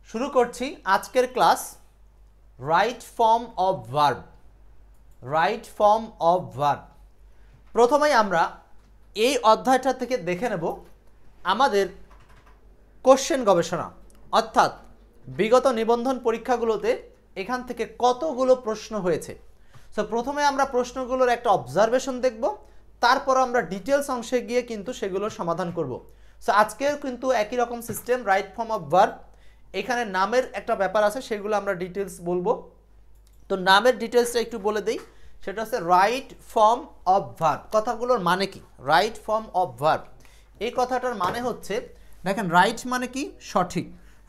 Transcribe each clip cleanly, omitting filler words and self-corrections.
শুরু করছি আজকের class right form of verb. Right form of verb প্রথমেই আমরা এই অধ্যায়টা থেকে দেখে নেব আমাদের কোশ্চেন গবেষণা, অর্থাৎ বিগত নিবন্ধন পরীক্ষাগুলোতে এখান থেকে কতগুলো প্রশ্ন হয়েছে। সো প্রথমে আমরা প্রশ্নগুলোর একটা অবজারভেশন দেখব, তারপর আমরা ডিটেলস অংশে গিয়ে কিন্তু সেগুলোর সমাধান করব। সো আজকেও কিন্তু একই রকম system, right form of verb. এখানে নামের একটা ব্যাপার আছে, সেগুলো আমরা ডিটেলস বলবো। তো নামের ডিটেলসটা একটু বলে দিই, সেটা হচ্ছে রাইট ফর্ম অফ ভার্ব। কথাগুলোর মানে কি? রাইট ফর্ম অফ ভার্ব এই কথাটার মানে হচ্ছে, দেখেন রাইট মানে কি? সঠিক।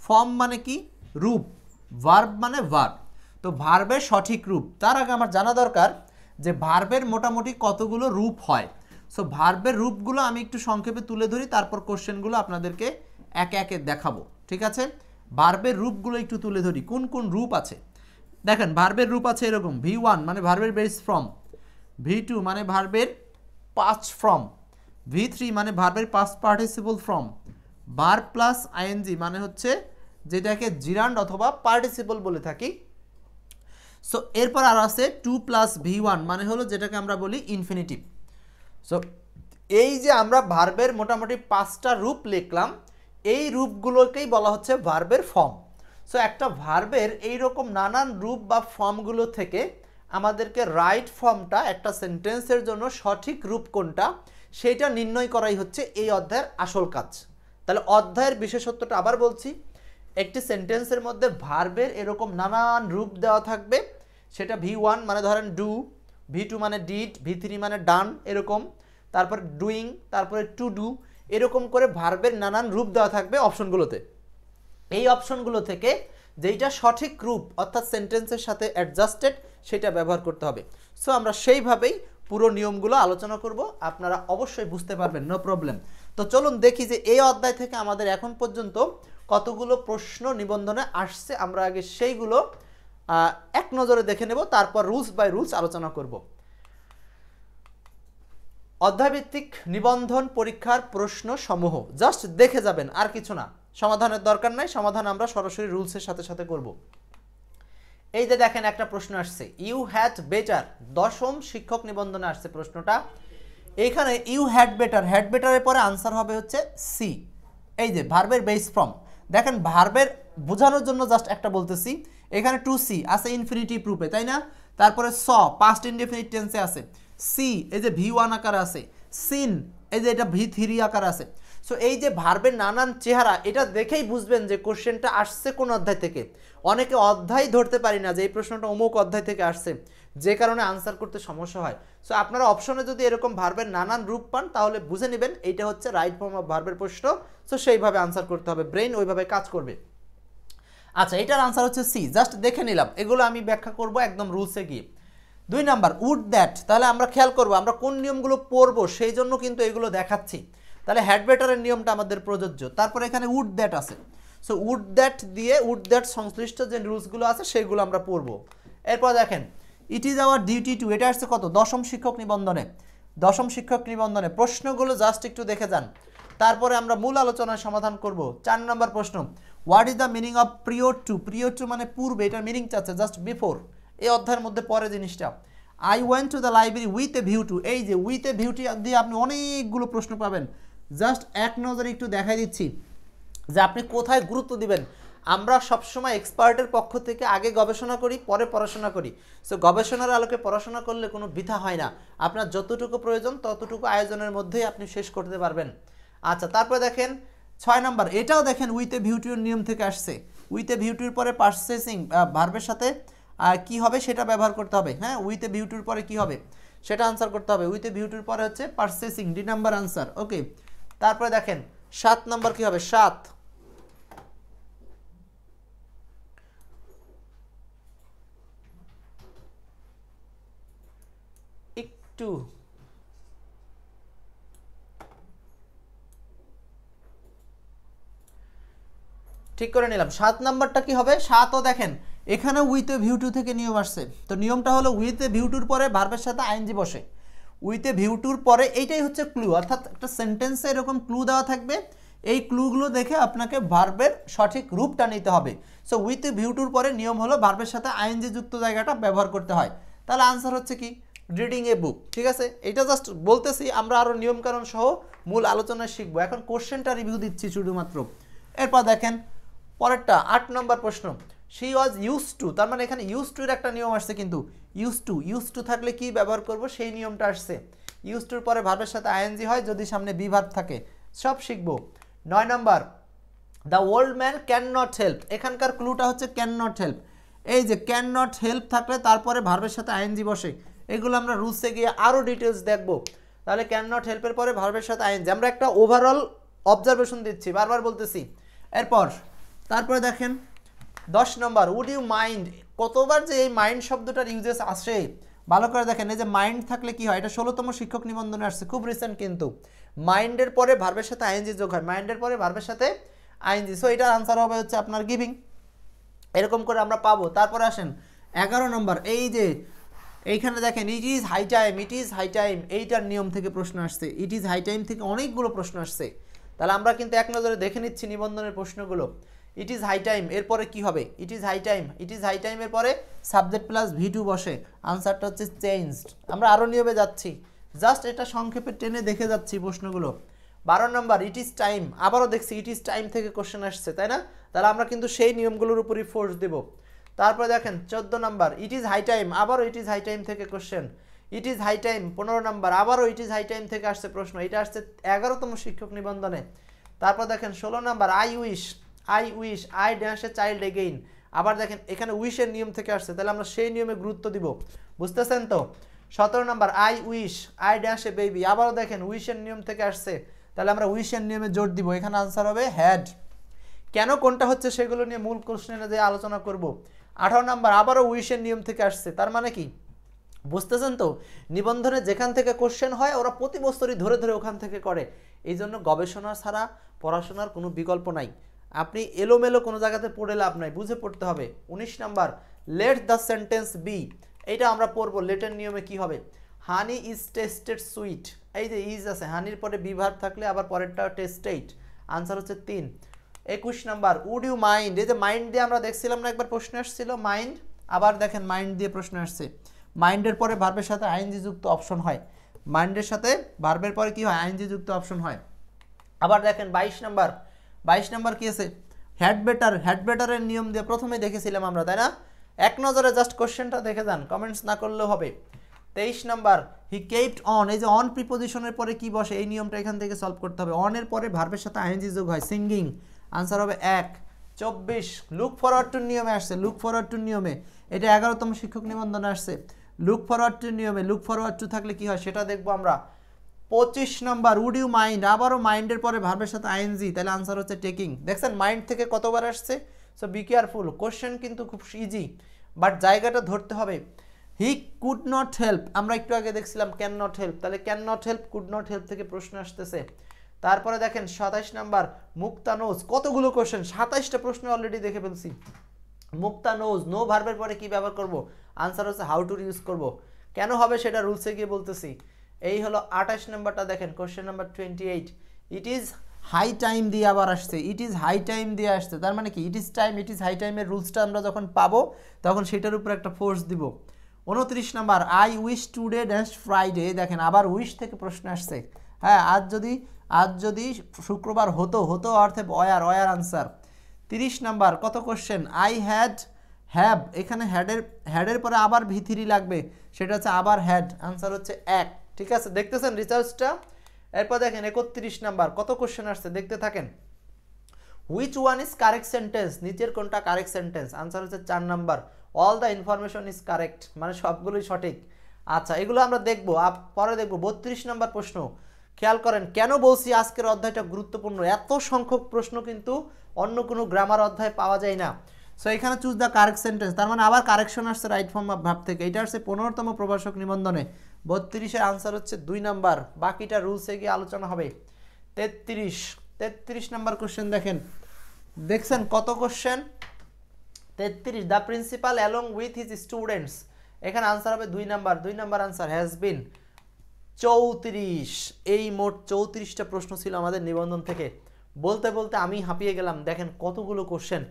ফর্ম মানে কি? রূপ। ভার্ব মানে ভার্ব। তো ভার্বের সঠিক রূপ, তার আগে আমার জানা দরকার যে ভার্বের মোটামুটি কতগুলো রূপ হয়। সো ভার্বের রূপগুলো আমি একটু সংক্ষেপে তুলে ধরি, তারপর কোশ্চেনগুলো আপনাদেরকে একে একে দেখাবো, ঠিক আছে? ভার্বের রূপগুলো একটু তুলে ধরি, কোন কোন রূপ আছে। দেখেন ভার্বের রূপ আছে এরকম: V1 মানে ভার্বের বেস ফর্ম, V2 মানে ভার্বের পাস্ট ফর্ম, V3 মানে ভার্বের past participle form, verb plus ING মানে হচ্ছে যেটাকে জিরান্ড অথবা পার্টিসিপল বলে থাকি। সো এরপর আর আছে 2+V1 মানে হলো যেটাকে আমরা বলি ইনফিনিটিভ। সো এই যে আমরা ভার্বের মোটামুটি 5টা রূপ লিখলাম, এই রূপগুলোকেই বলা হচ্ছে ভার্বের ফর্ম। সো একটা ভার্বের এইরকম নানান রূপ বা ফর্মগুলো থেকে আমাদেরকে রাইট ফর্মটা, একটা সেন্টেন্সের জন্য সঠিক রূপ কোনটা, সেইটা নির্ণয় করাই হচ্ছে এই অধ্যায়ের আসল কাজ। তাহলে অধ্যায়ের বিশেষত্বটা আবার বলছি, একটি সেন্টেন্সের মধ্যে ভার্বের এরকম নানান রূপ দেওয়া থাকবে। সেটা V1 মানে ধরেন ডু, V2 মানে ডিড, V3 মানে ডান, এরকম। তারপর ডুইং, তারপরে টু ডু, এরকম করে ভার্বের নানান রূপ দেওয়া থাকবে অপশনগুলোতে। এই অপশনগুলো থেকে যেইটা সঠিক রূপ অর্থাৎ সেন্টেন্সের সাথে অ্যাডজাস্টেড, সেটা ব্যবহার করতে হবে। সো আমরা সেইভাবেই পুরো নিয়মগুলো আলোচনা করব, আপনারা অবশ্যই বুঝতে পারবেন, নো প্রবলেম। তো চলুন দেখি যে এই অধ্যায় থেকে আমাদের এখন পর্যন্ত কতগুলো প্রশ্ন নিবন্ধনে আসছে। আমরা আগে সেইগুলো এক নজরে দেখে নেব, তারপর রুলস বাই রুলস আলোচনা করব। অধ্যায়ভিত্তিক নিবন্ধন পরীক্ষার প্রশ্ন সমূহ জাস্ট দেখে যাবেন, আর কিছু না, সমাধানের দরকার নাই। সমাধান আমরা সরাসরি রুলসের সাথে সাথে করব। এই যে দেখেন একটা প্রশ্ন আসছে, ইউ হ্যাড বেটার, দশম শিক্ষক নিবন্ধনে আসছে প্রশ্নটা। এইখানে ইউ হ্যাড বেটার, হ্যাড বেটারের পরে আনসার হবে হচ্ছে সি। এই যে ভার্বের বেস ফর্ম, দেখেন ভার্বের বোঝানোর জন্য জাস্ট একটা বলতেছি, এখানে টু সি আছে ইনফিনিটিভ রূপে, তাই না? তারপরে স পাস্ট ইনডেফিনিট টেন্সে আছে, সি এই যে V1 আকারে আছে, সিন এই যে এটা V3 আকারে আছে। সো এই যে ভার্বের নানান চেহারা, এটা দেখেই বুঝবেন যে কোশ্চেনটা আসছে কোন অধ্যায় থেকে। অনেকে অধ্যায় ধরতে পারি না যে এই প্রশ্নটা অমুক অধ্যায় থেকে আসছে, যে কারণে আনসার করতে সমস্যা হয়। সো আপনারা অপশনে যদি এরকম ভার্বের নানান রূপ পান, তাহলে বুঝে নেবেন এইটা হচ্ছে রাইট ফর্ম অফ ভার্বের প্রশ্ন। সো সেইভাবে আনসার করতে হবে, ব্রেন ওইভাবে কাজ করবে। আচ্ছা, এটার আনসার হচ্ছে সি, জাস্ট দেখে নিলাম, এগুলো আমি ব্যাখ্যা করব একদম রুলসে গিয়ে। 2 নাম্বার উড দ্যাট, তাহলে আমরা খেয়াল করব আমরা কোন নিয়মগুলো পড়বো, সেই জন্য কিন্তু এগুলো দেখাচ্ছি। তাহলে হ্যাড বেটারের নিয়মটা আমাদের প্রযোজ্য। তারপর এখানে উড দ্যাট আছে, সো উড দ্যাট দিয়ে উড দ্যাট সংশ্লিষ্ট যে রুলসগুলো আছে সেগুলো আমরা পড়বো। এরপর দেখেন it is our duty to, এটা আসছে কত? দশম শিক্ষক নিবন্ধনে। দশম শিক্ষক নিবন্ধনে প্রশ্নগুলো জাস্ট একটু দেখে যান, তারপরে আমরা মূল আলোচনায় সমাধান করব। 4 নম্বর প্রশ্ন, what is the meaning of prior two? Prior two মানে পূর্বে, এটার মিনিং চাচ্ছে জাস্ট বিফোর, এই অধ্যায়ের মধ্যে পরে জিনিসটা। I went to the library with a view two, এই যে উইথ এ ভিউ টু দিয়ে আপনি অনেকগুলো প্রশ্ন পাবেন। জাস্ট এক নজরে একটু দেখাই দিচ্ছি যে আপনি কোথায় গুরুত্ব দিবেন। আমরা সবসময় এক্সপার্টের পক্ষ থেকে আগে গবেষণা করি, পরে পড়াশোনা করি। সো গবেষণার আলোকে পড়াশোনা করলে কোনো বৃথা হয় না, আপনার যতটুকু প্রয়োজন ততটুকু আয়োজনের মধ্যেই আপনি শেষ করতে পারবেন। আচ্ছা, তারপরে দেখেন 6 নম্বর, এটাও দেখেন উইথ এ ভিউটির নিয়ম থেকে আসছে। উইথ এ ভিউটির পরে পারচেসিং ভার্বের সাথে কি হবে সেটা ব্যবহার করতে হবে। হ্যাঁ, উইথ এ ভিউটির পরে কি হবে সেটা আনসার করতে হবে। উইথ এ ভিউটির পরে হচ্ছে পারচেসিং, ডি নাম্বার আনসার। ওকে, তারপরে দেখেন 7 নম্বর কি হবে? 7 একটু ঠিক করে নিলাম। 7 নাম্বারটা কি হবে? 7ও দেখেন এখানে উইথ এ ভিউ টু থেকে নিয়ম আসছে। তো নিয়মটা হলো উইথ এ ভিউ টুর পরে ভার্বের সাথে আইএনজি বসে। উইথ এ ভিউ টুর পরে এইটাই হচ্ছে ক্লু, অর্থাৎ একটা সেন্টেন্সে এরকম ক্লু দেওয়া থাকবে, এই ক্লুগুলো দেখে আপনাকে ভার্বের সঠিক রূপটা নিতে হবে। সো উইথ এ ভিউ টুর পরে নিয়ম হলো ভার্বের সাথে আইএনজি যুক্ত জায়গাটা ব্যবহার করতে হয়। তাহলে আনসার হচ্ছে কি রিডিং এ বুক। ঠিক আছে, এটা জাস্ট বলতেছি, আমরা আরও নিয়মকানুন সহ মূল আলোচনায় শিখবো। এখন কোশ্চেনটা রিভিউ দিচ্ছি শুধুমাত্র। এরপর দেখেন পরেরটা 8 নম্বর প্রশ্ন, শি ওয়াজ ইউজ টু, তার মানে এখানে ইউজ টু এর একটা নিয়ম আসছে, কিন্তু ইউজ টু থাকলে কি ব্যবহার করব সেই নিয়মটা আসছে। ইউজ টুর পরে ভার্বের সাথে আইএনজি হয় যদি সামনে বি ভার্ব থাকে, সব শিখবো। 9 number, the old man can not help, এখানকার ক্লুটা হচ্ছে ক্যান নট হেল্প। এই যে ক্যান নট হেল্প থাকলে তারপরে ভার্বের সাথে আইএনজি বসে, এগুলো আমরা রুলসে গিয়ে আরও ডিটেলস দেখবো। তাহলে ক্যান নট হেল্পের পরে ভার্বের সাথে আইএনজি, আমরা একটা ওভারঅল অবজারভেশন দিচ্ছি, বারবার বলতেছি। এরপর তারপরে দেখেন 10 নম্বর, উড ইউ মাইন্ড, কতবার যে এই মাইন্ড শব্দটার ইউজেস আসে ভালো করে দেখেন। এই যে মাইন্ড থাকলে কি হয়, এটা 16তম শিক্ষক নিবন্ধনে আসছে, খুব রিসেন্ট কিন্তু। মাইন্ডের পরে ভার্বের সাথে আইএনজি যোগ হয়, মাইন্ডের পরে ভার্বের সাথে আইএনজি, সো এটার আনসার হবে হচ্ছে আপনার গিভিং। এরকম করে আমরা পাবো। তারপরে আসেন 11 নম্বর, এই যে এইখানে দেখেন it is high time, it is high time, এইটার নিয়ম থেকে প্রশ্ন আসছে। ইট ইজ হাই টাইম থেকে অনেকগুলো প্রশ্ন আসছে, তাহলে আমরা কিন্তু এক নজরে দেখে নিচ্ছি নিবন্ধনের প্রশ্নগুলো। ইট ইজ হাই টাইম এরপরে কি হবে, it is high time, it is high টাইমের পরে সাবজেক্ট প্লাস ভি2 বসে, আনসারটা হচ্ছে চেঞ্জড। আমরা আরও নিয়মে যাচ্ছি, জাস্ট এটা সংক্ষেপে টেনে দেখে যাচ্ছি প্রশ্নগুলো। 12 নম্বর, ইট ইজ টাইম, আবারও দেখছি ইট ইজ টাইম থেকে কোশ্চেন আসছে, তাই না? তাহলে আমরা কিন্তু সেই নিয়মগুলোর উপরই ফোর্স দেব। তারপরে দেখেন 14 number, it is high time, আবারও ইট ইজ হাই টাইম থেকে question. It is high time 15 number, আবারও ইট ইজ হাই টাইম থেকে আসছে প্রশ্ন, এটা আসছে 11তম শিক্ষক নিবন্ধনে। তারপর দেখেন 16 নম্বর, I wish, I dash a child again, আবার দেখেন এখানে উইশের নিয়ম থেকে আসছে, তাহলে আমরা সেই নিয়মে গুরুত্ব দিব, বুঝতেছেন তো? 17 নম্বর, I wish, I dash a baby, আবারও দেখেন উইশের নিয়ম থেকে আসছে, তাহলে আমরা উইশের নিয়মে জোর দিব, এখানে আনসার হবে হ্যাড। কেন কোনটা হচ্ছে সেগুলো নিয়ে মূল কোশ্চেনে যে আলোচনা করব। 18 নম্বর, আবারও উইশের নিয়ম থেকে আসছে, তার মানে কি বুঝতেছেন তো? নিবন্ধনে যেখান থেকে কোশ্চেন হয় ওরা প্রতি বছরই ধরে ধরে ওখান থেকে করে, এই জন্য গবেষণা ছাড়া পড়াশোনার কোনো বিকল্প নাই। আপনি এলোমেলো কোনো জায়গাতে পড়ে লাভ নাই, বুঝে পড়তে হবে। 19 number, let the sentence be, এইটা আমরা পড়বো লেটের নিয়মে কি হবে। হানি ইজ টেস্টেড সুইট, এই যে ইজ আছে, হানির পরে বি ভার্ব থাকলে আবার পরেরটা টেস্টেড, আনসার হচ্ছে 3। 21 নাম্বার, উড ইউ মাইন্ড, এই যে মাইন্ড দিয়ে আমরা দেখছিলাম না একবার প্রশ্ন আসছিল মাইন্ড, আবার দেখেন মাইন্ড দিয়ে প্রশ্ন আসছে। মাইন্ডের পরে ভার্বের সাথে আইএনজি যুক্ত অপশন হয়, মাইন্ডের সাথে ভার্বের পরে কি হয়, আইএনজি যুক্ত অপশন হয়। আবার দেখেন 22 নাম্বার কি আছে, হ্যাড বেটার, হ্যাড বেটারের নিয়ম দিয়ে প্রথমে দেখেছিলাম আমরা, তাই না? এক নজরে জাস্ট কোশ্চেনটা দেখে যান, কমেন্টস না করলেও হবে। 23 নাম্বার, হি কেপ্ট অন, এই যে অন প্রিপোজিশনের পরে কি বসে, এই নিয়মটা এখান থেকে সলভ করতে হবে। অনের পরে ভার্বের সাথে আইএনজি যোগ হয়, সিঙ্গিং, আনসার হবে 1। 24, লুক ফরওয়ার্ড টু নিয়মে আসছে, লুক ফরওয়ার্ড টু নিয়মে, এটা 11তম শিক্ষক নিবন্ধনে আসছে। লুক ফরওয়ার্ড টু নিয়মে লুক ফরওয়ার্ড টু থাকলে কি হয় সেটা দেখবো আমরা। 25 নাম্বার, উড ইউ মাইন্ড, আবারও মাইন্ডের পরে ভার্বের সাথে আইএনজি, তাহলে আনসার হচ্ছে টেকিং। দেখছেন মাইন্ড থেকে কতবার আসছে, সো বি কেয়ারফুল, কোশ্চেন কিন্তু খুব ইজি, বাট জায়গাটা ধরতে হবে। হি কুড নট হেল্প, আমরা একটু আগে দেখছিলাম ক্যান নট হেল্প, তাহলে can not help, could not help থেকে প্রশ্ন আসতেছে। তারপরে দেখেন 27 নাম্বার, মুক্তা নোজ, কতগুলো কোশ্চেন, 27টা প্রশ্ন অলরেডি দেখে ফেলছি। মুক্তা নোজ, নো ভার্বের পরে কি ব্যবহার করব, আনসার হচ্ছে হাউ টু ইউজ করব। কেন হবে সেটা রুলসে গিয়ে বলতেছি। এই হলো 28 নাম্বারটা দেখেন, question number 28, it is high time দিয়ে আবার আসছে, ইট ইজ হাই টাইম দিয়ে আসছে, তার মানে কি it is time, it is high টাইমের রুলসটা আমরা যখন পাবো তখন সেটার উপর একটা ফোর্স দিব। 29 number, I wish today dash Friday, দেখেন আবার উইশ থেকে প্রশ্ন আসছে। হ্যাঁ, আজ যদি শুক্রবার হতো, অর্থে অয়ার আনসার। 30 নাম্বার, কত কোশ্চেন, আই হ্যাভ, এখানে হ্যাডের পরে আবার ভি3 লাগবে, সেটা হচ্ছে আবার হ্যাড, আনসার হচ্ছে 1। ঠিক আছে, দেখতেছেন রিসার্চটা। এরপর দেখেন 31 নাম্বার, কত কোশ্চেন আসছে দেখতে থাকেন। Which one is correct sentence, নিচের কোনটা কারেক্ট সেন্টেন্স, আনসার হচ্ছে 4 number. All the information is correct, মানে সবগুলোই সঠিক। আচ্ছা, এগুলো আমরা দেখবো, পরে দেখবো। 32 নাম্বার প্রশ্ন, খেয়াল করেন কেন বলছি আজকের অধ্যায়টা গুরুত্বপূর্ণ, এত সংখ্যক প্রশ্ন কিন্তু অন্য কোনো গ্রামার অধ্যায় পাওয়া যায় না। সো এখানে চুজ দ্য কারেক্ট সেন্টেন্স, তার মানে আবার কারেকশন আসছে রাইট ফর্ম অফ ভার্ব থেকে, এটা আসছে 15তম প্রভাষক নিবন্ধনে। 32-এর আনসার হচ্ছে 2 নাম্বার, বাকিটা রুলসে গিয়ে আলোচনা হবে। 33 নাম্বার কোশ্চেন দেখছেন কত question, 33, the principal along with his students, এখানে আনসার হবে 2 নাম্বার আনসার হ্যাজ বিন। 34, এই মোট 34টা প্রশ্ন ছিল আমাদের নিবন্ধন থেকে। বলতে বলতে আমি হাঁপিয়ে গেলাম। দেখেন কতগুলো কোশ্চেন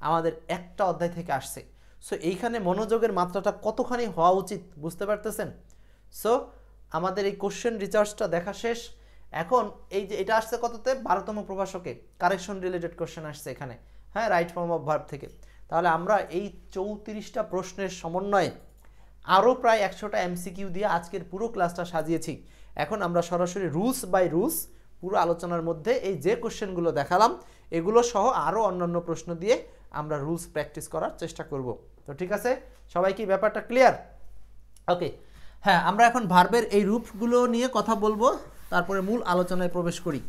আমাদের একটা অধ্যায় থেকে আসছে। সো এইখানে মনোযোগের মাত্রাটা কতখানি হওয়া উচিত বুঝতে পারতেছেন। সো আমাদের এই কোশ্চেন রিসার্চটা দেখা শেষ। এখন এই যে এটা আসছে কততে, 12তম প্রভাষকে কারেকশন রিলেটেড কোশ্চেন আসছে এখানে, হ্যাঁ, রাইট ফর্ম অফ ভার্ব থেকে। তাহলে আমরা এই 34টা প্রশ্নের সমন্বয়ে আরও প্রায় 100টা এমসিকিউ দিয়ে আজকের পুরো ক্লাসটা সাজিয়েছি। এখন আমরা সরাসরি রুলস বাই রুলস পুরো আলোচনার মধ্যে এই যে কোশ্চেনগুলো দেখালাম এগুলো সহ আরও অন্যান্য প্রশ্ন দিয়ে আমরা রুলস প্র্যাকটিস করার চেষ্টা করব। তো ঠিক আছে, সবাই কি ব্যাপারটা ক্লিয়ার? ওকে, হ্যাঁ, আমরা এখন ভার্বের এই রূপগুলো নিয়ে কথা বলবো, তারপরে মূল আলোচনায় প্রবেশ করি।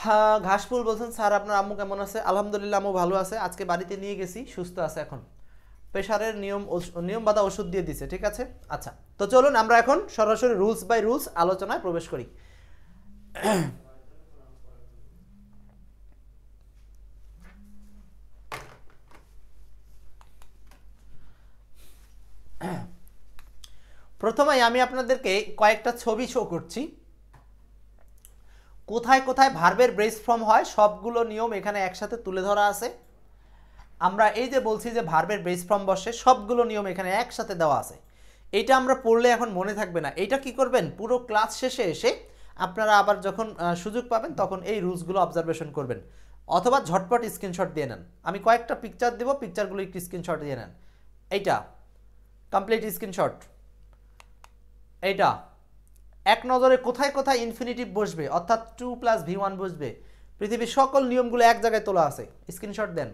হ্যাঁ, ঘাসফুল বলছেন স্যার আপনার আম্মু কেমন আছে? আলহামদুলিল্লাহ, আম্মু ভালো আছে। আজকে বাড়িতে নিয়ে গেছি, সুস্থ আছে এখন। প্রেশারের নিয়ম বাধা ওষুধ দিয়ে দিছে, ঠিক আছে। আচ্ছা, তো চলুন আমরা এখন সরাসরি রুলস বাই রুলস আলোচনায় প্রবেশ করি। প্রথমেই আমি আপনাদেরকে কয়েকটা ছবি শো করছি। কোথায় কোথায় ভার্বের বেস ফর্ম হয় সবগুলো নিয়ম এখানে একসাথে তুলে ধরা আছে। আমরা এই যে বলছি যে ভার্বের বেস ফর্ম বসে, সবগুলো নিয়ম এখানে একসাথে দেওয়া আছে। এইটা আমরা পড়লে এখন মনে থাকবে না। এইটা কি করবেন, পুরো ক্লাস শেষে এসে আপনারা আবার যখন সুযোগ পাবেন তখন এই রুলসগুলো অবজারভেশন করবেন, অথবা ঝটপট স্ক্রিনশট দিয়ে নেন। আমি কয়েকটা পিকচার দেবো, পিকচারগুলো একটু স্ক্রিনশট দিয়ে নেন। এইটা কমপ্লিট স্ক্রিনশট। এইটা এক নজরে কোথায় কোথায় ইনফিনিটিভ বসবে, অর্থাৎ 2 + V1 বসবে, পৃথিবীর সকল নিয়মগুলো এক জায়গায় তোলা আছে, স্ক্রিনশট দেন।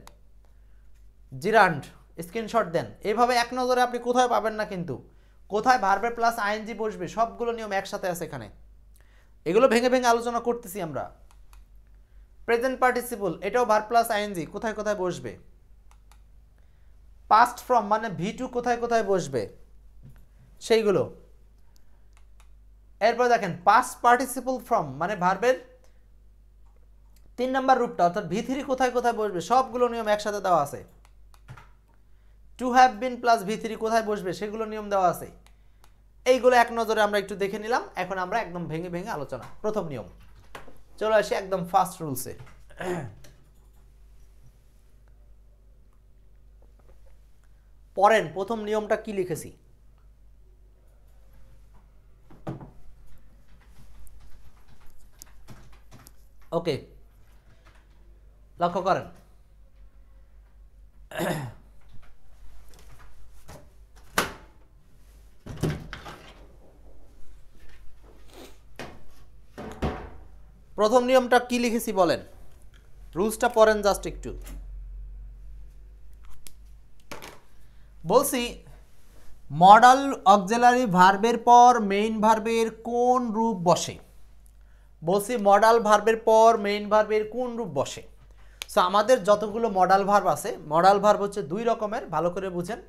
জিরান্ড স্ক্রিনশট দেন। এইভাবে এক নজরে আপনি কোথায় পাবেন না, কিন্তু কোথায় ভার্বের প্লাস আইএনজি বসবে সবগুলো নিয়ম একসাথে আছে এখানে। এগুলো ভেঙে ভেঙে আলোচনা করতেছি আমরা। প্রেজেন্ট পার্টিসিপল, এটাও ভার্ব প্লাস আইএনজি, কোথায় কোথায় বসবে। পাস্ট ফ্রম মানে V2 কোথায় কোথায় বসবে সেইগুলো। এরপর দেখেন পাস্ট পার্টিসিপল ফ্রম মানে ভার্বের 3 নম্বর রূপটা, অর্থাৎ V3 কোথায় কোথায় বসবে সবগুলো নিয়ম একসাথে দেওয়া আছে। To have been plus V3 কোথায় বসবে সেগুলো নিয়ম দেওয়া আছে। এইগুলো এক নজরে আমরা একটু দেখে নিলাম। এখন আমরা একদম ভেঙে ভেঙে আলোচনা। প্রথম নিয়ম, চলে আসি একদম ফার্স্ট রুলসে। পড়েন প্রথম নিয়মটা কি লিখেছি। ওকে, লক্ষ্য করেন। প্রথম নিয়মটা কি লিখেছি বলেন, রুলসটা পড়েন জাস্ট একটু। বলছি মডাল অক্সিলারি ভার্বের পর মেইন ভার্বের কোন রূপ বসে। বলছি মডাল ভার্বের পর মেইন ভার্বের কোন রূপ বসে। সো আমাদের যতগুলো মডাল ভার্ব আছে, মডাল ভার্ব হচ্ছে 2 রকমের, ভালো করে বুঝেন।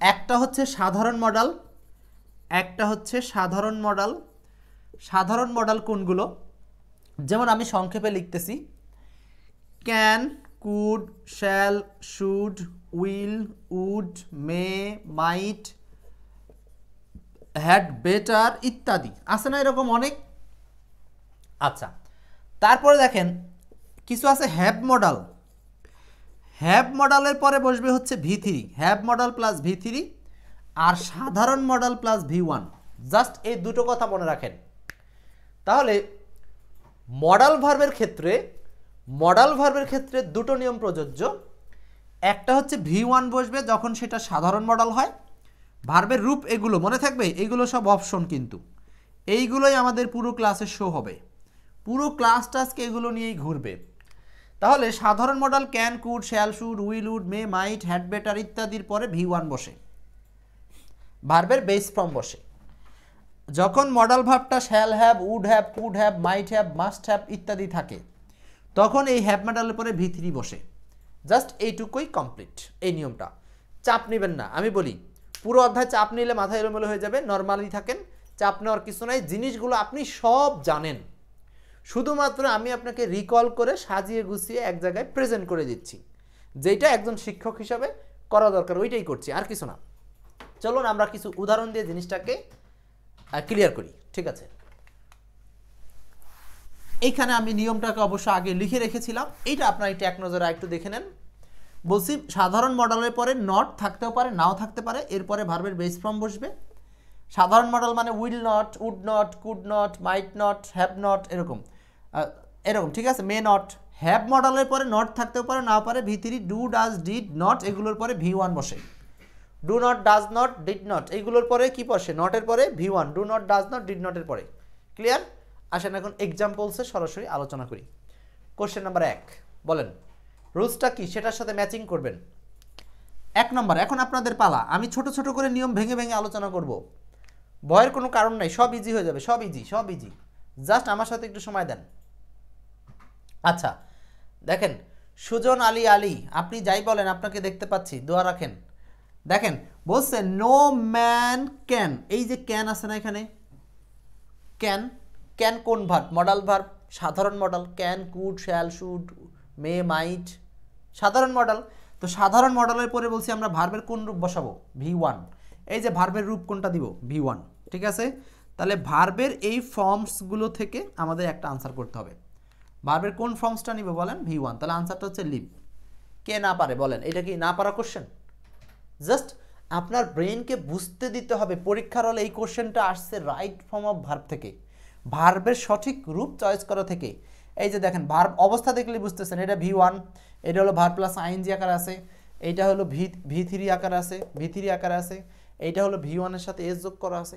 একটা হচ্ছে সাধারণ মডাল, একটা হচ্ছে সাধারণ মডাল। সাধারণ মডাল কোনগুলো, যেমন আমি সংক্ষেপে লিখতেছি, can, could, shall, should, will, would, may, might, had better ইত্যাদি আছে না এরকম অনেক। আচ্ছা, তারপরে দেখেন কিছু আছে হ্যাভ মডাল। হ্যাভ মডালের পরে বসবে হচ্ছে V3, have modal plus V3, আর সাধারণ মডাল প্লাস V1। জাস্ট এই দুটো কথা মনে রাখেন। তাহলে মডাল ভার্বের ক্ষেত্রে দুটো নিয়ম প্রযোজ্য। একটা হচ্ছে V1 বসবে যখন সেটা সাধারণ মডাল হয়। ভার্বের রূপ এগুলো মনে থাকবে, এগুলো সব অপশন, কিন্তু এইগুলোই আমাদের পুরো ক্লাসে শো হবে। পুরো ক্লাসটা আজকে এগুলো নিয়েই ঘুরবে। তাহলে সাধারণ modal can, could, shall, should, will, would, may, might, had better ইত্যাদির পরে V1 বসে, ভার্বের বেস ফর্ম বসে। যখন মডাল ভার্বটা shall have, would have, could have, might have, must have ইত্যাদি থাকে তখন এই হ্যাভ মডালের পরে V3 বসে। জাস্ট এইটুকুই কমপ্লিট এই নিয়মটা। চাপ নেবেন না, আমি বলি পুরো অধ্যায় চাপ নিলে মাথা এলোমেলো হয়ে যাবে। নর্মালি থাকেন, চাপ নেওয়ার কিছু নাই। জিনিসগুলো আপনি সব জানেন, শুধুমাত্র আমি আপনাকে রিকল করে সাজিয়ে গুছিয়ে এক জায়গায় প্রেজেন্ট করে দিচ্ছি। যেটা একজন শিক্ষক হিসাবে করা দরকার ওইটাই করছি, আর কিছু না। চলুন আমরা কিছু উদাহরণ দিয়ে জিনিসটাকে ক্লিয়ার করি, ঠিক আছে। এইখানে আমি নিয়মটাকে অবশ্য আগে লিখে রেখেছিলাম, এইটা আপনারা একটু এক নজরে একটু দেখে নেন। বলছি সাধারণ মডেলের পরে নট থাকতেও পারে, নাও থাকতে পারে, এরপরে ভার্বের বেস ফর্ম বসবে। সাধারণ মডেল মানে will not, would not, could not, might not, have not, এরকম এরকম, ঠিক আছে। May not. হ্যাভ মডেলের পরে নট থাকতেও পারে, নাও পারে। V3 do, does, did, not এগুলোর পরে V1 বসে। Do not, does not, did not এইগুলোর পরে কি বসে? নটের পরে V1। Do not, does not, did নটের পরে। ক্লিয়ার? আসেন এখন এক্সাম্পলসে সরাসরি আলোচনা করি। কোশ্চেন নাম্বার 1 বলেন রুলসটা কি সেটার সাথে ম্যাচিং করবেন। 1 নম্বর, এখন আপনাদের পালা। আমি ছোট ছোট করে নিয়ম ভেঙে ভেঙে আলোচনা করব, ভয়ের কোনো কারণ নাই, সব ইজি হয়ে যাবে, সব ইজি, সব ইজি। জাস্ট আমার সাথে একটু সময় দেন। আচ্ছা দেখেন, সুজন আলী আলী, আপনি যাই বলেন আপনাকে দেখতে পাচ্ছি, দোয়া রাখেন। দেখেন বলছে নো ম্যান ক্যান, এই যে ক্যান আছে না এখানে, ক্যান, ক্যান কোন ভার্ব? মডাল ভার্ব, সাধারণ model. Can, could, shall, should, may, might, সাধারণ মডেল। তো সাধারণ মডেলের পরে বলছি আমরা ভার্বের কোন রূপ বসাবো? V1। এই যে ভার্বের রূপ কোনটা দিব? V1, ঠিক আছে। তাহলে ভার্বের এই ফর্মসগুলো থেকে আমাদের একটা আনসার করতে হবে। ভার্বের কোন ফর্মসটা নিব বলেন? V1। তাহলে আনসারটা হচ্ছে লিভ। কে না পারে বলেন? এটা কি না পারা কোশ্চেন? জাস্ট আপনার ব্রেনকে বুঝতে দিতে হবে পরীক্ষার হলে এই কোশ্চেনটা আসছে রাইট ফর্ম অফ ভার্ব থেকে, ভার্বের সঠিক রূপ চয়েস করা থেকে। এই যে দেখেন ভার্ব অবস্থা দেখলে বুঝতেছেন এটা V1, এটা হলো ভার্ব প্লাস আইএনজি আকারে আছে, এইটা হলো V3 আকারে আছে, V3 আকারে আছে, এইটা হলো V1 এর সাথে এস যোগ করা আছে।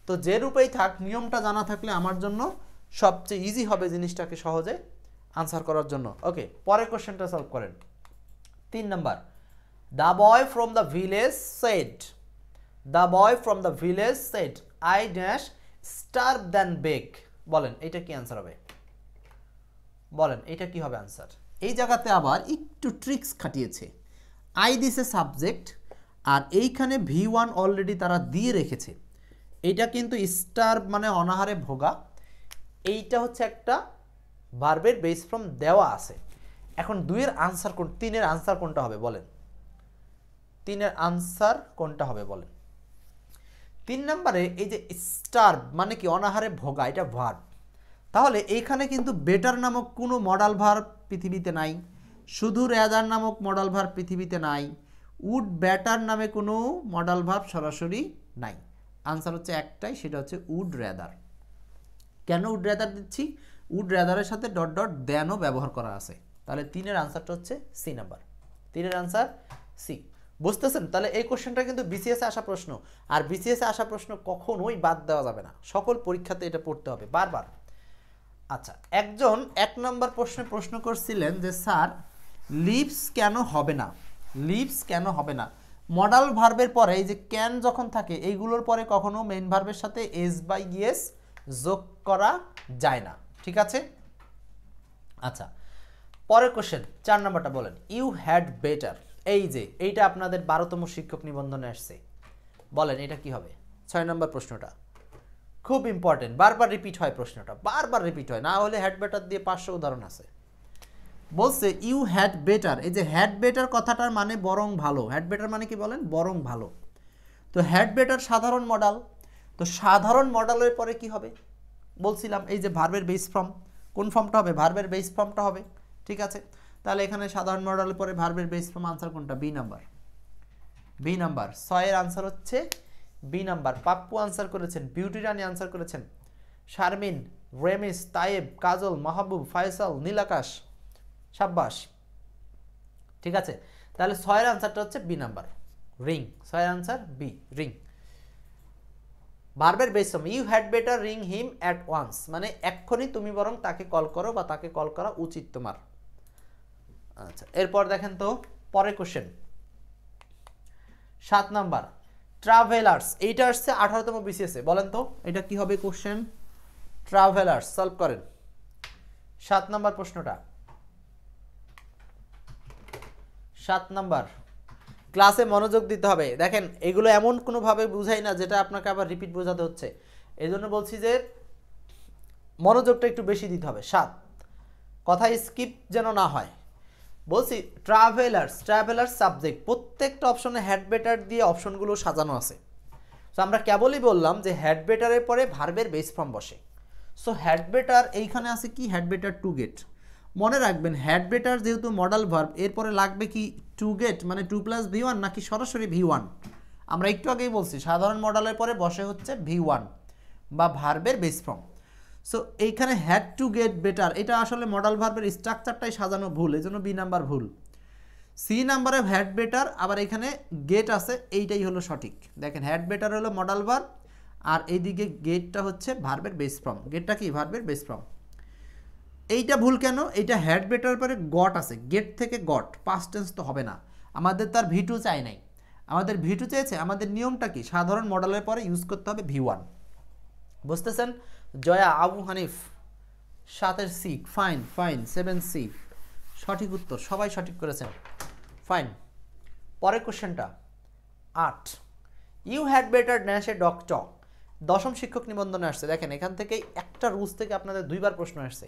তো যে রূপেই থাক নিয়মটা জানা থাকলে আমার জন্য সবচেয়ে ইজি হবে জিনিসটাকে সহজে আনসার করার জন্য। ওকে, পরের কোশ্চেনটা সলভ করেন। 3 number, the boy from the village said, the boy from the village said I dash starve than beg. বলেন এটা কি আনসার হবে? বলেন এটা কি হবে আনসার? এই জায়গাতে আবার একটু ট্রিক্স খাটিয়েছে। আই দিছে সাবজেক্ট, আর এইখানে V1 অলরেডি তারা দিয়ে রেখেছে। এইটা কিন্তু স্টার্ভ মানে অনাহারে ভোগা, এইটা হচ্ছে একটা ভার্বের বেস ফর্ম দেওয়া আছে। এখন 2 এর আনসার কোন, 3 এর আনসার কোনটা হবে বলেন? 3 এর আনসার কোনটা হবে বলেন? 3 নম্বরে এই যে স্টার্ভ মানে কি অনাহারে ভোগা, এটা ভার্ব। তাহলে এইখানে কিন্তু বেটার নামক কোনো মডাল ভার্ব পৃথিবীতে নাই, শুধু রেদার নামক মডাল ভার্ব পৃথিবীতে নাই, উড ব্যাটার নামে কোনো মডাল ভার্ব সরাসরি নাই। আনসার হচ্ছে একটাই, সেটা হচ্ছে উড রেদার। কেন উড রেদার দিচ্ছি? উড রেদারের সাথে ডট ডট দেনও ব্যবহার করা আছে। তাহলে 3 এর আনসারটা হচ্ছে সি নাম্বার। 3 এর আনসার সি। বুঝতেছেন? তাহলে এই কোশ্চেনটা কিন্তু বিসিএস এ আসা প্রশ্ন, আর বিসিএস এ আসা প্রশ্ন কখনোই বাদ দেওয়া যাবে না, সকল পরীক্ষাতে এটা পড়তে হবে বারবার। আচ্ছা, একজন 1 নম্বর প্রশ্নে প্রশ্ন করছিলেন যে স্যার লিভস কেন হবে না, লিভস কেন হবে না? মডাল ভার্বের পরে এই যে ক্যান যখন থাকে এইগুলোর পরে কখনো মেইন ভার্বের সাথে এস বাই ইয়েস যোগ করা যায় না, ঠিক আছে। আচ্ছা, পরের কোশ্চেন 4 নম্বরটা বলেন ইউ হ্যাড বেটার। এই যে এইটা আপনাদের 12তম শিক্ষক নিবন্ধনে আসছে, বলেন এটা কি হবে? 6 নম্বর প্রশ্নটা খুব ইম্পর্টেন্ট, বারবার রিপিট হয় প্রশ্নটা, বারবার রিপিট হয়, না হলে হ্যাড বেটার দিয়ে 500 উদাহরণ আছে। বলছে ইউ হ্যাড বেটার, এই যে হ্যাড বেটার কথাটার মানে বরং ভালো। হ্যাড বেটার মানে কি বলেন? বরং ভালো। তো হ্যাড বেটার সাধারণ মডেল, তো সাধারণ মডেলের পরে কি হবে বলছিলাম? এই যে ভার্বের বেস ফর্ম, কোন ফর্মটা হবে? ভার্বের বেস ফর্মটা হবে, ঠিক আছে। তাহলে এখানে সাধারণ মডেলের পরে ভার্বের বেস ফর্ম, আনসার কোনটা? B number. বি নাম্বার 6 এর আনসার হচ্ছে বি নাম্বার। পাপ্পু আনসার করেছেন, বিউটি রানী আনসার করেছেন, শারমিন, রেমিস, তায়েব, কাজল, মাহবুব, ফয়সাল, নীলাকাশ, সাব্বাস, ঠিক আছে। তাহলে 6 এর আনসারটা হচ্ছে বি নাম্বার, রিং। 6 এর আনসার বি, রিং। ভার্বের base form you had better ring him at once, মানে এক্ষুনি তুমি বরং তাকে কল করো বা তাকে কল করা উচিত তোমার। আচ্ছা, এরপর দেখেন তো পরের কোশ্চেন 7 নাম্বার ট্রাভেলার্স, এইটা আসছে 18তম বিসিএস এ। বলেন তো এটা কি হবে কোশ্চেন? ট্রাভেলার্স সলভ করেন 7 নাম্বার প্রশ্নটা। 7 নাম্বার ক্লাসে মনোযোগ দিতে হবে। দেখেন এগুলো এমন কোনোভাবে বুঝাই না যেটা আপনাকে আবার রিপিট বোঝাতে হচ্ছে, এই জন্য বলছি যে মনোযোগটা একটু বেশি দিতে হবে। 7 কথা স্কিপ যেন না হয়। বলছি ট্রাভেলার্স, ট্রাভেলার্স সাবজেক্ট, প্রত্যেকটা অপশনে হ্যাড বেটার দিয়ে অপশনগুলো সাজানো আছে। সো আমরা কেবলই বললাম যে হ্যাড বেটারের পরে ভার্বের বেস ফর্ম বসে। সো হ্যাড বেটার এইখানে আছে কি হ্যাড বেটার টু গেট। মনে রাখবেন হ্যাড বেটার যেহেতু মডাল ভার্ব, এরপরে লাগবে কি টু গেট মানে 2 + V1 নাকি সরাসরি V1। আমরা একটু আগেই বলছি সাধারণ মডেলের পরে বসে হচ্ছে V1 বা ভার্বের বেস ফর্ম। সো এইখানে হ্যাড টু গেট বেটার, এটা আসলে মডাল ভার্বের স্ট্রাকচারটাই সাজানো ভুল, এই জন্য বি নাম্বার ভুল। সি নাম্বারে হ্যাড বেটার, আবার এখানে গেট আছে, এইটাই হলো সঠিক। দেখেন হ্যাড বেটার হলো মডাল ভার্ব, আর এইদিকে গেটটা হচ্ছে ভার্বের বেস ফর্ম। গেটটা কি ভার্বের বেস ফর্ম। এইটা ভুল কেন? এইটা হ্যাড বেটার পরে গট আছে, গেট থেকে গট, পাস্ট টেন্স তো হবে না, আমাদের তার V2 চাই নাই, আমাদের V2 চেয়েছে। আমাদের নিয়মটা কি, সাধারণ মডেলের পরে ইউজ করতে হবে V1। বুঝতেছেন? Joya, Abu Hanif, 7 C, fine fine, 7 C সঠিক উত্তর, সবাই সঠিক করেছেন, ফাইন। পরের কোশ্চেনটা 8, you had better dash a doctor. দশম শিক্ষক নিবন্ধনে আসছে। দেখেন এখান থেকে একটা রুলস থেকে আপনাদের 2বার প্রশ্ন আসছে,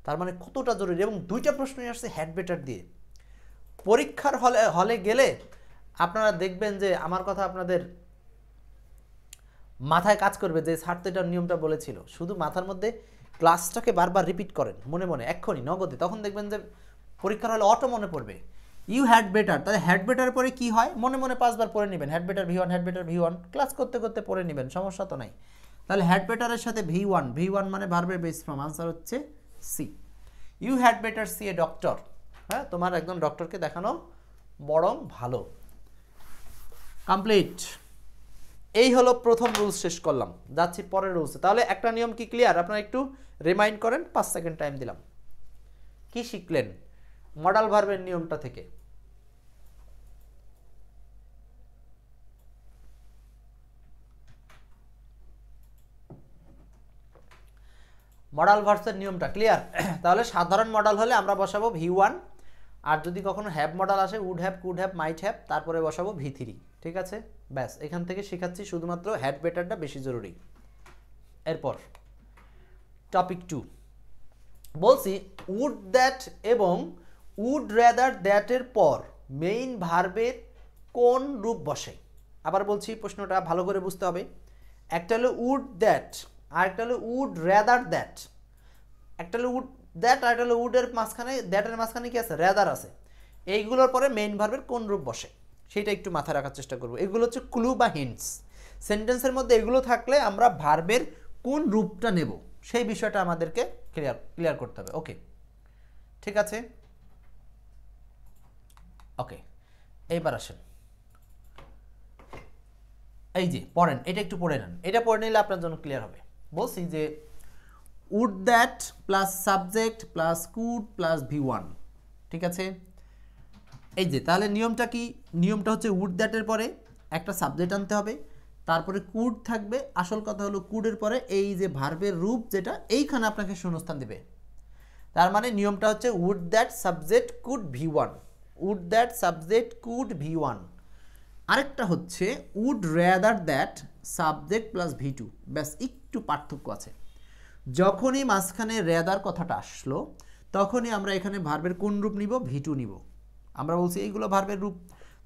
তার মানে কতটা জরুরি, এবং 2টা প্রশ্নই আসছে হ্যাড বেটার দিয়ে। পরীক্ষার হলে গেলে আপনারা দেখবেন যে আমার কথা আপনাদের মাথায় কাজ করবে যে স্যার তো এটার নিয়মটা বলেছিল। শুধু মাথার মধ্যে ক্লাসটাকে বারবার রিপিট করেন মনে মনে, এক্ষুনি নগদে, তখন দেখবেন যে পরীক্ষার হলে অটো মনে পড়বে। ইউ হ্যাড বেটার, তাহলে হ্যাড বেটার পরে কি হয় মনে মনে 5বার পড়ে নেবেন, had better V1, had better V1, class করতে করতে পড়ে নেবেন, সমস্যা তো নাই। তাহলে হ্যাড বেটারের সাথে V1, V1 মানে ভার্বের বেস ফর্ম, আনসার হচ্ছে C. You had better see a doctor, হ্যাঁ তোমার একজন ডক্টরকে দেখানো বরং ভালো। কমপ্লিট। এই হলো প্রথম রুলস, শেষ করলাম, যাচ্ছি পরের রুলসে। তাহলে একটা নিয়ম কি ক্লিয়ার? আপনারা একটু রিমাইন্ড করেন, 5 সেকেন্ড টাইম দিলাম। কি শিখলেন মডাল ভার্বের নিয়মটা থেকে? মডাল ভার্বের নিয়মটা ক্লিয়ার? তাহলে সাধারণ মডেল হলে আমরা বসাবো V1, আর যদি কখনো হ্যাভ মডেল আসে would have, could have, might have, তারপরে বসাবো V3। ঠিক আছে, ব্যাস এখান থেকে শেখাচ্ছি শুধুমাত্র হ্যাড বেটারটা বেশি জরুরি। এরপর টপিক 2 বলছি উড দ্যাট এবং উড রেদার দ্যাটের পর মেইন ভার্বের কোন রূপ বসে। আবার বলছি, প্রশ্নটা ভালো করে বুঝতে হবে। একটা হলো উড দ্যাট, আর একটা হলো উড রেদার দ্যাট। একটা হলো উড দ্যাট, আর একটা হলো উডের মাঝখানে, দ্যাটের মাঝখানে কি আছে, রেদার আছে। এইগুলোর পরে মেইন ভার্বের কোন রূপ বসে সেটা একটু মাথায় রাখার চেষ্টা করব। এগুলো হচ্ছে ক্লু বা হিন্টস। সেন্টেন্সের মধ্যে এগুলো থাকলে আমরা ভার্বের কোন রূপটা নেব সেই বিষয়টা আমাদেরকে ক্লিয়ার করতে হবে। ওকে, ঠিক আছে, ওকে। এইবার আসেন, এই যে পড়েন, এটা একটু পড়ে নেন, এটা পড়ে নিলে আপনার জন্য ক্লিয়ার হবে। বলছি যে would that plus subject plus could plus V1, ঠিক আছে। এই যে তাহলে নিয়মটা কি? নিয়মটা হচ্ছে উড দ্যাটের পরে একটা সাবজেক্ট আনতে হবে, তারপরে কুড থাকবে। আসল কথা হলো কুডের পরে এই যে ভার্বের রূপ যেটা, এইখানে আপনাকে শূন্যস্থান দেবে। তার মানে নিয়মটা হচ্ছে would that subject could V1, would that subject could V1। আরেকটা হচ্ছে would rather that subject plus V2। ব্যাস একটু পার্থক্য আছে, যখনই মাঝখানে রেদার কথাটা আসলো তখনই আমরা এখানে ভার্বের কোন রূপ নিব, V2 নিব। আমরা বলছি এইগুলো ভার্বের রূপ,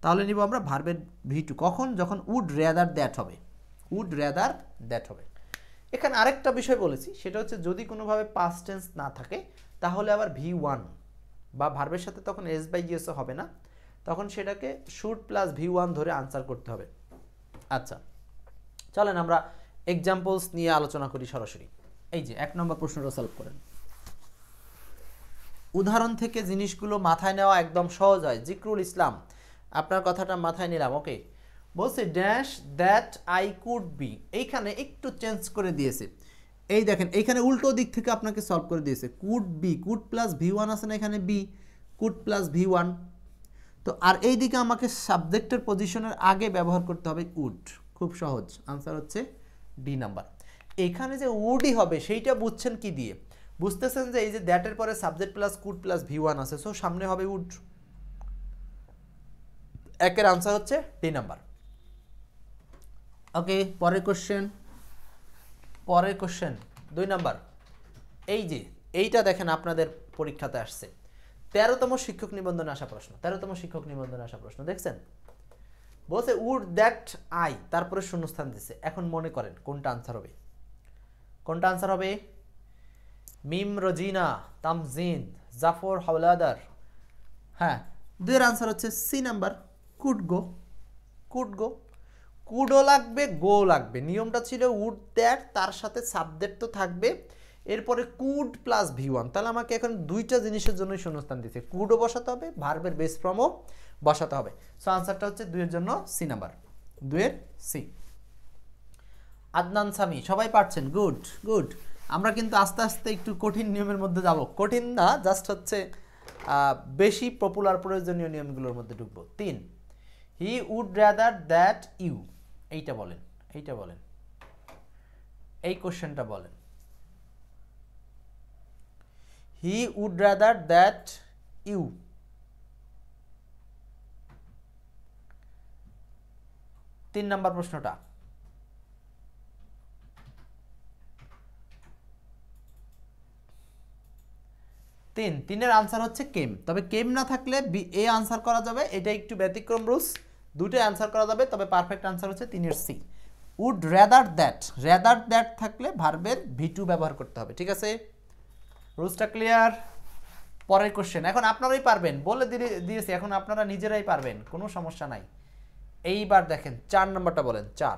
তাহলে নিব আমরা ভার্বের V2 কখন, যখন উড রেদার দ্যাট হবে, উড রেদার দ্যাট হবে। এখানে আরেকটা বিষয় বলেছি, সেটা হচ্ছে যদি কোনোভাবে পাস্ট টেন্স না থাকে তাহলে আবার V1 বা ভার্বের সাথে তখন S/GS হবে না, তখন সেটাকে শুড প্লাস V1 ধরে আনসার করতে হবে। আচ্ছা, চলেন আমরা এক্সাম্পলস নিয়ে আলোচনা করি সরাসরি। এই যে 1 নম্বর প্রশ্নটা সলভ করেন। উদাহরণ থেকে জিনিসগুলো মাথায় নেওয়া একদম সহজ হয়। জিকরুল ইসলাম, আপনার কথাটা মাথায় নিলাম। ওকে, বলছে dash that I could be, এইখানে একটু চেঞ্জ করে দিয়েছে। এই দেখেন এইখানে উল্টো দিক থেকে আপনাকে সলভ করে দিয়েছে। Could be, could plus V1 আছে না এখানে, বি কুড প্লাস V1। তো আর এই দিকে আমাকে সাবজেক্টের পজিশনের আগে ব্যবহার করতে হবে উড। খুব সহজ, আনসার হচ্ছে ডি নাম্বার। এখানে যে উডই হবে সেইটা বুঝছেন কি দিয়ে? বুঝতেছেন যে এই যে দ্যাটের পরে subject plus could plus V1 আছে, সো সামনে হবে উড। একের আনসার হচ্ছে ডি নাম্বার। ওকে, পরের কোশ্চেন, পরের কোশ্চেন 2 নাম্বার। এই যে এইটা দেখেন আপনাদের পরীক্ষাতে আসছে, 13তম শিক্ষক নিবন্ধনে আসা প্রশ্ন। 13তম শিক্ষক নিবন্ধনে আসা প্রশ্ন দেখছেন, বলছে উড দ্যাট আই, তারপরে শূন্যস্থান দিছে। এখন মনে করেন কোনটা আনসার হবে, কোনটা আনসার হবে? মিম রোজিনা, তামজিদ, জাফর হাওলাদার। হ্যাঁ, দুইয়ের আনসার হচ্ছে C number, could go. Could go, কুডও লাগবে, গো লাগবে। নিয়মটা ছিল উড দ্যাট, তার সাথে সাবজেক্ট তো থাকবে, এরপরে কুড প্লাস ভি1। তাহলে আমাকে এখন দুইটা জিনিসের জন্যই শূন্যস্থান দিচ্ছে, কুডও বসাতে হবে, ভার্বের বেস ফর্মও বসাতে হবে। সো আনসারটা হচ্ছে দুইয়ের জন্য সি নাম্বার, দুইয়ের সি। আদনান সামি, সবাই পারছেন, গুড গুড। আমরা কিন্তু আস্তে আস্তে একটু কঠিন নিয়মের মধ্যে যাব, কঠিন না, জাস্ট হচ্ছে বেশি পপুলার প্রয়োজনীয় নিয়মগুলোর মধ্যে ঢুকবো। 3, he would rather that you, এইটা বলেন, এইটা বলেন, এই কোশ্চেনটা বলেন। He would rather that you, তিন নাম্বার প্রশ্নটা। তিনের আনসার হচ্ছে কেম। তবে কেম না থাকলে এ আনসার করা যাবে, এটা একটু ব্যতিক্রম রুলস, দুটোই আনসার করা যাবে, তবে পারফেক্ট আনসার হচ্ছে তিনের সি। Would rather that, rather that থাকলে ভার্বের ভি2 ব্যবহার করতে হবে, ঠিক আছে? রুলসটা ক্লিয়ার? পরের কোশ্চেন, এখন আপনারাই পারবেন, বলে দিয়েছি, এখন আপনারা নিজেরাই পারবেন, কোনো সমস্যা নাই। এইবার দেখেন 4 নম্বরটা বলেন। 4,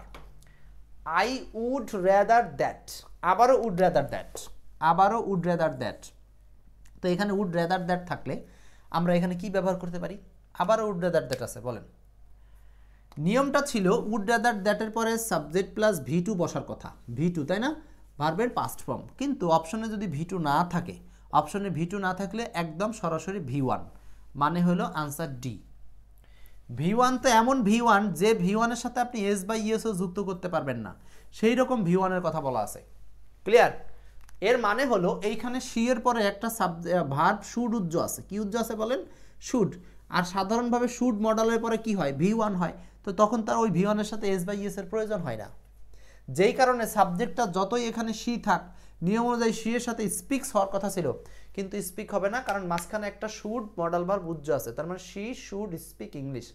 আই উড রেদার দ্যাট, আবারও উড রেদার দ্যাট, আবারও উড রেদার দ্যাট। তো এখানে উড রেদার দ্যাট থাকলে আমরা এখানে কি ব্যবহার করতে পারি? আবারও উড রেদার দ্যাট আছে, বলেন। নিয়মটা ছিল উড রেদার দ্যাটের পরে সাবজেক্ট প্লাস ভি2 বসার কথা, ভি2, তাই না? ভার্বের পাস্ট ফর্ম। কিন্তু অপশনে যদি ভি2 না থাকে, অপশনে ভি2 না থাকলে একদম সরাসরি ভি1, মানে হলো আনসার ডি। ভি1 তো এমন ভি1 যে ভি1 এর সাথে আপনি এস বা ইএসও যুক্ত করতে পারবেন না, সেই রকম ভি1 এর কথা বলা আছে। ক্লিয়ার? এর মানে হলো এইখানে সি এর পরে একটা ভার্ব শুড উজ্জ আছে। কি উজ্জ আছে বলেন? শুড। আর সাধারণভাবে শুড মডেলের পরে কি হয়? ভি1 হয়। তো তখন তার ওই ভি1 এর সাথে এস বাই ইএস এর প্রয়োজন হয় না। যেই কারণে সাবজেক্টটা যতই এখানে সি থাক, নিয়ম অনুযায়ী সি এর সাথে স্পিক্স হওয়ার কথা ছিল, কিন্তু স্পিক হবে না, কারণ মাঝখানে একটা শুড মডেল ভার্ব উজ্জ আছে। তার মানে she should speak English.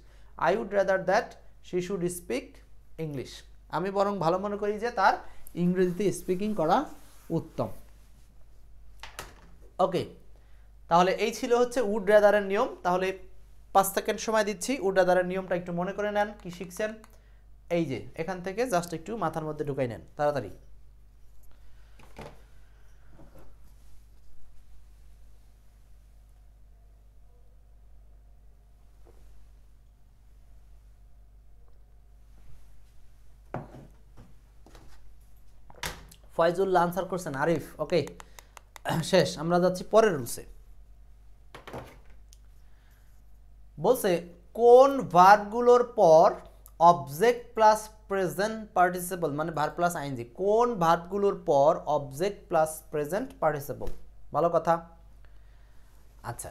I would rather that she should speak English. আমি বরং ভালো মনে করি যে তার ইংরেজিতে স্পিকিং করা উত্তম। ওকে, তাহলে এই ছিল হচ্ছে উড রাদারের নিয়ম। তাহলে 5 সেকেন্ড সময় দিচ্ছি, উড রাদারের নিয়মটা একটু মনে করে নেন, কি শিখছেন। এই যে এখান থেকে জাস্ট একটু মাথার মধ্যে ঢুকাই নেন তাড়াতাড়ি। ফয়জুল্লাহ আনসার করছেন, আরিফ ওকে শেষ। আমরা যাচ্ছি পরের রুলসে। বলছে কোন ভার্বগুলোর পর অবজেক্ট প্লাস প্রেজেন্ট পার্টিসিপল মানে ভার্ব প্লাস আইএনজি, কোন ভার্বগুলোর পর অবজেক্ট প্লাস প্রেজেন্ট পার্টিসিপল? ভালো কথা। আচ্ছা,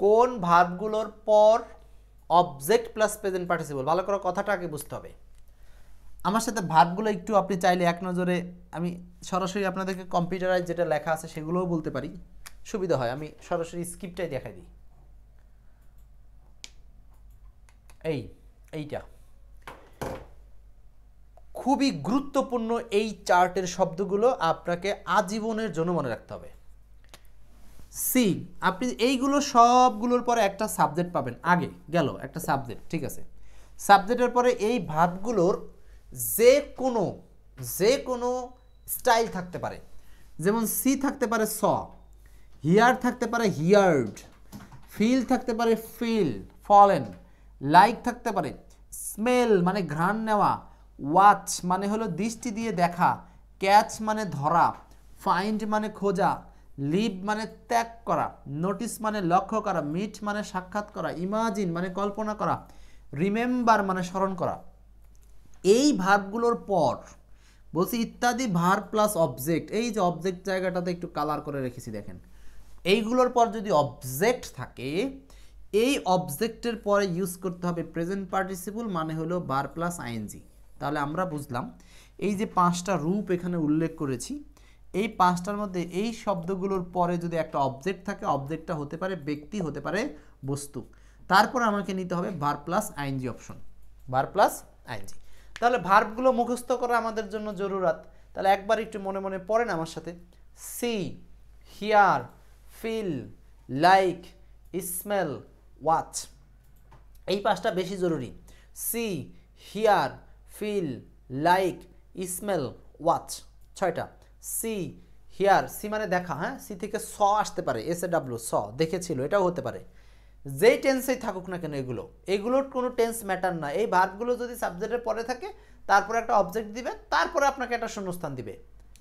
কোন ভার্বগুলোর পর অবজেক্ট প্লাস প্রেজেন্ট পার্টিসিপল, ভালো করে কথাটা আগে বুঝতে হবে। আমার সাথে ভার্বগুলো একটু আপনি চাইলে এক নজরে, আমি সরাসরি আপনাদেরকে কম্পিউটারাইজ যেটা লেখা আছে সেগুলোও বলতে পারি, সুবিধা হয়। আমি সরাসরি স্ক্রিপ্টটাই দেখাই দিই। এইটা খুবই গুরুত্বপূর্ণ। এই চার্টের শব্দগুলো আপনাকে আজীবনের জন্য মনে রাখতে হবে। সি, আপনি এইগুলো সবগুলোর পরে একটা সাবজেক্ট পাবেন, আগে গেল একটা সাবজেক্ট, ঠিক আছে? সাবজেক্টের পরে এই ভার্বগুলোর যে কোনো স্টাইল থাকতে পারে। যেমন সি থাকতে পারে স, হিয়ার থাকতে পারে হিয়ার্ড, ফিল থাকতে পারে ফিল ফলেন, লাইক থাকতে পারে স্মেল মানে ঘ্রাণ নেওয়া, ওয়াচ মানে হলো দৃষ্টি দিয়ে দেখা, ক্যাচ মানে ধরা, ফাইন্ড মানে খোঁজা, লিভ মানে ত্যাগ করা, নোটিস মানে লক্ষ্য করা, মিট মানে সাক্ষাৎ করা, ইমাজিন মানে কল্পনা করা, রিমেম্বার মানে স্মরণ করা। এই ভার্বগুলোর পর বলছি ইত্যাদি ভার্ব প্লাস অবজেক্ট। এই যে অবজেক্ট জায়গাটাতে একটু কালার করে রেখেছি দেখেন। এইগুলোর পর যদি অবজেক্ট থাকে, এই অবজেক্টের পরে ইউজ করতে হবে প্রেজেন্ট পার্টিসিপল, মানে হলো ভার্ব প্লাস আইএনজি। তাহলে আমরা বুঝলাম এই যে 5টা রূপ এখানে উল্লেখ করেছি, এই 5টার মধ্যে এই শব্দগুলোর পরে যদি একটা অবজেক্ট থাকে, অবজেক্টটা হতে পারে ব্যক্তি, হতে পারে বস্তু। তারপর আমাকে নিতে হবে verb plus ING option, verb plus ING. তাহলে ভার্বগুলো মুখস্থ করা আমাদের জন্য জরুরত। তাহলে একবার একটু মনে মনে পড়েন আমার সাথে। See, hear, feel, like, smell, watch. এই পাঁচটা বেশি জরুরি। See, hear, feel, like, smell, watch. 6টা। সি, হিয়ার, সি মানে দেখা, হ্যাঁ, সি থেকে স আসতে পারে, এস এ ডাব্লিউ, স, দেখেছিল, এটাও হতে পারে। যেই টেন্সেই থাকুক না কেন, এগুলোর কোনো টেন্স ম্যাটার না। এই ভার্বগুলো যদি সাবজেক্টের পরে থাকে, তারপরে একটা অবজেক্ট দিবে, তারপরে আপনাকে একটা শূন্যস্থান দিবে,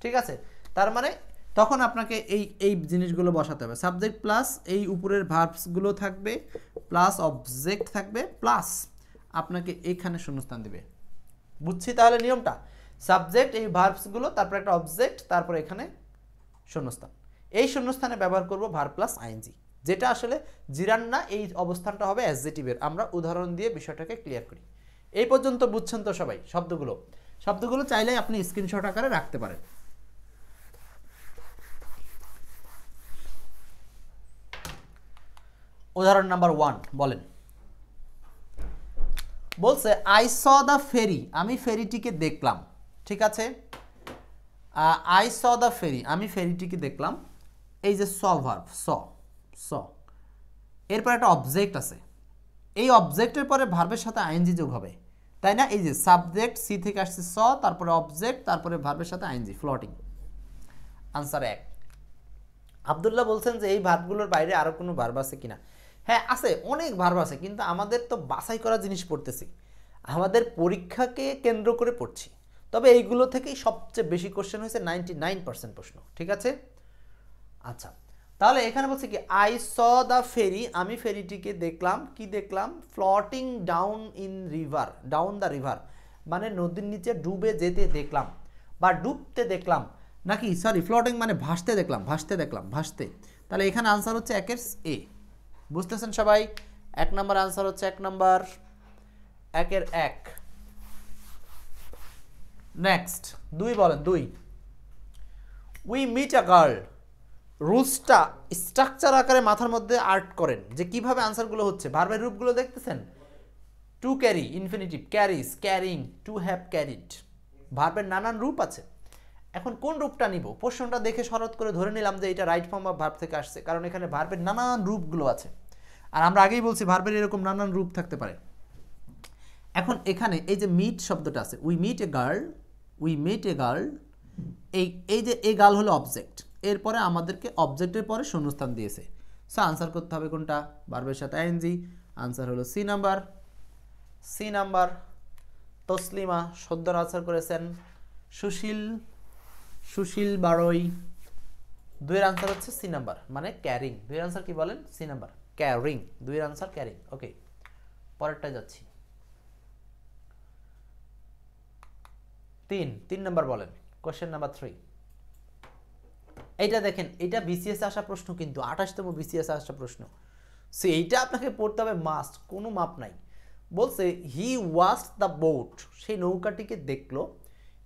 ঠিক আছে? তার মানে তখন আপনাকে এই জিনিসগুলো বসাতে হবে। সাবজেক্ট প্লাস এই উপরের ভার্বসগুলো থাকবে, প্লাস অবজেক্ট থাকবে, প্লাস আপনাকে এইখানে শূন্যস্থান দিবে। বুঝছি তাহলে নিয়মটা? সাবজেক্ট, এই ভার্বসগুলো, তারপরে একটা অবজেক্ট, তারপরে এখানে শূন্যস্থান। এই শূন্যস্থানে ব্যবহার করব ভার্ব প্লাস আইএনজি, যেটা আসলে জিরান না, এই অবস্থানটা হবে অ্যাডজেক্টিভের। আমরা উদাহরণ দিয়ে বিষয়টাকে ক্লিয়ার করি। এই পর্যন্ত বুঝছেন তো সবাই? শব্দগুলো চাইলে আপনি স্ক্রিনশট আকারে রাখতে পারেন। উদাহরণ নাম্বার 1 বলেন। বলছে আই স দ্য ফেরি, আমি ফেরিটিকে দেখলাম, ঠিক আছে? আই স দ্য ফেরি, আমি ফেরিটিকে দেখলাম। এই যে স ভার্ব, স, এরপর একটা অবজেক্ট আছে, এই অবজেক্টের পরে ভার্বের সাথে আইএনজি যোগ হবে, তাই না? এই যে সাবজেক্ট, সি থেকে আসছে স, তারপরে অবজেক্ট, তারপরে ভার্বের সাথে আইএনজি, ফ্লোটিং। আনসার 1। আব্দুল্লাহ বলছেন যে এই ভার্বগুলোর বাইরে আরো কোনো ভার্ব আছে কিনা? হ্যাঁ আছে, অনেক ভার্ব আছে, কিন্তু আমাদের তো বাছাই করা জিনিস পড়তেছি, আমাদের পরীক্ষাকে কেন্দ্র করে পড়ছি। তবে এইগুলো থেকেই সবচেয়ে বেশি কোশ্চেন হয়েছে, 99% প্রশ্ন, ঠিক আছে? আচ্ছা, তাহলে এখানে বলছে কি আই স দ্য ফেরি, আমি ফেরিটিকে দেখলাম। কি দেখলাম? Floating down in river, down the river মানে নদীর নিচে ডুবে যেতে দেখলাম বা ডুবতে দেখলাম, নাকি সরি, ফ্লোটিং মানে ভাসতে দেখলাম, ভাসতে। তাহলে এখানে আনসার হচ্ছে 1 এ। বুঝতেছেন সবাই? 1 নম্বর আনসার হচ্ছে 1 নম্বর, 1 নেক্সট 2 বলেন। 2 উই মিট আ গার্ল, রুলসটা স্ট্রাকচার আকারে মাথার মধ্যে আর্ট করেন যে কিভাবে আনসারগুলো হচ্ছে। ভার্বের রূপগুলো দেখতেছেন? To carry, infinitive, carries, carrying, to have carried. ভার্বের নানান রূপ আছে। এখন কোন রূপটা নিব? প্রশ্নটা দেখে শরৎ করে ধরে নিলাম যে এটা রাইট ফর্ম অফ ভার্ব থেকে আসছে, কারণ এখানে ভার্বের নানান রূপগুলো আছে। আর আমরা আগেই বলছি ভার্বের এরকম নানান রূপ থাকতে পারে। এখন এখানে এই যে মিট শব্দটা আছে, উই মিট এ গার্ল, এই যে এ গার্ল হলো অবজেক্ট, এরপরে আমাদেরকে অবজেক্টের পরে শূন্যস্থান দিয়েছে। সো আনসার করতে হবে কোনটা? ভার্বের সাথে আইএনজি। আনসার হলো সি নাম্বার। তসলিমা সদ্য আনসার করেছেন সুশীল বারোই। 2 আনসার হচ্ছে সি নাম্বার, মানে ক্যারিং। 2 আনসার কি বলেন? C number, carrying. 2 answer carrying. Okay, পরেরটা যাচ্ছি। 3 নাম্বার বলেন, কোশ্চেন নাম্বার 3। এইটা দেখেন, এটা বিসিএস আসা প্রশ্ন, কিন্তু 28তম বিসিএস আসা প্রশ্ন। সো এইটা আপনাকে পড়তে হবে মাস্ট, কোনো মাপ নাই। বলছে হি ওয়াচড দ্য বোট, সেই নৌকাটিকে দেখলো।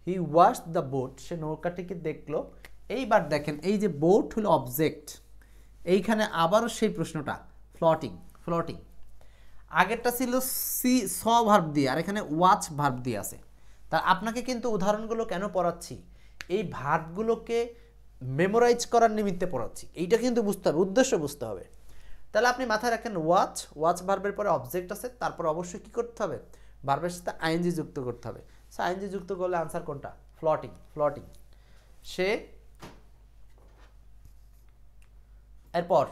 হি ওয়াচড দ্য বোট, সে নৌকাটিকে দেখলো। এইবার দেখেন, এই যে বোট হলো অবজেক্ট, এইখানে আবারও সেই প্রশ্নটা, ফ্লোটিং। আগেরটা ছিল স ভার্ব দিয়ে, আর এখানে ওয়াচ ভার্ব দিয়ে আছে। তা আপনাকে কিন্তু উদাহরণগুলো কেন পড়াচ্ছি? এই ভার্বগুলোকে মেমোরাইজ করার নিমিত্তে পড়াচ্ছি। এইটা কিন্তু বুঝতে হবে, উদ্দেশ্য বুঝতে হবে। তাহলে আপনি মাথায় রাখেন ওয়াচ ভার্বের পরে অবজেক্ট আছে, তারপর অবশ্যই কি করতে হবে? ভার্বের সাথে আইএনজি যুক্ত করতে হবে। সো আইএনজি যুক্ত করলে আনসার কোনটা? ফ্লোটিং। সে এরপর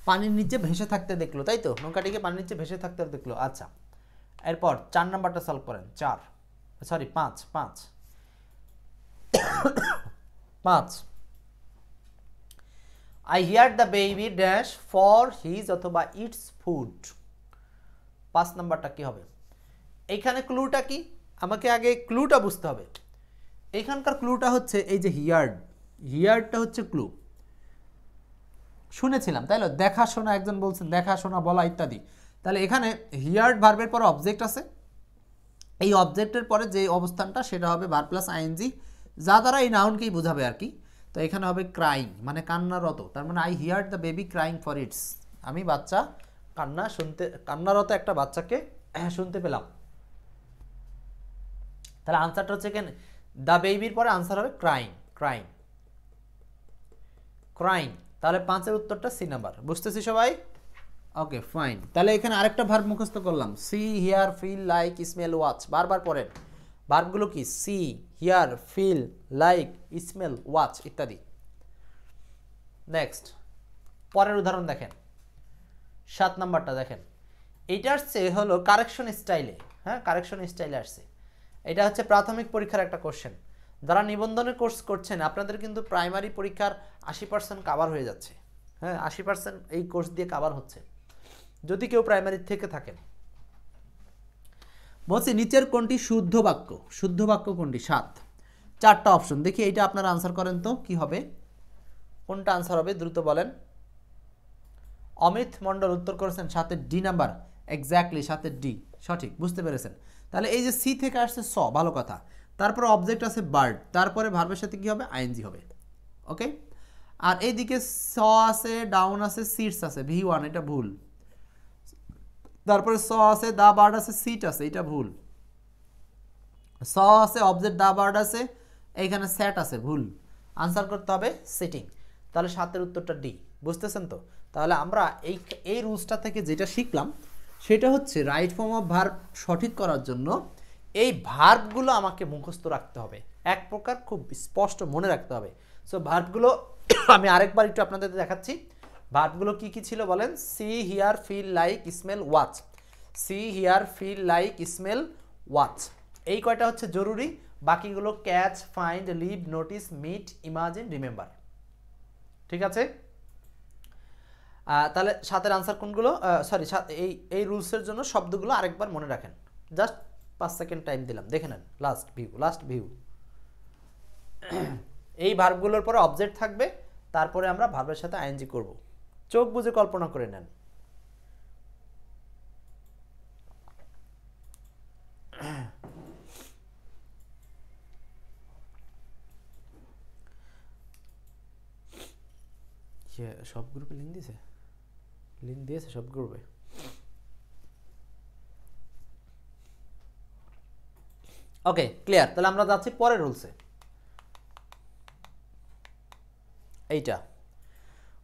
পানির নিচে ভেসে থাকতে দেখলো, তাই তো? নৌকাটিকে পানির নিচে ভেসে থাকতে দেখলো। আচ্ছা, এরপর 4 নাম্বারটা সলভ করেন। 5 I hear the baby dash for his অথবা ইটস ফুড। 5 নাম্বারটা কি হবে? এইখানে ক্লুটা কি? আমাকে আগে ক্লুটা বুঝতে হবে। এইখানকার ক্লুটা হচ্ছে এই যে হিয়ারটা হচ্ছে ক্লু। শুনেছিলাম, তাই না? দেখাশোনা, একজন বলছেন দেখাশোনা, বলা ইত্যাদি। তাহলে এখানে হিয়ার্ড ভার্বের পরে অবজেক্ট আছে, এই অবজেক্টের পরে যে অবস্থানটা সেটা হবে ভার্ব প্লাস আইএনজি, যা দ্বারা এই নাউনকেই বোঝাবে আর কি। তো এখানে হবে ক্রাইং, মানে কান্নারত। তার মানে I heard the baby crying for its, আমি কান্নারত একটা বাচ্চাকে শুনতে পেলাম। তাহলে আনসারটা হচ্ছে কেন? দ্য বেবির পরে আনসার হবে ক্রাইং। Crying, crying. তাহলে 5-এর উত্তরটা সি নাম্বার, বুঝতেছি সবাই? Okay fine. তাহলে এখানে আরেকটা ভার্ব মুখস্থ করলাম, see, hear, feel, like, smell, watch. বারবার পড়েন ভার্বগুলো কি, see, hear, feel, like, smell, watch ইত্যাদি। নেক্সট পরের উদাহরণ দেখেন, 7 নাম্বারটা দেখেন। এইটা আসছে হলো কারেকশন স্টাইলে, হ্যাঁ কারেকশন স্টাইলে আসছে। এটা হচ্ছে প্রাথমিক পরীক্ষার একটা কোশ্চেন। যারা নিবন্ধনের কোর্স করছেন আপনাদের কিন্তু প্রাইমারি পরীক্ষার 80% কাভার হয়ে যাচ্ছে, হ্যাঁ 80% এই কোর্স দিয়ে কাভার হচ্ছে যদি কেউ প্রাইমারি থেকে থাকেন। বলছি নিচের কোনটি শুদ্ধ বাক্য, শুদ্ধ বাক্য কোনটি? 7, 4টা অপশন দেখি, এইটা আপনারা আনসার করেন তো কি হবে, কোনটা আনসার হবে দ্রুত বলেন। অমিত মণ্ডল উত্তর করেছেন 7-এর ডি নাম্বার, এক্স্যাক্টলি 7-এর ডি সঠিক, বুঝতে পেরেছেন। তাহলে এই যে সি থেকে আসছে স, ভালো কথা, তারপরে অবজেক্ট আছে বার্ড, তারপরে ভার্বের সাথে কি হবে, আইএনজি হবে। ওকে, আর এইদিকে স আছে, ডাউন আছে, সিটস আছে, V1 এটা ভুল, তারপরে স আছে, দা বার্ড আছে, সিট আছে, এটা ভুল, স আছে, অবজেক্ট দা বার্ড আছে, এইখানে স্যাট আছে, ভুল। আনসার করতে হবে সিটিং। তাহলে 7-এর উত্তরটা ডি, বুঝতেছেন তো? তাহলে আমরা এই রুলসটা থেকে যেটা শিখলাম সেটা হচ্ছে রাইট ফর্ম অফ ভার্ব সঠিক করার জন্য এই ভার্বগুলো আমাকে মুখস্থ রাখতে হবে, এক প্রকার খুব স্পষ্ট মনে রাখতে হবে। সো ভার্বগুলো আমি আরেকবার একটু আপনাদের দেখাচ্ছি। ভার্বগুলো কি কি ছিল বলেন? See, hear, feel, like, smell, watch. See, hear, feel, like, smell, watch, এই কয়টা হচ্ছে জরুরি। বাকিগুলো catch, find, leave, notice, meet, imagine, remember. ঠিক আছে? তাহলে 7-এর আনসার কোনগুলো? সরি, এই রুলসের জন্য শব্দগুলো আরেকবার মনে রাখেন, জাস্ট 5 সেকেন্ড টাইম দিলাম, দেখে নেন। লাস্ট ভিউ এই ভার্বগুলোর পরে অবজেক্ট থাকবে, তারপরে আমরা ভার্বের সাথে আইএনজি করব। চোখ বুজে কল্পনা করে নেন। সব গ্রুপে লিঙ্ক দিয়েছে, লিঙ্ক দিয়েছে সব গ্রুপে। Okay clear. তাহলে আমরা যাচ্ছি পরের রুলসে। এইটা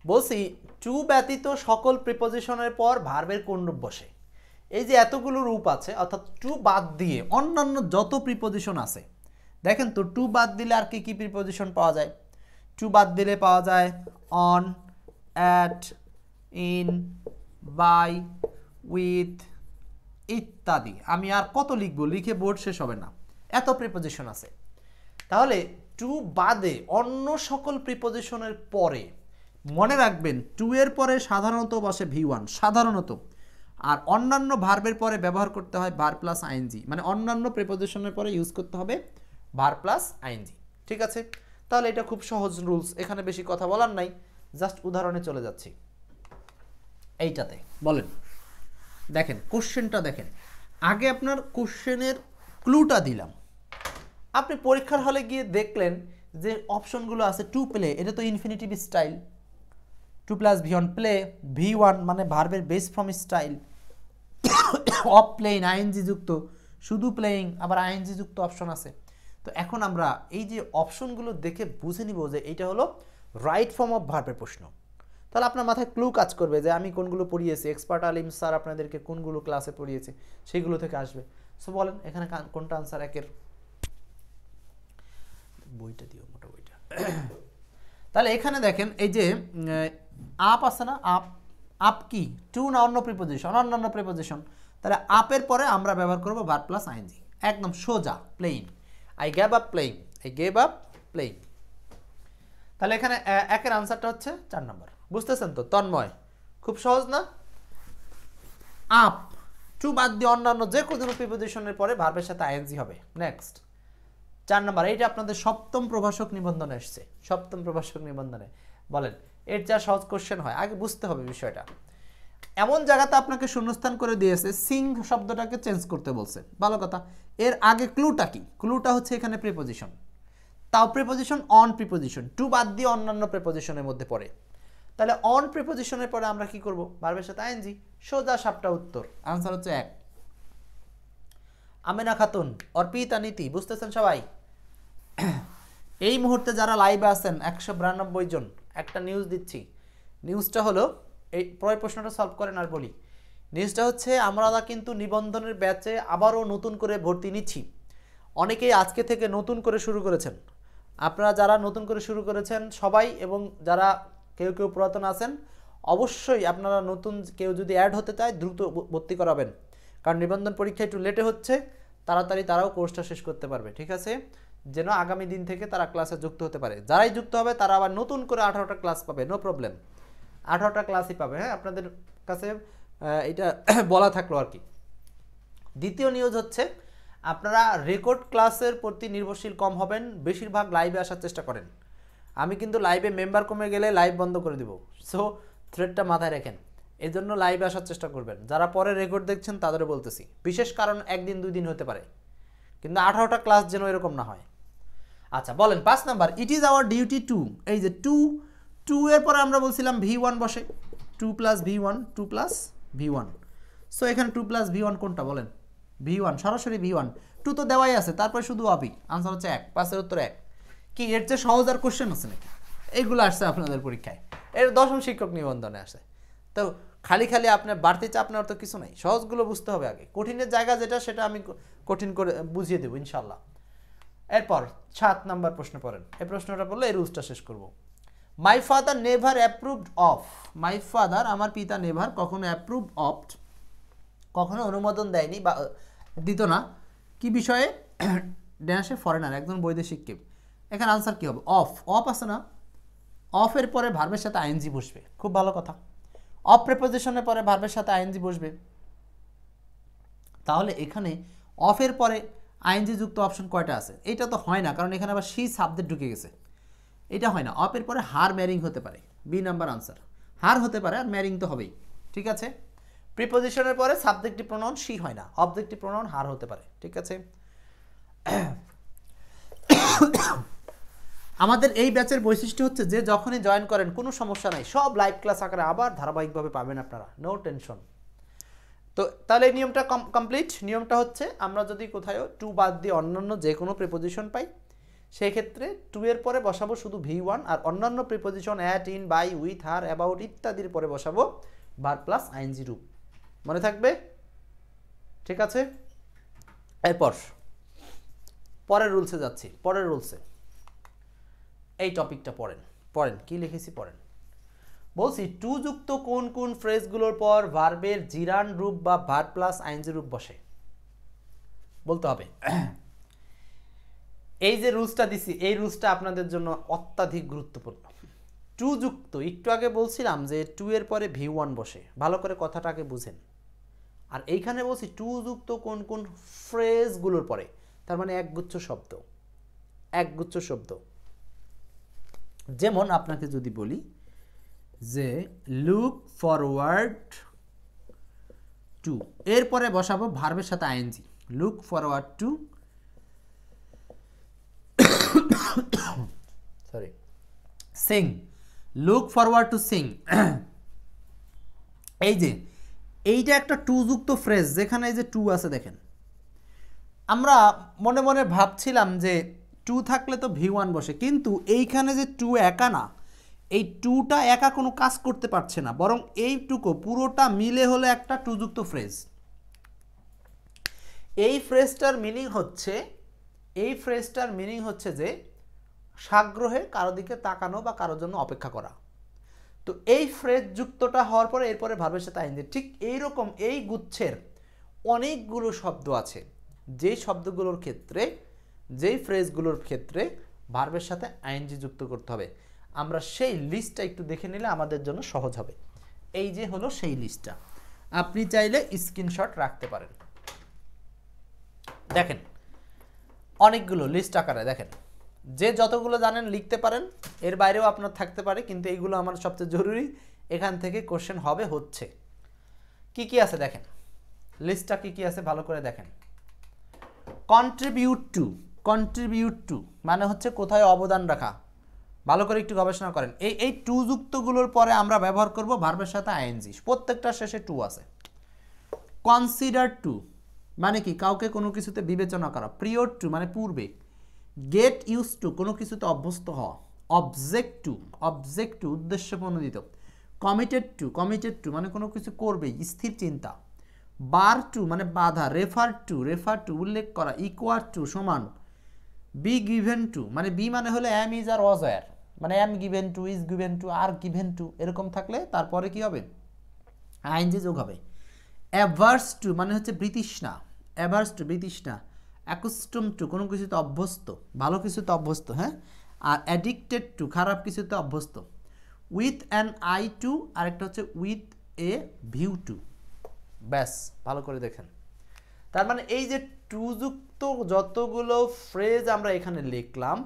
বলছি টু ব্যতীত সকল প্রিপোজিশনের পর ভার্বের কোন রূপ বসে। এই যে এতগুলো রূপ আছে, অর্থাৎ টু বাদ দিয়ে অন্যান্য যত প্রিপোজিশন আছে, দেখেন তো টু বাদ দিলে আর কি কি প্রিপোজিশন পাওয়া যায়? টু বাদ দিলে পাওয়া যায় on, at, in, by, with ইত্যাদি। আমি আর কত লিখবো, লিখে বোর্ড শেষ হবে না, এত প্রিপোজিশন আছে। তাহলে টু বাদে অন্য সকল প্রিপোজিশনের পরে মনে রাখবেন টু এর পরে সাধারণত বসে V1, সাধারণত। আর অন্যান্য ভার্বের পরে ব্যবহার করতে হয় ভার্ব প্লাস আইএনজি, মানে অন্যান্য প্রিপোজিশনের পরে ইউজ করতে হবে ভার্ব প্লাস আইএনজি। ঠিক আছে? তাহলে এটা খুব সহজ রুলস, এখানে বেশি কথা বলার নাই, জাস্ট উদাহরণে চলে যাচ্ছি। এইটাতে বলেন, দেখেন কোশ্চেনটা দেখেন, আগে আপনার কোশ্চেনের ক্লুটা দিলাম, আপনি পরীক্ষার হলে গিয়ে দেখলেন যে অপশনগুলো আছে টু প্লে, এটা তো infinitive style, 2 + V1 play, V1 মানে ভার্বের base form style, of playing ING যুক্ত, শুধু প্লেইং, আবার আইএনজি যুক্ত অপশন আছে। তো এখন আমরা এই যে অপশনগুলো দেখে বুঝে নিব যে এইটা হলো রাইট ফর্ম অফ ভার্বের প্রশ্ন। তাহলে আপনার মাথায় ক্লু কাজ করবে যে আমি কোনগুলো পড়িয়েছি, এক্সপার্ট আলিম স্যার আপনাদেরকে কোনগুলো ক্লাসে পড়িয়েছে, সেইগুলো থেকে আসবে। সো বলেন এখানে কোনটা আনসার? একের বইটা দিও, মোটা বইটা। তাহলে এখানে দেখেন এই যে আপ আছে না, আপ কি টু না অন্য প্রিপোজিশন? অন্যান্য প্রিপোজিশন। তাহলে আপের পরে আমরা ব্যবহার করব ভার্ব প্লাস আইএনজি, একদম সোজা plain. I gave up playing, I gave up playing. তাহলে এখানে একের আনসারটা হচ্ছে 4 নম্বর, বুঝতেছেন তো তন্ময়? খুব সহজ না? আপ টু বাদ দিয়ে অন্যান্য যে কোনো প্রিপোজিশনের পরে ভার্বের সাথে আইএনজি হবে। নেক্সট 4 নম্বর, এইটা আপনাদের সপ্তম প্রভাষক নিবন্ধনে এসছে, সপ্তম প্রভাষক নিবন্ধনে। বলেন এর যা সহজ কোশ্চেন হয়, আগে বুঝতে হবে বিষয়টা। এমন জায়গাতে আপনাকে শূন্যস্থান করে দিয়েছে, সিং শব্দটাকে চেঞ্জ করতে বলছে, ভালো কথা। এর আগে ক্লুটা কি? ক্লুটা হচ্ছে এখানে প্রিপোজিশন, তাও প্রিপোজিশন অন প্রিপোজিশন, টু বাদ দিয়ে অন্যান্য প্রিপোজিশনের মধ্যে পড়ে। তাহলে অন প্রিপোজিশনের পরে আমরা কি করব? ভার্বের সাথে আইএনজি, সোজা সাপটা উত্তর। আনসার হচ্ছে 1। আমেনা খাতুন, অর্পিতা নীতি, বুঝতেছেন সবাই? এই মুহূর্তে যারা লাইভে আছেন 192 জন, একটা নিউজ দিচ্ছি। নিউজটা হলো, এই পরের প্রশ্নটা সলভ করেন আর বলি। নিউজটা হচ্ছে আমরা কিন্তু নিবন্ধনের ব্যাচে আবারও নতুন করে ভর্তি নিচ্ছি। অনেকেই আজকে থেকে নতুন করে শুরু করেছেন। আপনারা যারা নতুন করে শুরু করেছেন সবাই, এবং যারা কেউ কেউ পুরাতন আছেন, অবশ্যই আপনারা নতুন কেউ যদি অ্যাড হতে চায় দ্রুত ভর্তি করাবেন, কারণ নিবন্ধন পরীক্ষা একটু লেটে হচ্ছে, তাড়াতাড়ি তারাও কোর্সটা শেষ করতে পারবে, ঠিক আছে, যেন আগামী দিন থেকে তারা ক্লাসে যুক্ত হতে পারে। যারাই যুক্ত হবে তারা আবার নতুন করে 18টা ক্লাস পাবে, নো প্রবলেম, 18টা ক্লাসই পাবে। হ্যাঁ, আপনাদের কাছে এটা বলা থাকলো আর কি। দ্বিতীয় নিউজ হচ্ছে, আপনারা রেকর্ড ক্লাসের প্রতি নির্ভরশীল কম হবেন, বেশিরভাগ লাইভে আসার চেষ্টা করেন। আমি কিন্তু লাইভে মেম্বার কমে গেলে লাইভ বন্ধ করে দিব, সো থ্রেডটা মাথায় রাখেন। এই জন্য লাইভে আসার চেষ্টা করবেন। যারা পরে রেকর্ড দেখছেন তাদেরও বলতেছি, বিশেষ কারণ একদিন 2 দিন হতে পারে, কিন্তু 18টা ক্লাস যেন এরকম না হয়। আচ্ছা বলেন 5 number, it is our duty to, এই যে টু এর পরে আমরা বলছিলাম V1 বসে, 2 + V1, 2 + V1। সো এখানে 2 + V1 কোনটা বলেন? V1, সরাসরি V1। 2 তো দেওয়াই আছে, তারপরে শুধু অবি, আনসার হচ্ছে 1, 5 এর উত্তর 1। কি এর চেয়ে সহজ আর কোশ্চেন আছে নাকি? এইগুলো আসছে আপনাদের পরীক্ষায়, এর 10ম শিক্ষক নিবন্ধনে আসে। তো খালি আপনার বাড়তি চাপ নেওয়ার তো কিছু নাই, সহজগুলো বুঝতে হবে আগে, কঠিনের জায়গা যেটা সেটা আমি কঠিন করে বুঝিয়ে দেবো ইনশাল্লাহ। এরপর 7 নাম্বার প্রশ্ন পড়েন। এই প্রশ্নটা বললে এই রুলসটা শেষ করব। My father never approved of, my father আমার পিতা নেভার কখনো অ্যাপ্রুভ অফ, কখনো অনুমোদন দেয়নি বা দিত না, কি বিষয়ে? ড্যাশে ফরেনার, একজন বৈদেশিককে। এখানে আনসার কি হবে? অফ আছে না, অফের পরে ভার্বের সাথে আইএনজি বসবে, খুব ভালো কথা। অফ প্রিপোজিশনের পরে ভার্বের সাথে আইএনজি বসবে, তাহলে এখানে অফের পরে আইএনজি যুক্ত অপশন কয়টা আছে? এটা তো হয় না, কারণ এখানে আবার শি সাবজেক্ট ঢুকে গেছে, এটা হয় না। অফের পরে হার ম্যারিং হতে পারে, বি নাম্বার আনসার, হার হতে পারে আর ম্যারিং তো হবেই, ঠিক আছে। প্রিপোজিশনের পরে সাবজেক্টিভ প্রোনাউন শি হয় না, অবজেক্টিভ প্রোনাউন হার হতে পারে, ঠিক আছে। আমাদের এই ব্যাচের বৈশিষ্ট্য হচ্ছে যে যখনই জয়েন করেন কোনো সমস্যা নাই, সব লাইভ ক্লাস আকারে আবার ধারাবাহিকভাবে পাবেন আপনারা, নো টেনশন। তো তাহলে এই নিয়মটা কমপ্লিট। নিয়মটা হচ্ছে, আমরা যদি কোথাও 2 বাদ দিয়ে অন্যান্য যে কোনো প্রিপোজিশন পাই, সেই ক্ষেত্রে 2 এর পরে বসাবো শুধু V1, আর অন্যান্য preposition at, in, by, with, her, about ইত্যাদির পরে বসাবো ভার্ব প্লাস আইএনজি রূপ। মনে থাকবে? ঠিক আছে। এরপর পরের রুলসে যাচ্ছি। পরের রুলসে এই টপিকটা পড়েন কি লিখেছি পড়েন। বলছি টু যুক্ত কোন কোন ফ্রেজগুলোর পর ভার্বের জিরান রূপ বা ভার্ব প্লাস আইএনজি রূপ বসে বলতে হবে। এই যে রুলসটা দিছি, এই রুলসটা আপনাদের জন্য অত্যাধিক গুরুত্বপূর্ণ। টু যুক্ত, একটু আগে বলছিলাম যে 2 এর পরে V1 বসে, ভালো করে কথাটাকে বুঝেন। আর এইখানে বলছি টু যুক্ত কোন কোন ফ্রেজগুলোর পরে, তার মানে একগুচ্ছ শব্দ। যেমন আপনাকে যদি বলি যে লুক ফরওয়ার্ড টু, এরপরে বসাবো ভার্বের সাথে ING, look forward to sing, look forward to sing. এই যে এইটা একটা টু যুক্ত ফ্রেজ, যেখানে এই যে টু আছে দেখেন। আমরা মনে মনে ভাবছিলাম যে 2 থাকলে তো V1 বসে, কিন্তু এইখানে যে 2 একা না, এই 2টা একা কোনো কাজ করতে পারছে না, বরং এইটুকু পুরোটা মিলে হলো একটা টু যুক্ত ফ্রেজ। এই ফ্রেজটার মিনিং হচ্ছে যে সাগ্রহে কারো দিকে তাকানো বা কারোর জন্য অপেক্ষা করা। তো এই ফ্রেজ যুক্তটা হওয়ার পরে এরপরে ভার্বের সাথে আইএনজি। ঠিক এইরকম এই গুচ্ছের অনেকগুলো শব্দ আছে, যেই শব্দগুলোর ক্ষেত্রে, যেই ফ্রেজগুলোর ক্ষেত্রে ভার্বের সাথে আইএনজি যুক্ত করতে হবে। আমরা সেই লিস্টটা একটু দেখে নিলে আমাদের জন্য সহজ হবে। এই যে হলো সেই লিস্টটা, আপনি চাইলে স্ক্রিনশট রাখতে পারেন। দেখেন অনেকগুলো লিস্ট আকারে, দেখেন যে যতগুলো জানেন লিখতে পারেন, এর বাইরেও আপনার থাকতে পারে, কিন্তু এইগুলো আমার সবচেয়ে জরুরি, এখান থেকে কোশ্চেন হচ্ছে। কি কি আছে দেখেন, লিস্টটা কি কি আছে ভালো করে দেখেন। কন্ট্রিবিউট টু মানে হচ্ছে কোথায় অবদান রাখা, ভালো করে একটু গবেষণা করেন। এই টু যুক্তগুলোর পরে আমরা ব্যবহার করব ভার্বের সাথে আইএনজি, প্রত্যেকটা শেষে টু আছে। কনসিডার টু মানে কি, কাউকে কোনো কিছুতে বিবেচনা করা। প্রিয়র টু মানে পূর্বে, গেট ইউজ টু কোনো কিছুতে অভ্যস্ত হওয়া, অবজেক্ট টু উদ্দেশ্য প্রণোদিত, কমিটেড টু মানে কোনো কিছু করবে, স্থির চিন্তা, বার টু মানে বাধা, রেফার টু উল্লেখ করা, ইকুয়াল টু সমান, বি গিভেন টু মানে বি মানে হলো am is are was were, মানে am given to, is given to, are given to এরকম থাকলে তারপরে কি হবে, আইএনজি যোগ হবে। অ্যাভার্স টু মানে হচ্ছে বিতৃষ্ণা, বিতৃষ্ণা, অ্যাকুস্টম টু কোনো কিছুতে অভ্যস্ত, ভালো কিছুতে অভ্যস্ত, হ্যাঁ। আর অ্যাডিক্টেড টু খারাপ কিছুতে অভ্যস্ত। উইথ অ্যান আই টু আরেকটা হচ্ছে উইথ এ ভিউ টু। ব্যাস, ভালো করে দেখেন। তার মানে এই যে টু যুক্ত যতগুলো ফ্রেজ আমরা এখানে লিখলাম,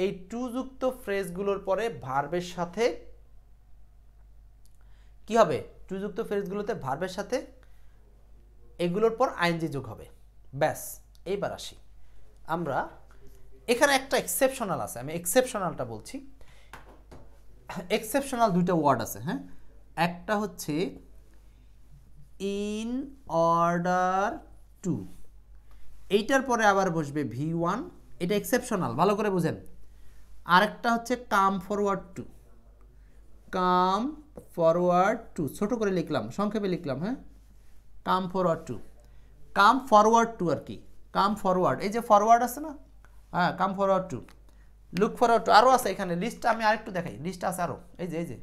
এই টু যুক্ত ফ্রেজগুলোর পরে ভার্বের সাথে কি হবে, টু যুক্ত ফ্রেজগুলোতে ভার্বের সাথে এগুলোর পর আইএনজি যোগ হবে। ব্যাস, এইবার আসি আমরা, এখানে একটা এক্সেপশনাল আছে, আমি এক্সেপশনালটা বলছি। এক্সেপশনাল দুইটা ওয়ার্ড আছে, হ্যাঁ। একটা হচ্ছে ইন অর্ডার টু, এইটার পরে আবার বসবে V1, এটা এক্সেপশনাল, ভালো করে বুঝেন। আরেকটা হচ্ছে কাম ফরওয়ার্ড টু, ছোট করে লিখলাম, সংক্ষেপে লিখলাম, হ্যাঁ। কাম ফরওয়ার্ড টু আর কি, কাম ফরওয়ার্ড, এই যে ফরওয়ার্ড আছে না, হ্যাঁ, come forward to, look forward to, আরও আছে এখানে লিস্ট, আমি আরেকটু দেখাই, লিস্ট আছে আরও, এই যে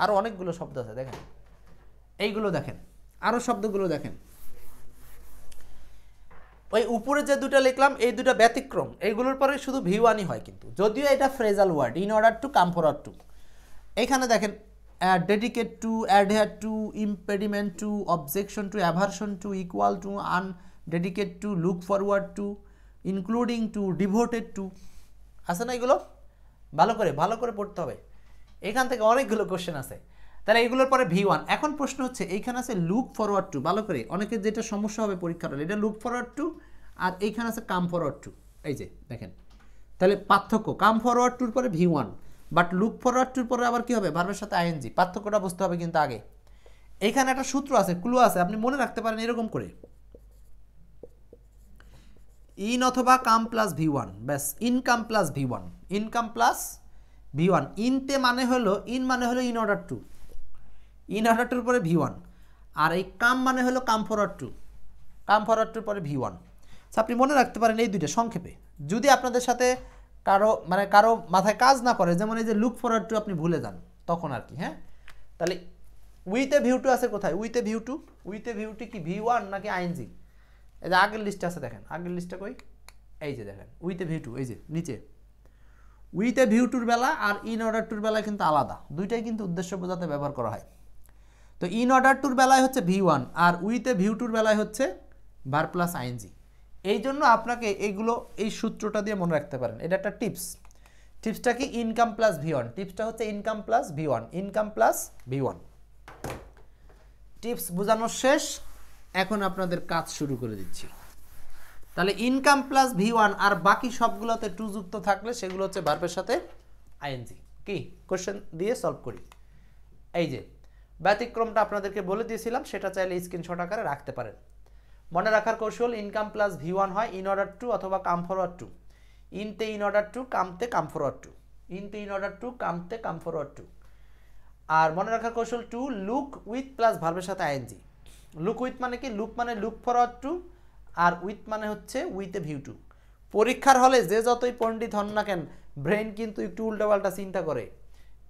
আরও অনেকগুলো শব্দ আছে, দেখেন এইগুলো দেখেন, আরও শব্দগুলো দেখেন। ওই উপরে যে দুটো লিখলাম এই দুটো ব্যতিক্রম, এইগুলোর পরে শুধু V1ই হয়, কিন্তু যদিও এটা phrasal word, in order to, come forward to. এইখানে দেখেন dedicate to, adhere to, impediment to, objection to, aversion to, equal to, undedicate to, look forward to, including to, devoted to, আছে না এগুলো? ভালো করে পড়তে হবে, এখান থেকে অনেকগুলো কোশ্চেন আছে। তাহলে এগুলোর পরে V1। এখন প্রশ্ন হচ্ছে এইখানে আছে লুক ফরওয়ার্ড টু, ভালো করে, অনেকের যেটা সমস্যা হবে পরীক্ষাটা, এটা লুক ফরওয়ার্ড টু, আর এইখানে আছে কাম ফরওয়ার্ড টু, এই যে দেখেন, তাহলে পার্থক্য, কাম ফরওয়ার্ড টুর পরে V1, বাট লুক ফরওয়ার্ড টুর পরে আবার কি হবে, ভার্বের সাথে আইএনজি, পার্থক্যটা বুঝতে হবে কিন্তু আগে। এইখানে একটা সূত্র আছে, ক্লু আছে, আপনি মনে রাখতে পারেন এরকম করে, ইন অথবা কাম প্লাস V1, ব্যাস, ইনকাম প্লাস V1, ইনতে মানে হলো, ইন মানে হলো ইন অর্ডার টুর পরে V1, আর এই কাম মানে হলো কাম ফরওয়ার্ড টুর পরে V1। আপনি মনে রাখতে পারেন এই দুইটা সংক্ষেপে, যদি আপনাদের সাথে কারো মাথায় কাজ না করে, যেমন এই যে লুক ফরওয়ার্ড টু আপনি ভুলে যান তখন আর কি, হ্যাঁ। তাহলে উইথ এ ভিউ টু আছে কোথায়, উইথ এ ভিউ টু কি V1 নাকি আইএনজি? এই যে আগের লিস্টে আছে, দেখেন আগের লিস্টটা কই, এই যে দেখেন উইথ এ ভিউ টু, এই যে নিচে উইথ এ ভিউ টুর বেলা আর ইন অর্ডার টুর বেলা কিন্তু আলাদা, দুইটাই কিন্তু উদ্দেশ্য বোঝাতে ব্যবহার করা হয়। তো ইন অর্ডার টুর বেলায় হচ্ছে V1, R with a view টুর বেলায় হচ্ছে ভার্ব প্লাস আইএনজি। এই জন্য আপনাকে এইগুলো, এই সূত্রটা দিয়ে মনে রাখতে পারেন, এটা একটা টিপসটা কি, ইনকাম প্লাস V1, টিপসটা হচ্ছে ইনকাম প্লাস V1। টিপস বোঝানো শেষ, এখন আপনাদের কাজ শুরু করে দিচ্ছি। তাহলে ইনকাম প্লাস V1 আর বাকি সবগুলোতে টু যুক্ত থাকলে সেগুলো হচ্ছে ভার্বের সাথে আইএনজি। কি কোশ্চেন দিয়ে সলভ করি। এই যে ব্যতিক্রমটা আপনাদেরকে বলে দিয়েছিলাম, সেটা চাইলে স্ক্রিনশট আকারে রাখতে পারেন। মনে রাখার কৌশল, ইনকাম প্লাস V1 হয় ইন অর্ডার টু অথবা কাম ফরওয়ার্ড টু, ইনতে ইন অর্ডার টু, কামতে কাম ফরওয়ার্ড টু, ইনতে ইন অর্ডার টু, কামতে কাম ফরওয়ার্ড টু। আর মনে রাখার কৌশল টু, লুক উইথ প্লাস ভার্বের সাথে আইএনজি। লুক উইথ মানে কি, লুক মানে লুক ফরওয়ার্ড টু, আর উইথ মানে হচ্ছে উইথ এ ভিউ টু। পরীক্ষার হলে যে যতই পণ্ডিত হন না কেন, ব্রেন কিন্তু একটু উল্টাপাল্টা চিন্তা করে,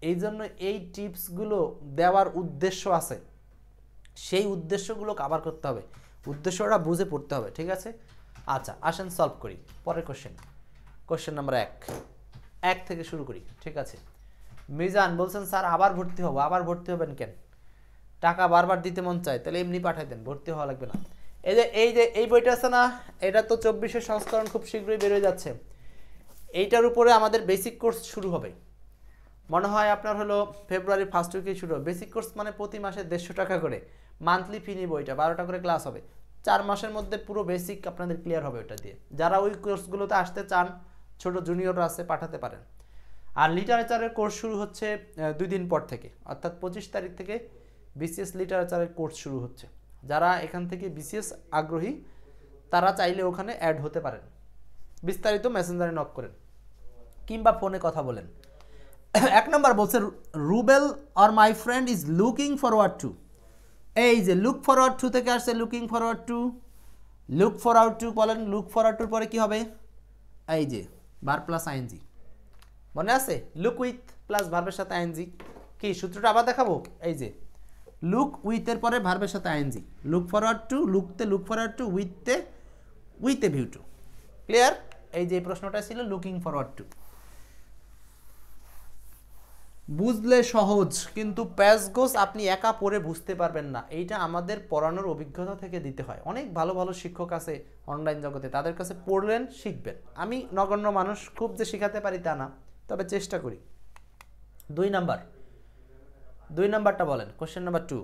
এই জন্য এই টিপসগুলো দেওয়ার উদ্দেশ্য আছে, সেই উদ্দেশ্যগুলো কভার করতে হবে, উদ্দেশ্যটা বুঝে পড়তে হবে, ঠিক আছে? আচ্ছা আসেন সলভ করি পরের কোশ্চেন নাম্বার 1 থেকে শুরু করি, ঠিক আছে? মিজান বলছেন স্যার আবার ভর্তি হবো, আবার ভর্তি হবেন কেন? টাকা বারবার দিতে মন চায়, তাহলে এমনি পাঠাই দেন, ভর্তি হওয়া লাগবে না। এই বইটা আছে না, এটা তো 24-এর সংস্করণ খুব শীঘ্রই বেরোয় যাচ্ছে। এইটার উপরে আমাদের বেসিক কোর্স শুরু হবে, মনে হয় আপনার হলো ফেব্রুয়ারি ফার্স্ট উইকে শুরু হবে। বেসিক কোর্স মানে প্রতি মাসে 150 টাকা করে মান্থলি ফি নিব, ওইটা 12টা করে ক্লাস হবে, 4 মাসের মধ্যে পুরো বেসিক আপনাদের ক্লিয়ার হবে ওটা দিয়ে। যারা ওই কোর্সগুলোতে আসতে চান, ছোট জুনিয়ররা আছে, পাঠাতে পারেন। আর লিটারেচারের কোর্স শুরু হচ্ছে 2 দিন পর থেকে, অর্থাৎ 25 তারিখ থেকে বিসিএস লিটারেচারের কোর্স শুরু হচ্ছে। যারা এখান থেকে বিসিএস আগ্রহী তারা চাইলে ওখানে অ্যাড হতে পারেন। বিস্তারিত মেসেঞ্জারে নক করেন কিংবা ফোনে কথা বলেন। 1 নম্বর বলছে Rubel or my friend is looking forward to, এই যে লুক ফরওয়ার্ড টু থেকে আসছে looking forward to, look forward two বলেন, লুক ফরওয়ার্ড টুর পরে কি হবে, এই যে ভার্ব প্লাস আইএনজি, মনে আছে লুক উইথ প্লাস ভার্বের সাথে আইএনজি। কি সূত্রটা আবার দেখাবো, এই যে লুক উইথের পরে ভার্বের সাথে আইএনজি, লুক ফরওয়ার্ড টু, লুকতে লুক ফরওয়ার্ড টু, উইথে with a view to. Clear? এই যে প্রশ্নটা ছিল লুকিং ফরওয়ার্ড টু। বুঝলে সহজ, কিন্তু প্যাসগোজ আপনি একা পড়ে বুঝতে পারবেন না। এইটা আমাদের পড়ানোর অভিজ্ঞতা থেকে দিতে হয়। অনেক ভালো ভালো শিক্ষক আছে অনলাইন জগতে, তাদের কাছে পড়লেন শিখবেন। আমি নগণ্য মানুষ, খুব যে শিখাতে পারি তা না, তবে চেষ্টা করি। 2 নাম্বারটা বলেন, question number 2,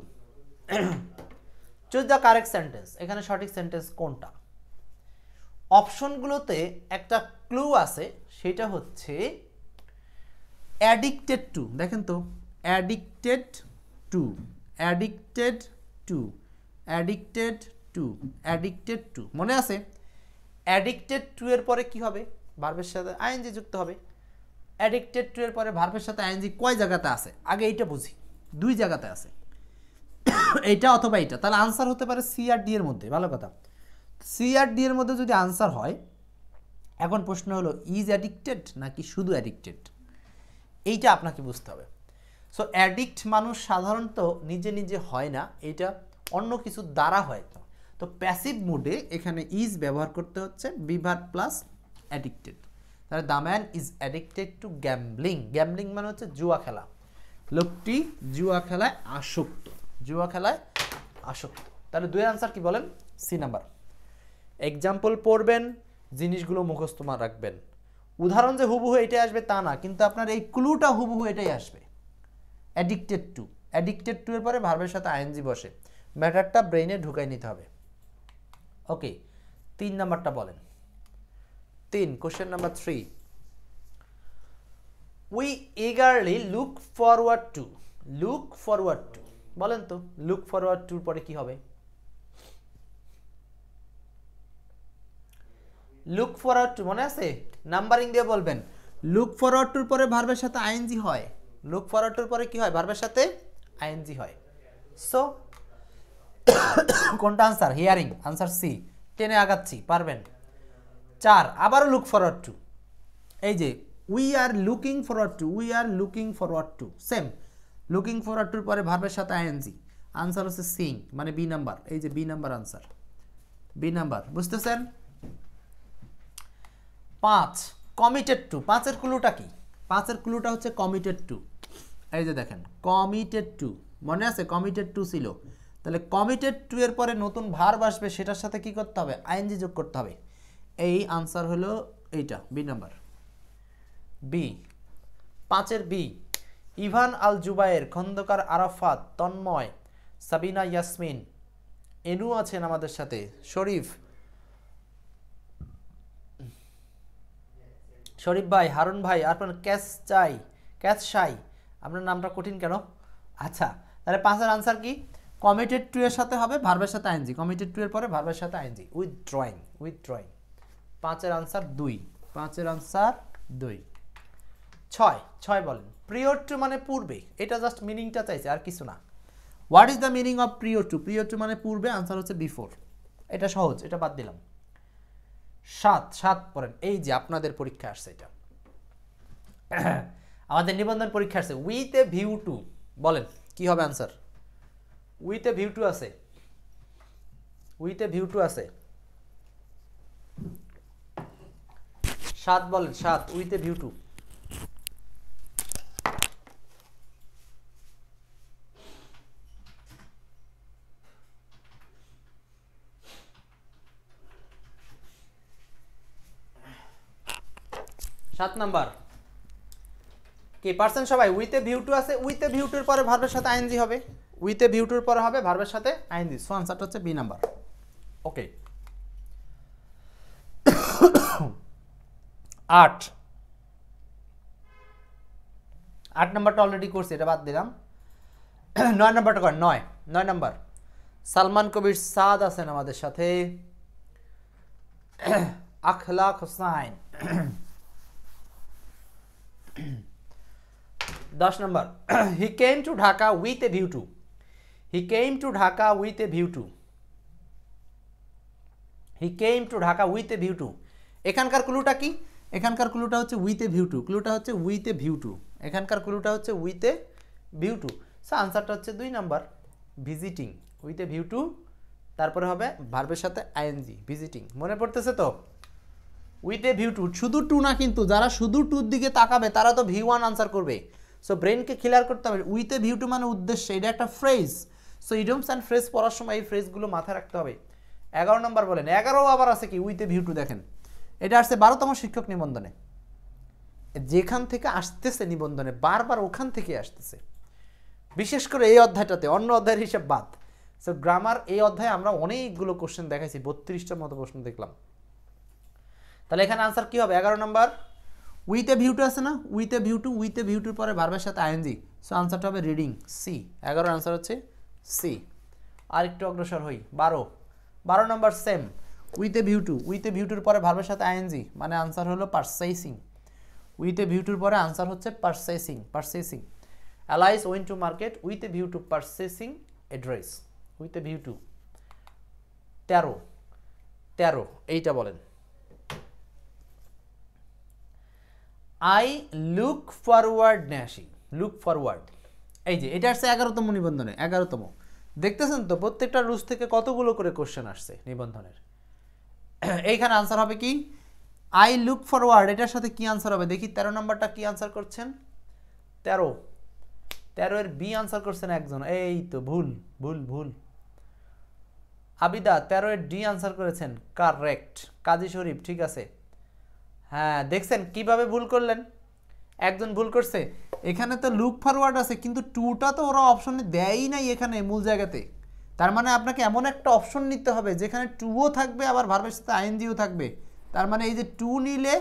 choose the correct sentence. এখানে সঠিক সেন্টেন্স কোনটা? অপশনগুলোতে একটা ক্লু আছে, সেটা হচ্ছে অ্যাডিক্টেড টু। দেখেন তো, addicted to, addicted to, addicted to, addicted to, মনে আছে? অ্যাডিক্টেড টু এর পরে কি হবে? ভার্বের সাথে আইএনজি যুক্ত হবে। অ্যাডিক্টেড টু এর পরে ভার্বের সাথে আইএনজি কয় জায়গাতে আছে? আগে এইটা বুঝি। 2 জায়গাতে আছে, এইটা অথবা এইটা। তাহলে আনসার হতে পারে সি আর ডি এর মধ্যে। ভালো কথা, সি আর ডি এর মধ্যে যদি আনসার হয়, এখন প্রশ্ন হলো ইজ অ্যাডিক্টেড নাকি শুধু অ্যাডিক্টেড, এইটা আপনাকে বুঝতে হবে। সো অ্যাডিক্ট মানুষ সাধারণত নিজে নিজে হয় না, এটা অন্য কিছু দ্বারা হয়। তো প্যাসিভ মুডে এখানে ইজ ব্যবহার করতে হচ্ছে, বিভার প্লাস অ্যাডিক্টেড। তাহলে the man is addicted to gambling. Gambling মানে হচ্ছে জুয়া খেলা। লোকটি জুয়া খেলায় আসক্ত, জুয়া খেলায় আসক্ত। তাহলে 2 আনসার কি বলেন? C number. এক্সাম্পল পড়বেন, জিনিসগুলো মুখস্থ রাখবেন। উদাহরণ যে হুবহু এটাই আসবে তা না, কিন্তু আপনার এই ক্লুটা হুবহু এটাই আসবে। অ্যাডিক্টেড টু, অ্যাডিক্টেড টু এর পরে ভার্বের সাথে আইএনজি বসে, ম্যাটারটা ব্রেইনে ঢুকাই নিতে হবে। ওকে, 3 নাম্বারটা বলেন। 3, question number 3, we eagerly look forward to, look forward two বলেন তো, লুক ফরওয়ার্ড টুর পরে কি হবে? লুক ফরওয়ার্ড টু মনে আছে? নাম্বারিং দিয়ে বলবেন। লুক ফরওয়ার্ড টুর পরে ভার্বের সাথে আইএনজি হয়, লুক ফরওয়ার্ড টুর পরে কি হয়? ভার্বের সাথে আইএনজি হয়। সো কোনটা আনসার? Hearing, answer C. টেনে আগাচ্ছি, পারবেন। 4, আবারও লুক ফরওয়ার্ড টু, এই যে we are looking forward to, we are looking forward to, same. Looking forward টুর পরে ভার্বের সাথে আইএনজি, আনসার হচ্ছে সিং, মানে বি নাম্বার। এই যে B number answer, B number, বুঝতেছেন? 5, কমিটেড টু। 5 এর ক্লুটা কি? 5 এর ক্লুটা হচ্ছে কমিটেড টু। এই যে দেখেন, কমিটেড টু, মনে আছে? কমিটেড টু ছিল। তাহলে কমিটেড টু এর পরে নতুন ভার্ব আসবে, সেটার সাথে কি করতে হবে? আইএনজি যোগ করতে হবে। এই আনসার হলো এইটা, বি নাম্বার, বি। 5 এর বি, ইভান আল জুবায়ের, খন্দকার আরাফাত, তন্ময়, সাবিনা ইয়াসমিন, এনু আছেন আমাদের সাথে, শরীফ, শরীফ ভাই, হারুন ভাই, আপনার ক্যাশ চাই, ক্যাশ শাই, আপনার নামটা কঠিন কেন? আচ্ছা, তাহলে 5 এর আনসার কি? কমিটেড টু এর সাথে হবে ভার্বের সাথে আইএনজি, কমিটেড টু এর পরে ভার্বের সাথে ING, with drawing, with drawing. 5 এর আনসার 2, 5 এর আনসার 2। 6 বলেন। প্রিয়র টু মানে পূর্বে, এটা জাস্ট মিনিংটা চাইছে, আর কিছু না। What is the meaning of prior two? Prior two মানে পূর্বে, আনসার হচ্ছে বিফোর। এটা সহজ, এটা বাদ দিলাম। 7 পড়েন। এই যে আপনাদের পরীক্ষা আসছে, এটা আমাদের নিবন্ধন পরীক্ষা আসছে, উইথ এ ভিউ টু, বলেন কি হবে answer? With a view to আছে, উইথ এ ভিউ টু আছে। 7 বলেন, 7, উইথ এ ভিউ টু। সাত নাম্বার কি পারছেন সবাই? উইথ এ ভিউ টু আছে, উইথ এ ভিউ টুর পরে ভার্বের সাথে আইএনজি হবে, উইথ এ ভিউ টুর পরে হবে ভার্বের সাথে আইএনজি। সো আনসারটা হচ্ছে বি নাম্বার। ওকে, 8 নাম্বারটা অলরেডি করছি, এটা বাদ দিলাম। 9 নাম্বারটা করেন। 9 নাম্বার, সালমান কবির সাদ আছেন আমাদের সাথে। আখলাক হোসাইন। 10 নম্বর, he came to Dhaka with a view to. He came to Dhaka with a view to. He came to Dhaka with a view to. এখানকার ক্লুটা কি? এখানকার ক্লুটা হচ্ছে উইথ এ ভিউ টু। ক্লুটা হচ্ছে উইথ এ ভিউ টু। এখানকার ক্লুটা হচ্ছে with a view to. So আনসারটা হচ্ছে 2 number, visiting. With a view to, তারপরে হবে ভার্বের সাথে আইএনজি, ভিজিটিং। মনে পড়তেছে তো? উইথ এ ভিউ টু, শুধু টু না কিন্তু, যারা শুধু টুর দিকে তাকাবে তারা তো ভি ওয়ান আনসার করবে। সো ব্রেনকে ক্লিয়ার করতে হবে, উইথ এ ভিউ টু মানে উদ্দেশ্যে, এটা একটা phrase. So idioms and phrase পড়ার সময় এই ফ্রেজগুলো মাথায় রাখতে হবে। 11 নম্বর বলেন, 11 আবার আছে কি উইথ এ ভিউ টু। দেখেন এটা আসছে 12তম শিক্ষক নিবন্ধনে, যেখান থেকে আসতেছে নিবন্ধনে বারবার ওখান থেকে আসতেছে, বিশেষ করে এই অধ্যায়টাতে, অন্য অধ্যায়ের হিসাব বাদ। সো গ্রামার এই অধ্যায়ে আমরা অনেকগুলো কোশ্চেন দেখাইছি, 32টার মতো প্রশ্ন দেখলাম। তাহলে এখানে আনসার কি হবে? 11 নম্বর উইথ এ ভিউ টু আছে না, with a view to, with a view টুর পরে ভার্বের সাথে আইএনজি। সো আনসারটা হবে রিডিং, সি। 11 আনসার হচ্ছে সি। আর একটু অগ্রসর হই, 12 নম্বর same, with a view to, with a view টুর পরে ভার্বের সাথে আইএনজি, মানে আনসার হলো পারচেসিং। উইথ এ ভিউ টুর পরে আনসার হচ্ছে purchasing, purchasing. Alice went to market with a view to purchasing a dress. With a view to. 13 এইটা বলেন, আই লুক ফরওয়ার্ড নেহাসি। লুক ফরওয়ার্ড, এই যে এটা আসছে 11তম নিবন্ধনে, 11তম। দেখতেছেন তো প্রত্যেকটা রুলস থেকে কতগুলো করে কোশ্চেন আসছে নিবন্ধনের। এইখানে আনসার হবে কি? আই লুক ফরওয়ার্ড, এটার সাথে কি আনসার হবে দেখি। 13 নম্বরটা কি আনসার করছেন? 13 এর বি আনসার করছেন একজন, এই তো ভুল ভুল ভুল। আবিদা 13 এর ডি আনসার করেছেন, কারেক্ট। কাজী শরীফ ঠিক আছে। হ্যাঁ দেখছেন কিভাবে ভুল করলেন, একজন ভুল করছে। এখানে তো লুক ফরওয়ার্ড আছে, কিন্তু টুটা তো ওরা অপশনে দেয়ই নাই এখানে মূল জায়গাতে। তার মানে আপনাকে এমন একটা অপশন নিতে হবে যেখানে টুও থাকবে আবার ভার্বের সাথে আইএনজিও থাকবে। তার মানে এই যে টু নিলে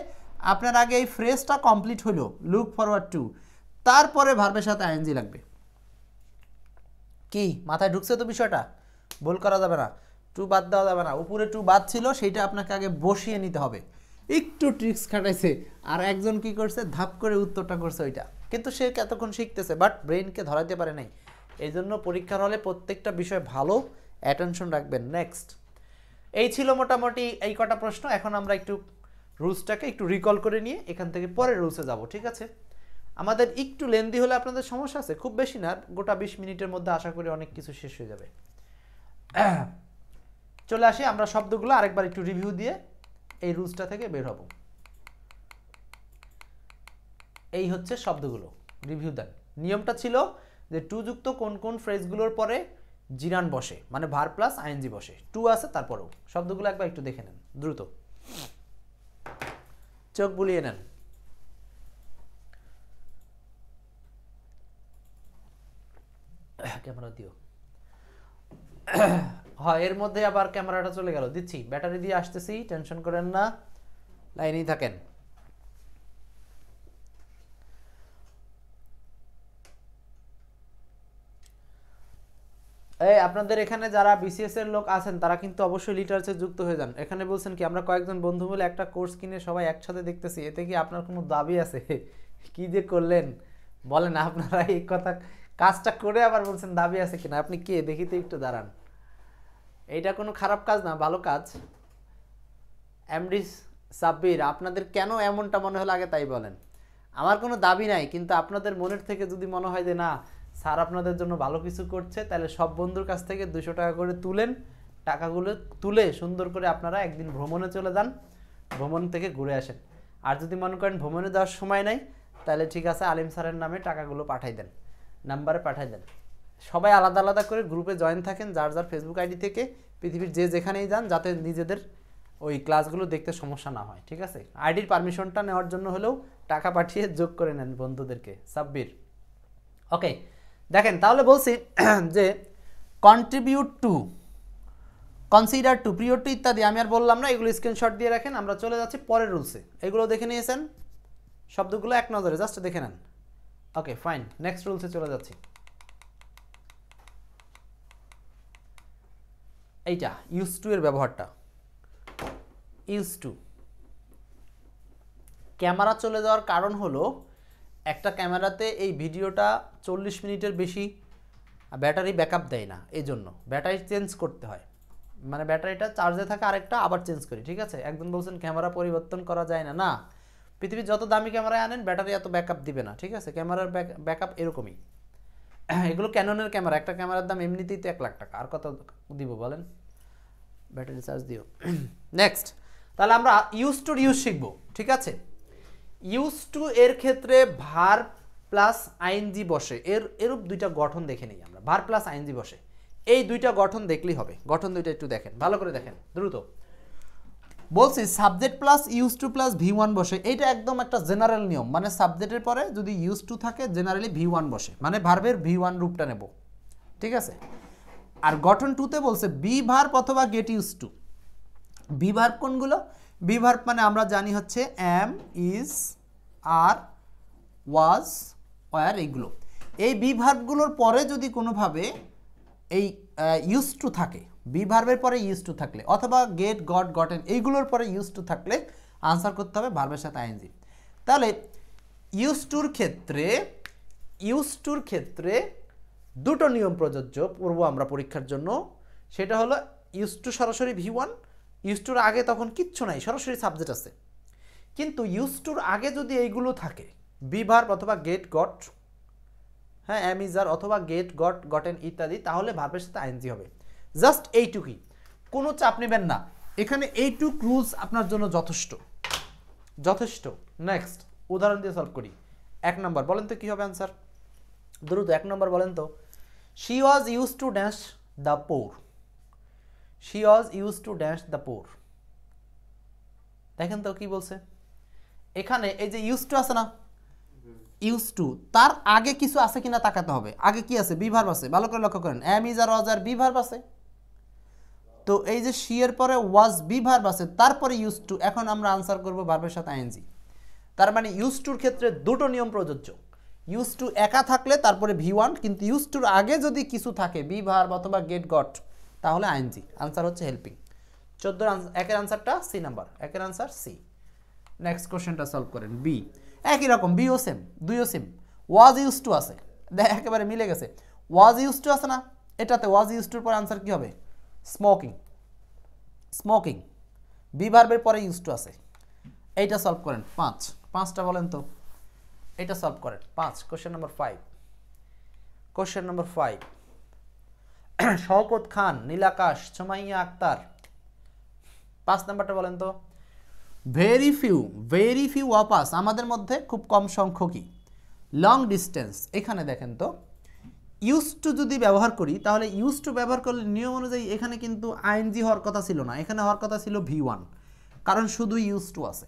আপনার আগে এই ফ্রেজটা কমপ্লিট হলো, লুক ফরওয়ার্ড টু, তারপরে ভার্বের সাথে আইএনজি লাগবে। কি মাথায় ঢুকছে তো বিষয়টা? ভুল করা যাবে না, টু বাদ দেওয়া যাবে না। উপরে টু বাদ ছিল, সেইটা আপনাকে আগে বসিয়ে নিতে হবে। একটু ট্রিক্স খাটাইছে, আর একজন কি করছে ধাপ করে উত্তরটা করছে ওইটা, কিন্তু সে এতক্ষণ শিখতেছে বাট ব্রেনকে ধরাইতে পারে নাই। এই জন্য পরীক্ষার হলে প্রত্যেকটা বিষয় ভালো অ্যাটেনশন রাখবেন। নেক্সট, এই ছিল মোটামুটি এই কটা প্রশ্ন। এখন আমরা একটু রুলসটাকে একটু রিকল করে নিয়ে এখান থেকে পরের রুলসে যাব, ঠিক আছে? আমাদের একটু লেন্দি হলে আপনাদের সমস্যা আছে, খুব বেশি না, গোটা 20 মিনিটের মধ্যে আশা করি অনেক কিছু শেষ হয়ে যাবে। চলে আসি আমরা শব্দগুলো আরেকবার একটু রিভিউ দিয়ে এই রুলসটা থেকে বের হব। এই হচ্ছে শব্দগুলো, রিভিউ দেন। নিয়মটা ছিল যে টু যুক্ত কোন কোন ফ্রেজগুলোর পরে জিরান বসে, মানে ভার প্লাস আইএনজি বসে, টু আছে তারপরেও। শব্দগুলো একবার একটু দেখে নেন দ্রুত, চোখ বুলিয়ে নেন। ক্যামেরা দিও। হয় এর মধ্যে আবার ক্যামেরাটা চলে গেল, দিচ্ছি, ব্যাটারি দিয়ে আসতেছি, টেনশন করেন না, লাইনেই থাকেন। এই আপনাদের এখানে যারা বিসিএস এর লোক আছেন তারা কিন্তু অবশ্যই লিটারেচার যুক্ত হয়ে যান। এখানে বলছেন কি আমরা কয়েকজন বন্ধু মিলে একটা কোর্স কিনে সবাই একসাথে দেখতেছি, এতে কি আপনার কোনো দাবি আছে? কি যে করলেন বলেন আপনারা, এই কথা কাজটা করে আবার বলছেন দাবি আছে কিনা। আপনি কে দেখিতে একটু দাঁড়ান, এইটা কোনো খারাপ কাজ না, ভালো কাজ। এমডি সাব্বির, আপনাদের কেন এমনটা মনে হলো আগে তাই বলেন। আমার কোনো দাবি নাই, কিন্তু আপনাদের মনের থেকে যদি মনে হয় যে না স্যার আপনাদের জন্য ভালো কিছু করছে, তাহলে সব বন্ধুর কাছ থেকে 200 টাকা করে তুলেন, টাকাগুলো তুলে সুন্দর করে আপনারা একদিন ভ্রমণে চলে যান, ভ্রমণ থেকে ঘুরে আসেন। আর যদি মনে করেন ভ্রমণে যাওয়ার সময় নাই, তাহলে ঠিক আছে আলিম স্যারের নামে টাকাগুলো পাঠাই দেন, নাম্বারে পাঠাই দেন। সবাই আলাদা আলাদা করে গ্রুপে জয়েন থাকেন, যার যার ফেসবুক আইডি থেকে, পৃথিবীর যে যেখানেই যান, যাতে নিজেদের ওই ক্লাসগুলো দেখতে সমস্যা না হয়, ঠিক আছে? আইডির পারমিশনটা নেওয়ার জন্য হলেও টাকা পাঠিয়ে যোগ করে নেন বন্ধুদেরকে। সাব্বির, ওকে। দেখেন তাহলে বলছি যে কন্ট্রিবিউট টু, কনসিডার টু, প্রিয় টু ইত্যাদি আমি আর বললাম না, এগুলো স্ক্রিনশট দিয়ে রাখেন। আমরা চলে যাচ্ছি পরের রুলসে। এগুলো দেখে নিয়েছেন শব্দগুলো এক নজরে, জাস্ট দেখে নেন। ওকে ফাইন, নেক্সট রুলসে চলে যাচ্ছি। এইটা ইউজ টু এর ব্যবহারটা, ইউজ টু ক্যামেরা চলে যাওয়ার কারণ হলো একটা ক্যামেরাতে এই ভিডিওটা 40 মিনিটের বেশি ব্যাটারি ব্যাকআপ দেয় না, এই জন্য ব্যাটারি চেঞ্জ করতে হয়, মানে ব্যাটারিটা চার্জে থাকে আরেকটা আবার চেঞ্জ করি, ঠিক আছে। একজন বলছেন ক্যামেরা পরিবর্তন করা যায় না, না, পৃথিবীর যত দামি ক্যামেরায় আনেন ব্যাটারি এত ব্যাকআপ দিবে না, ঠিক আছে। ক্যামেরার ব্যাকআপ এরকমই। এগুলো ক্যাননের ক্যামেরা, একটা ক্যামেরার দাম এমনিতেই তো 1 লাখ টাকা, আর কত দিব বলেন, ব্যাটারি চার্জ দিও। নেক্সট, তাহলে আমরা ইউজ টু ইউজ শিখবো, ঠিক আছে। ইউজ টু এর ক্ষেত্রে ভার প্লাস আইএনজি বসে, এরূপ দুইটা গঠন দেখে নিই আমরা, ভার প্লাস আইএনজি বসে, এই দুইটা গঠন দেখলেই হবে। গঠন দুইটা একটু দেখেন, ভালো করে দেখেন দ্রুত। বলছি subject plus use to plus V1 বসে, এইটা একদম একটা জেনারেল নিয়ম, মানে সাবজেক্টের পরে যদি ইউজ টু থাকে জেনারেলি V1 বসে, মানে ভার্বের V1 রূপটা নেব, ঠিক আছে। আর গঠন 2তে বলছে বি ভার্ব অথবা get use to. B verb কোনগুলো? বি ভার্ব মানে আমরা জানি হচ্ছে am, is, are, was, were, এইগুলো। এই বি ভার্বগুলোর পরে যদি কোনোভাবে এই ইউজ টু থাকে, বি ভার্বের পরে ইউজ টু থাকলে, অথবা গেট, গট, গটেন, এইগুলোর পরে ইউজ টু থাকলে আনসার করতে হবে ভার্বের সাথে আইএনজি। তাহলে ইউজ টুর ক্ষেত্রে দুটো নিয়ম প্রযোজ্য পড়বো আমরা পরীক্ষার জন্য। সেটা হলো ইউজ টু সরাসরি V1, ইউজ টুর আগে তখন কিচ্ছু নাই, সরাসরি সাবজেক্ট আছে। কিন্তু ইউজ টুর আগে যদি এইগুলো থাকে, বি ভার্ব অথবা গেট, গট, হ্যাঁ, এম, ইজ, আর, অথবা গেট, গট, গটেন ইত্যাদি, তাহলে ভার্বের সাথে আইএনজি হবে। জাস্ট এইটুকুই, কোনো চাপ নেবেন না, এখানে এইটুক রুলস আপনার জন্য যথেষ্ট। নেক্সট উদাহরণ দিয়ে সলভ করি। 1 নম্বর বলেন তো কি হবে আনসার, দ্রুত 1 নম্বর বলেন তো। She was use to dash the poor. She was use to dash the poor. দেখেন তো কি বলছে এখানে, এই যে ইউজ টু আছে না, ইউজ টু, তার আগে কিছু আছে কিনা তাকাতে হবে। আগে কি আছে? বি ভার্ব আছে, ভালো করে লক্ষ্য করেন, am, is, are, was, are, B verb আছে। তো এই যে শি এর পরে ওয়াজ বি ভার্ব আছে, তারপরে ইউজ টু, এখন আমরা আনসার করব ভার্বের সাথে আইএনজি। তার মানে ইউজ টুর ক্ষেত্রে দুটো নিয়ম প্রযোজ্য। ইউজ টু একা থাকলে তারপরে V1, কিন্তু ইউজ টুর আগে যদি কিছু থাকে, বি ভার্ব অথবা গেট, গট, তাহলে আইএনজি। আনসার হচ্ছে হেল্পিং। 1-এর আনসারটা সি নাম্বার, 1-এর আনসার সি। নেক্সট কোশ্চেনটা সলভ করেন। বি একই রকম, বিও সেম, দুইও সেম। ওয়াজ ইউজ টু আছে, দেখ একেবারে মিলে গেছে। ওয়াজ ইউজ টু আছে না, এটাতে ওয়াজ ইউজ টুর পর আনসার কি হবে? স্মোকিং। স্মোকিং বি ভার্বের পরে ইউজ টু আছে। এইটা সলভ করেন। 5টা বলেন তো, এটা সলভ করেন। 5, question number 5। Question number 5, Shawkat Khan, Nilakash, Sumaiya Akter. 5 নাম্বারটা বলেন তো। ভেরি ফিউ অফ আস, আমাদের মধ্যে খুব কম সংখ্যকই। লং ডিস্টেন্স, এখানে দেখেন তো ইউজ টু যদি ব্যবহার করি, তাহলে ইউজ টু ব্যবহার করলে নিয়ম অনুযায়ী এখানে কিন্তু আইএনজি হওয়ার কথা ছিল না, এখানে হওয়ার কথা ছিল V1, কারণ শুধু ইউজ টু আছে।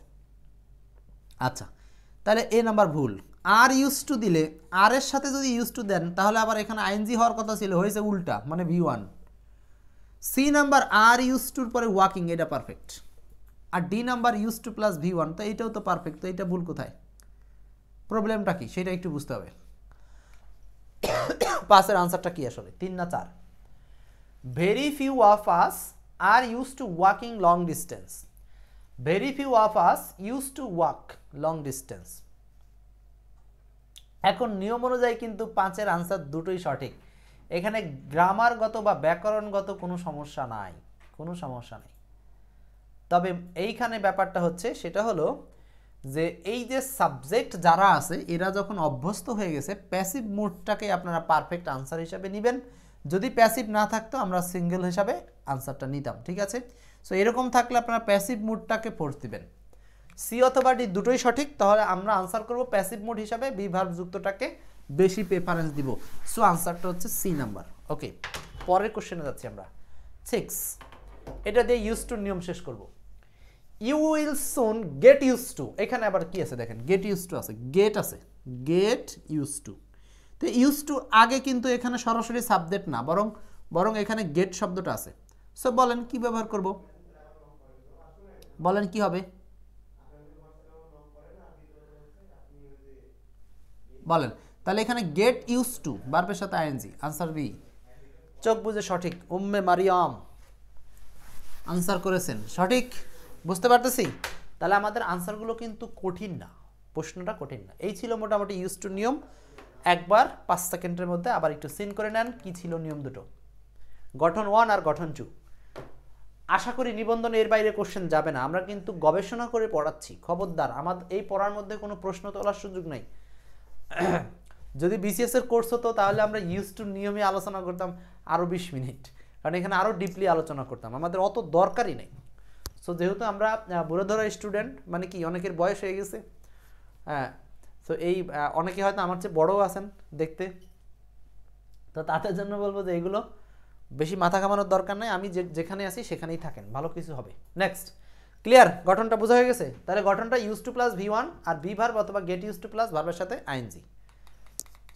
আচ্ছা, তাহলে এ নাম্বার ভুল। আর ইউজ টু দিলে, আর এর সাথে যদি ইউজ টু দেন, তাহলে আবার এখানে আইএনজি হওয়ার কথা ছিল, হয়েছে উল্টা, মানে V1। সি নাম্বার আর ইউজ টুর পরে ওয়াকিং, এটা পারফেক্ট। আর D number use to plus V1, তো এইটাও তো পারফেক্ট। তো এটা ভুল কোথায়, প্রবলেমটা কি সেটা একটু বুঝতে হবে। 5-এর আনসারটা কি আসলে, 3 না 4? Very few of us are use to walking long distance. Very few of us use to walk long distance. এখন নিয়ম অনুযায়ী কিন্তু 5-এর আনসার দুটোই সঠিক। এখানে গ্রামারগত বা ব্যাকরণগত কোনো সমস্যা নাই, কোনো সমস্যা নেই। তবে এইখানে ব্যাপারটা হচ্ছে, সেটা হলো যে এই যে সাবজেক্ট যারা আছে, এরা যখন অভ্যস্ত হয়ে গেছে, প্যাসিভ মুডটাকে আপনারা পারফেক্ট আনসার হিসাবে নেবেন। যদি প্যাসিভ না থাকতো আমরা সিঙ্গেল হিসাবে আনসারটা নিতাম, ঠিক আছে। সো এরকম থাকলে আপনারা প্যাসিভ মুডটাকে ফোর্স দিবেন। সি অথবা ডি দুটোই সঠিক, তাহলে আমরা আনসার করব প্যাসিভ মুড হিসাবে, বি ভার্ব যুক্তটাকে বেশি প্রেফারেন্স দিব। সো আনসারটা হচ্ছে সি নাম্বার। ওকে, পরের কোশ্চেনে যাচ্ছি আমরা। 6, এটা দিয়ে ইউজ টু নিয়ম শেষ করব। You will soon get use to, এখানে আবার কি আছে দেখেন, গেট ইউজ টু আছে, গেট আছে, গেট ইউজ টু। তো ইউজ টু আগে কিন্তু এখানে সরাসরি সাবজেক্ট না, বরং এখানে গেট শব্দটা আছে। সো বলেন কি ব্যবহার করব, বলেন কি হবে, বলেন। তাহলে এখানে গেট ইউজ টু ভার্বের সাথে আইএনজি, আনসার বি। চোখ বুঝে সঠিক, উম্মে মারিয়াম আনসার করেছেন সঠিক, বুঝতে পারতেছি। তাহলে আমাদের আনসারগুলো কিন্তু কঠিন না, প্রশ্নটা কঠিন না। এই ছিল মোটামুটি ইউজ টু নিয়ম। একবার 5 সেকেন্ডের মধ্যে আবার একটু সিন করে নেন কি ছিল নিয়ম দুটো, গঠন 1 আর গঠন 2। আশা করি নিবন্ধনে এর বাইরে কোশ্চেন যাবে না, আমরা কিন্তু গবেষণা করে পড়াচ্ছি। খবরদার, আমাদের এই পড়ার মধ্যে কোনো প্রশ্ন তোলার সুযোগ নাই। যদি বিসিএস এর কোর্স হতো তাহলে আমরা ইউজ টু নিয়মে আলোচনা করতাম আরও 20 মিনিট, কারণ এখানে আরও ডিপলি আলোচনা করতাম, আমাদের অত দরকারই নেই। সো যেহেতু আমরা বুড়োধরা স্টুডেন্ট, মানে কি অনেকের বয়স হয়ে গেছে, হ্যাঁ, তো এই অনেকে হয়তো আমার চেয়ে বড়ও আছেন দেখতে, তো তাদের জন্য বলবো যে এগুলো বেশি মাথা ঘামানোর দরকার নেই, আমি যেখানে আছি সেখানেই থাকেন, ভালো কিছু হবে। Next, clear? গঠনটা বোঝা হয়ে গেছে? তাহলে গঠনটা ইউজ টু প্লাস V1 আর বি ভার্ব অথবা গেট ইউজ টু প্লাস ভার্বের সাথে আইএনজি।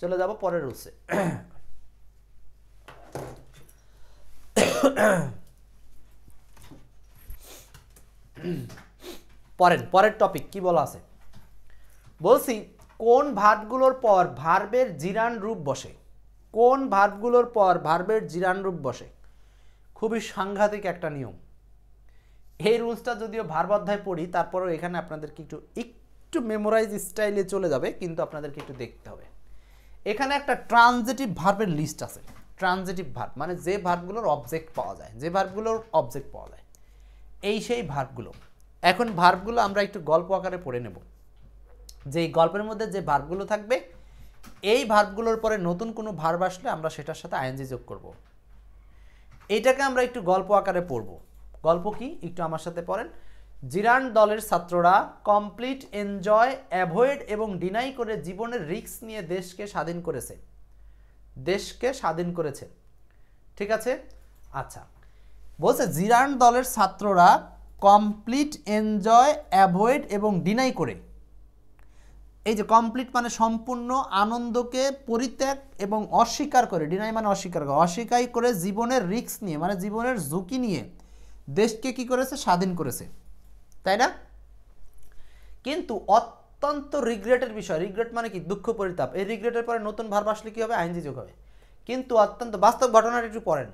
চলে যাব পরের রুলসে। পরের টপিক কি বলা আছে বলছি, কোন ভার্বগুলোর পর ভার্বের জিরান রূপ বসে? কোন ভার্বগুলোর পর ভার্বের জিরান রূপ বসে? খুবই সাংঘাতিক একটা নিয়ম। এই রুলসটা যদিও ভার্ব অধ্যায় পড়ি, তারপরেও এখানে আপনাদেরকে একটু মেমোরাইজ স্টাইলে চলে যাবে, কিন্তু আপনাদেরকে একটু দেখতে হবে। এখানে একটা ট্রানজিটিভ ভার্বের লিস্ট আছে। ট্রানজিটিভ ভার্ব মানে যে ভার্বগুলোর অবজেক্ট পাওয়া যায়, যে ভার্বগুলোর অবজেক্ট পাওয়া যায়, এই সেই ভার্বগুলো। এখন ভার্বগুলো আমরা একটু গল্প আকারে পড়ে নেব, যে এই গল্পের মধ্যে যে ভার্বগুলো থাকবে, এই ভার্বগুলোর পরে নতুন কোনো ভার্ব আসলে আমরা সেটার সাথে আইএনজি যোগ করব। এইটাকে আমরা একটু গল্প আকারে পড়ব। গল্প কি একটু আমার সাথে পড়েন। জিরান দলের ছাত্ররা কমপ্লিট, এনজয়, অ্যাভয়েড এবং ডিনাই করে জীবনের রিস্ক নিয়ে দেশকে স্বাধীন করেছে। দেশকে স্বাধীন করেছে, ঠিক আছে? আচ্ছা, বলছে জিরান দলের ছাত্ররা কমপ্লিট, এনজয়, অ্যাভয়েড এবং ডিনাই করে। এই যে কমপ্লিট মানে সম্পূর্ণ, আনন্দকে পরিত্যাগ এবং অস্বীকার করে, ডিনাই মানে অস্বীকার করে, অস্বীকার করে জীবনের রিস্ক নিয়ে মানে জীবনের ঝুঁকি নিয়ে দেশকে কি করেছে? স্বাধীন করেছে, তাই না? কিন্তু অত্যন্ত রিগ্রেটের বিষয়, রিগ্রেট মানে কি? দুঃখ, পরিতাপ। এই রিগ্রেটের পরে নতুন ভার্ব আসলে কি হবে? আইএনজি যোগ হবে। কিন্তু অত্যন্ত বাস্তব ঘটনাটা একটু পড়েন।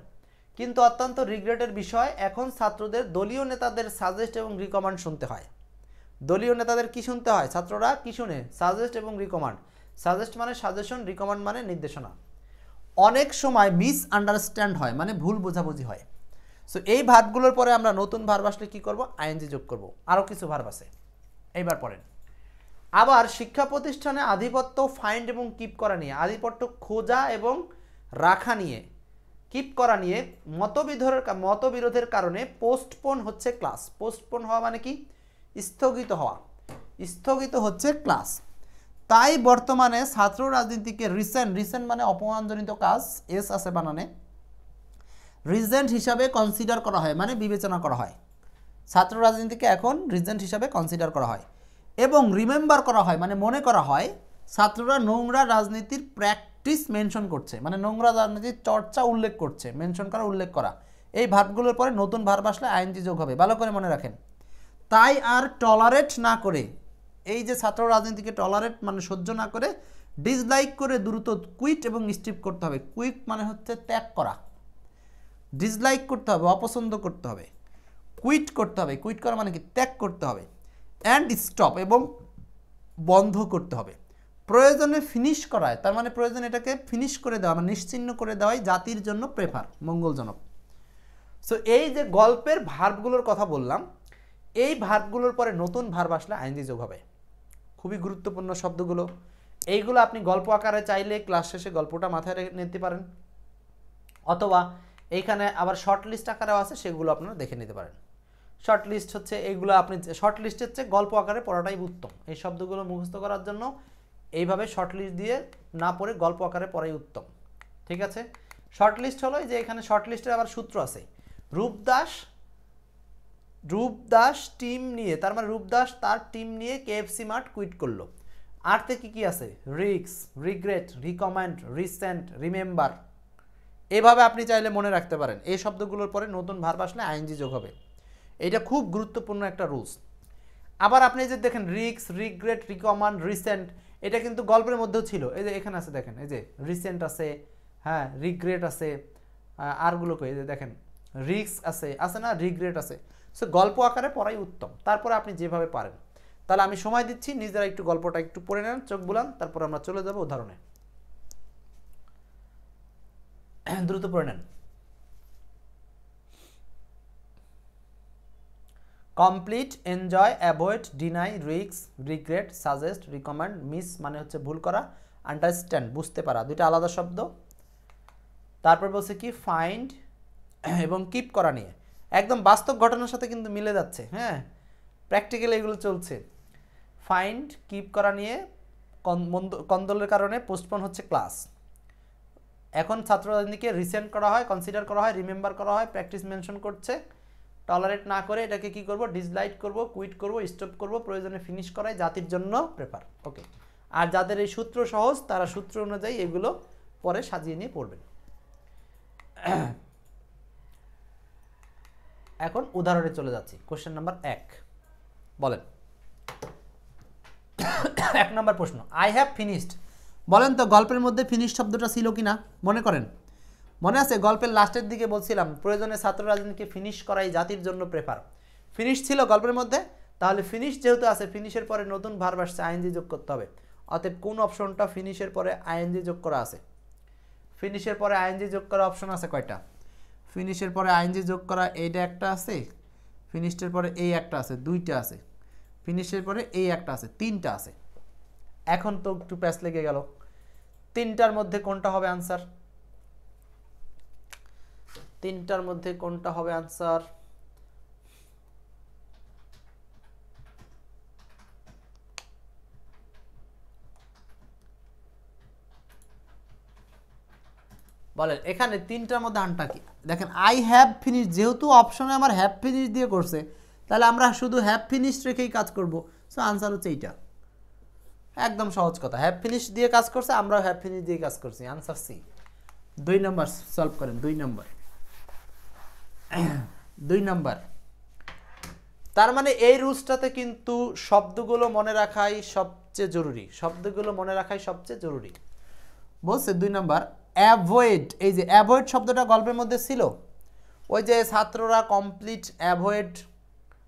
কিন্তু অত্যন্ত রিগ্রেটের বিষয়, এখন ছাত্রদের দলীয় নেতাদের সাজেস্ট এবং রিকমান্ড শুনতে হয়। দলীয় নেতাদের কি শুনতে হয়? ছাত্ররা কি শুনে? সাজেস্ট এবং রিকমান্ড। সাজেস্ট মানে সাজেশন, রিকমান্ড মানে নির্দেশনা। অনেক সময় মিস আন্ডারস্ট্যান্ড হয়, মানে ভুল বোঝাবুঝি হয়। সো এই ভার্বগুলোর পরে আমরা নতুন ভার্ব আসলে কি করব? আইএনজি যোগ করব। আরও কিছু ভার্ব আছে, এইবার পড়েন। আবার শিক্ষা প্রতিষ্ঠানে আধিপত্য ফাইন্ড এবং কিপ করা নিয়ে, আধিপত্য খোঁজা এবং রাখা নিয়ে, কিপ করা নিয়ে মতবিরোধের কারণে পোস্টপোন হচ্ছে ক্লাস। পোস্টপোন হওয়া মানে কি? স্থগিত হওয়া। স্থগিত হচ্ছে ক্লাস। তাই বর্তমানে ছাত্র রাজনীতিকে রিসেন্ট মানে অপমানজনিত কাজ, এস আছে বানানে, রিজেন্ট হিসাবে কনসিডার করা হয়, মানে বিবেচনা করা হয়। ছাত্র রাজনীতিকে এখন রিজেন্ট হিসাবে কনসিডার করা হয় এবং রিমেম্বার করা হয়, মানে মনে করা হয় ছাত্ররা নোংরা রাজনীতির প্র্যাকটিস মেনশন করছে, মানে নোংরা রাজনীতির চর্চা উল্লেখ করছে, মেনশন করা, উল্লেখ করা। এই ভার্বগুলোর পরে নতুন ভার্ব আসলে আইএনজি যোগ হবে, ভালো করে মনে রাখেন। তাই আর টলারেট না করে, এই যে ছাত্র রাজনীতিকে টলারেট মানে সহ্য না করে, ডিসলাইক করে দ্রুত কুইট এবং স্ট্রিপ করতে হবে। কুইট মানে হচ্ছে ত্যাগ করা, ডিসলাইক করতে হবে, অপছন্দ করতে হবে, কুইট করতে হবে। কুইট করা মানে কি? ত্যাগ করতে হবে। অ্যান্ড স্টপ এবং বন্ধ করতে হবে। প্রয়োজনে ফিনিশ করায়, তার মানে প্রয়োজন এটাকে ফিনিশ করে দেওয়া, মানে নিশ্চিহ্ন করে দেওয়াই জাতির জন্য প্রেফার, মঙ্গলজনক। সো এই যে গল্পের ভার্বগুলোর কথা বললাম, এই ভার্বগুলোর পরে নতুন ভার্ব আসলে আইএনজি যোগ হবে। খুবই গুরুত্বপূর্ণ শব্দগুলো। এইগুলো আপনি গল্প আকারে চাইলে ক্লাস শেষে গল্পটা মাথায় নিতে পারেন, অথবা এইখানে আবার শর্ট লিস্ট আকারেও আছে, সেগুলো আপনারা দেখে নিতে পারেন। শর্ট লিস্ট হচ্ছে এইগুলো, আপনি শর্ট লিস্ট হচ্ছে গল্প আকারে পড়াটাই উত্তম। এই শব্দগুলো মুখস্থ করার জন্য এইভাবে শর্ট লিস্ট দিয়ে না পড়ে গল্প আকারে পড়াই উত্তম, ঠিক আছে? শর্ট লিস্ট হলো যে এখানে শর্ট লিস্টের আবার সূত্র আছে। রূপদাস টিম নিয়ে, তার মানে রূপদাস তার টিম নিয়ে কেএফসি মার্ট কুইট করলো। আর থেকে কি আছে? রিক্স, রিগ্রেট, রিকমেন্ড, রিসেন্ট, রিমেম্বার। এভাবে আপনি চাইলে মনে রাখতে পারেন। এই শব্দগুলোর পরে নতুন ভার্ব আসলে আইএনজি যোগ হবে। এটা খুব গুরুত্বপূর্ণ একটা রুলস। আবার আপনি যে দেখেন রিক্স, রিগ্রেট, রিকমেন্ড, রিসেন্ট, এটা কিন্তু গল্পের মধ্যেও ছিল। এই যে এখানে আছে দেখেন, এই যে রিসেন্ট আছে, হ্যাঁ, রিগ্রেট আছে, আরগুলো কই, এই যে দেখেন রিক্স আছে না, রিগ্রেট আছে। সো গল্প আকারে পড়াই উত্তম, তারপরে আপনি যেভাবে পারেন। তাহলে আমি সময় দিচ্ছি, নিজেরা একটু গল্পটা একটু পড়ে নেন, চোখ বুলান, তারপর আমরা চলে যাব উদাহরণে। দ্রুত পড়ে নেন। Complete, enjoy, avoid, deny, risk, regret, suggest, recommend, miss মানে হচ্ছে ভুল করা, আন্ডারস্ট্যান্ড বুঝতে পারা, দুইটা আলাদা শব্দ। তারপর বলছে কি ফাইন্ড এবং কিপ করা নিয়ে, একদম বাস্তব ঘটনার সাথে কিন্তু মিলে যাচ্ছে, হ্যাঁ প্র্যাকটিক্যালি এগুলো চলছে। ফাইন্ড কিপ করা নিয়ে কন্দলের কারণে পোস্টপোন হচ্ছে ক্লাস। এখন ছাত্র রাজনীতিকে রিসেন্ট করা হয়, কনসিডার করা হয়, রিমেম্বার করা হয়, প্র্যাকটিস মেনশন করছে, টলারেট না করে এটাকে কি করব, ডিসলাইক করব, কুইট করব, স্টপ করব, প্রয়োজনে ফিনিশ করাই জাতির জন্য প্রেফার। ওকে, আর যাদের এই সূত্র সহজ তারা সূত্র অনুযায়ী এগুলো পরে সাজিয়ে নিয়ে পড়বেন। এখন উদাহরণে চলে যাচ্ছি। কোশ্চেন নাম্বার 1 বলেন। 1 নম্বর প্রশ্ন, আই হ্যাভ ফিনিশড। বলেন তো গল্পের মধ্যে ফিনিশ শব্দটা ছিল কি না, মনে করেন। মনে আছে গল্পের লাস্টের দিকে বলছিলাম প্রয়োজনে ছাত্র রাজনীতিকে ফিনিশ করাই জাতির জন্য প্রেফার। ফিনিশ ছিল গল্পের মধ্যে, তাহলে ফিনিশ যেহেতু আছে, ফিনিশের পরে নতুন ভার্ব আসছে, আইএনজি যোগ করতে হবে। অতএব কোন অপশনটা ফিনিশের পরে আইএনজি যোগ করা আছে? ফিনিশের পরে আইএনজি যোগ করা অপশন আছে কয়টা? ফিনিশের পরে আইএনজি যোগ করা এইটা একটা আছে, ফিনিশের পরে এই একটা আছে, দুইটা আছে, ফিনিশের পরে এই একটা আছে, তিনটা আছে। এখন তো একটু প্যাচ লেগে গেল, তিনটার মধ্যে কোনটা হবে আনসার? তিনটার মধ্যে কোনটা হবে আনসার? বলেন এখানে তিনটার মধ্যে আনটা কি? দেখেন আই হ্যাভ ফিনিশ, যেহেতু অপশনে আমার হ্যাভ ফিনিশ দিয়ে করছে, তাহলে আমরা শুধু হ্যাভ ফিনিশ রেখেই কাজ করব। সো আনসার হচ্ছে এইটা, একদম সহজ কথা। হ্যাভ ফিনিশ দিয়ে কাজ করছে, আমরাও হ্যাভ ফিনিশ দিয়ে কাজ করছি, আনসার সি। 2 নাম্বার সলভ করেন। 2 নাম্বার 2 নাম্বার। তার মানে এই রুলসটাতে কিন্তু শব্দগুলো মনে রাখাই সবচেয়ে জরুরি, শব্দগুলো মনে রাখাই সবচেয়ে জরুরি। বলছে 2 নাম্বার অ্যাভয়েড। এই যে অ্যাভয়েড শব্দটা গল্পের মধ্যে ছিল, ওই যে ছাত্ররা complete avoid,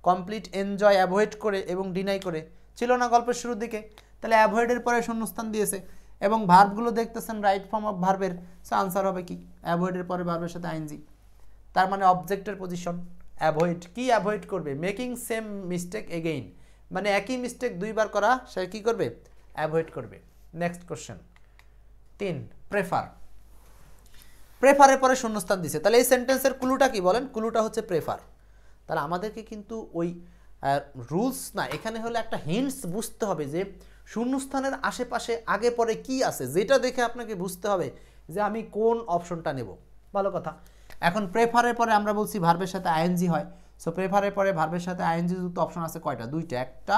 complete enjoy avoid করে এবং ডিনাই করে, ছিল না গল্পের শুরুর দিকে? তাহলে অ্যাভয়েডের পরে শূন্যস্থান দিয়েছে এবং ভার্বগুলো দেখতেছেন রাইট ফর্ম অফ ভার্বের। সো আনসার হবে কি? অ্যাভয়েডের পরে ভার্বের সাথে আইএনজি, তার মানে অবজেক্টের পজিশন। অ্যাভয়েড কি অ্যাভয়েড করবে? মেকিং সেম মিস্টেক এগেইন, মানে একই মিস্টেক দুইবার করা, সে কি করবে? অ্যাভয়েড করবে। Next question 3, prefer. প্রেফারের পরে শূন্যস্থান দিছে, তাহলে এই সেন্টেন্সের ক্লুটা কি বলেন? ক্লুটা হচ্ছে প্রেফার। তাহলে আমাদেরকে কিন্তু ওই রুলস না, এখানে হলে একটা হিন্টস বুঝতে হবে যে শূন্যস্থানের আশেপাশে আগে পরে কি আছে, যেটা দেখে আপনাকে বুঝতে হবে যে আমি কোন অপশনটা নেব। ভালো কথা। এখন প্রেফারের পরে আমরা বলছি ভার্বের সাথে আইএনজি হয়। সো প্রেফারের পরে ভার্বের সাথে আইএনজি যুক্ত অপশন আছে কয়টা? 2টা, একটা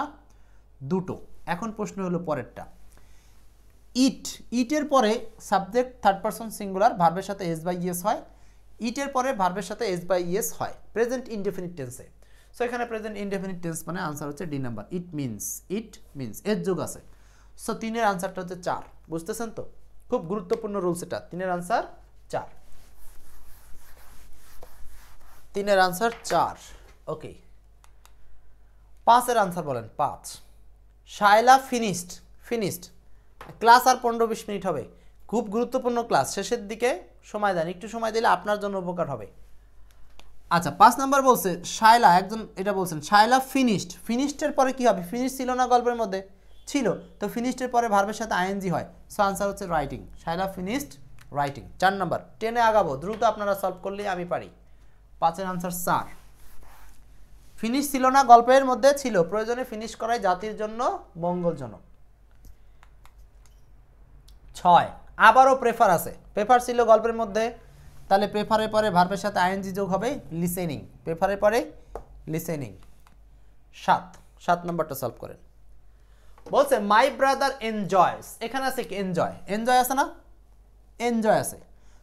দুটো। এখন প্রশ্ন হলো পরেরটা, ইট। ইটের পরে সাবজেক্ট থার্ড পারসন সিঙ্গুলার, ভার্বের সাথে এস বাই ইএস হয়। ইটের পরে ভার্বের সাথে এস বাই ইএস হয় প্রেজেন্ট ইনডেফিনিট টেন্সে। সো এখানে প্রেজেন্ট ইনডেফিনিট টেন্স মানে আনসার হচ্ছে ডি নাম্বার, ইট মিনস এর যোগ আছে। সো 3-এর আনসারটা হচ্ছে 4। বুঝতেছেন তো? খুব গুরুত্বপূর্ণ রুলস এটা। 3-এর আনসার 4। 3-এর আনসার 4। ওকে, 5-এর আনসার বলেন। 5, শায়লা ফিনিশড। ক্লাস আর 15-20 মিনিট হবে, খুব গুরুত্বপূর্ণ ক্লাস, শেষের দিকে সময় দেন, একটু সময় দিলে আপনার জন্য উপকার হবে। আচ্ছা 5 নাম্বার বলছে শায়লা, একজন এটা বলছেন শায়লা ফিনিশডের পরে কি হবে? ফিনিশ ছিল না গল্পের মধ্যে? ছিল, তো ফিনিশডের পরে ভার্বের সাথে আইএনজি হয়। সো আনসার হচ্ছে writing, Shaila finished writing. 4 number, 10-এ আগাবো, দ্রুত আপনারা সলভ করলেই আমি পারি। 5-এর আনসার 4। ফিনিশ ছিল না গল্পের মধ্যে? ছিল, প্রয়োজনে ফিনিশ করাই জাতির জন্য মঙ্গলজনক। 6, আবারও প্রেফার আছে। প্রেফার ছিল গল্পের মধ্যে, তাহলে প্রেফারের পরে ভার্বের সাথে আইএনজি যোগ হবে, লিসেনিং। প্রেফারের পরে লিসেনিং। 7 নম্বরটা সলভ করেন। বলছে মাই ব্রাদার এনজয়স, এখানে আছে কি? এনজয় আছে না? এনজয় আছে,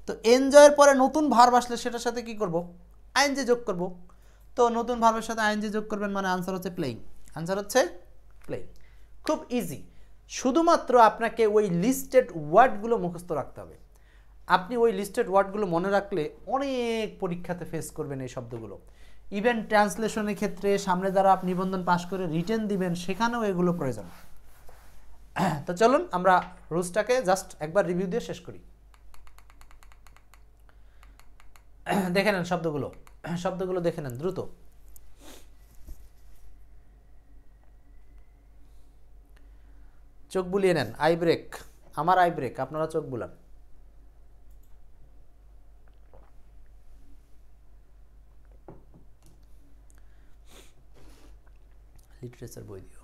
তো এনজয়ের পরে নতুন ভার্ব আসলে সেটার সাথে কি করব? আইএনজি যোগ করব। তো নতুন ভার্বের সাথে আইএনজি যোগ করবেন মানে আনসার হচ্ছে প্লেইং। আনসার হচ্ছে প্লেইং। খুব ইজি, শুধুমাত্র আপনাকে ওই লিস্টেড ওয়ার্ডগুলো মুখস্থ রাখতে হবে। আপনি ওই লিস্টেড ওয়ার্ডগুলো মনে রাখলে অনেক পরীক্ষাতে ফেস করবেন এই শব্দগুলো। ইভেন ট্রান্সলেশনের ক্ষেত্রে সামনে যারা আপনি নিবন্ধন পাশ করে রিটেন দিবেন সেখানেও এগুলো প্রয়োজন। তো চলুন আমরা রুলসটাকে জাস্ট একবার রিভিউ দিয়ে শেষ করি। দেখে নেন শব্দগুলো দেখে নেন দ্রুত। চোখ বুলিয়ে নেন, আই ব্রেক, আমার আই ব্রেক, আপনারা চোখ বুলান। লিটারেচার বই দিও।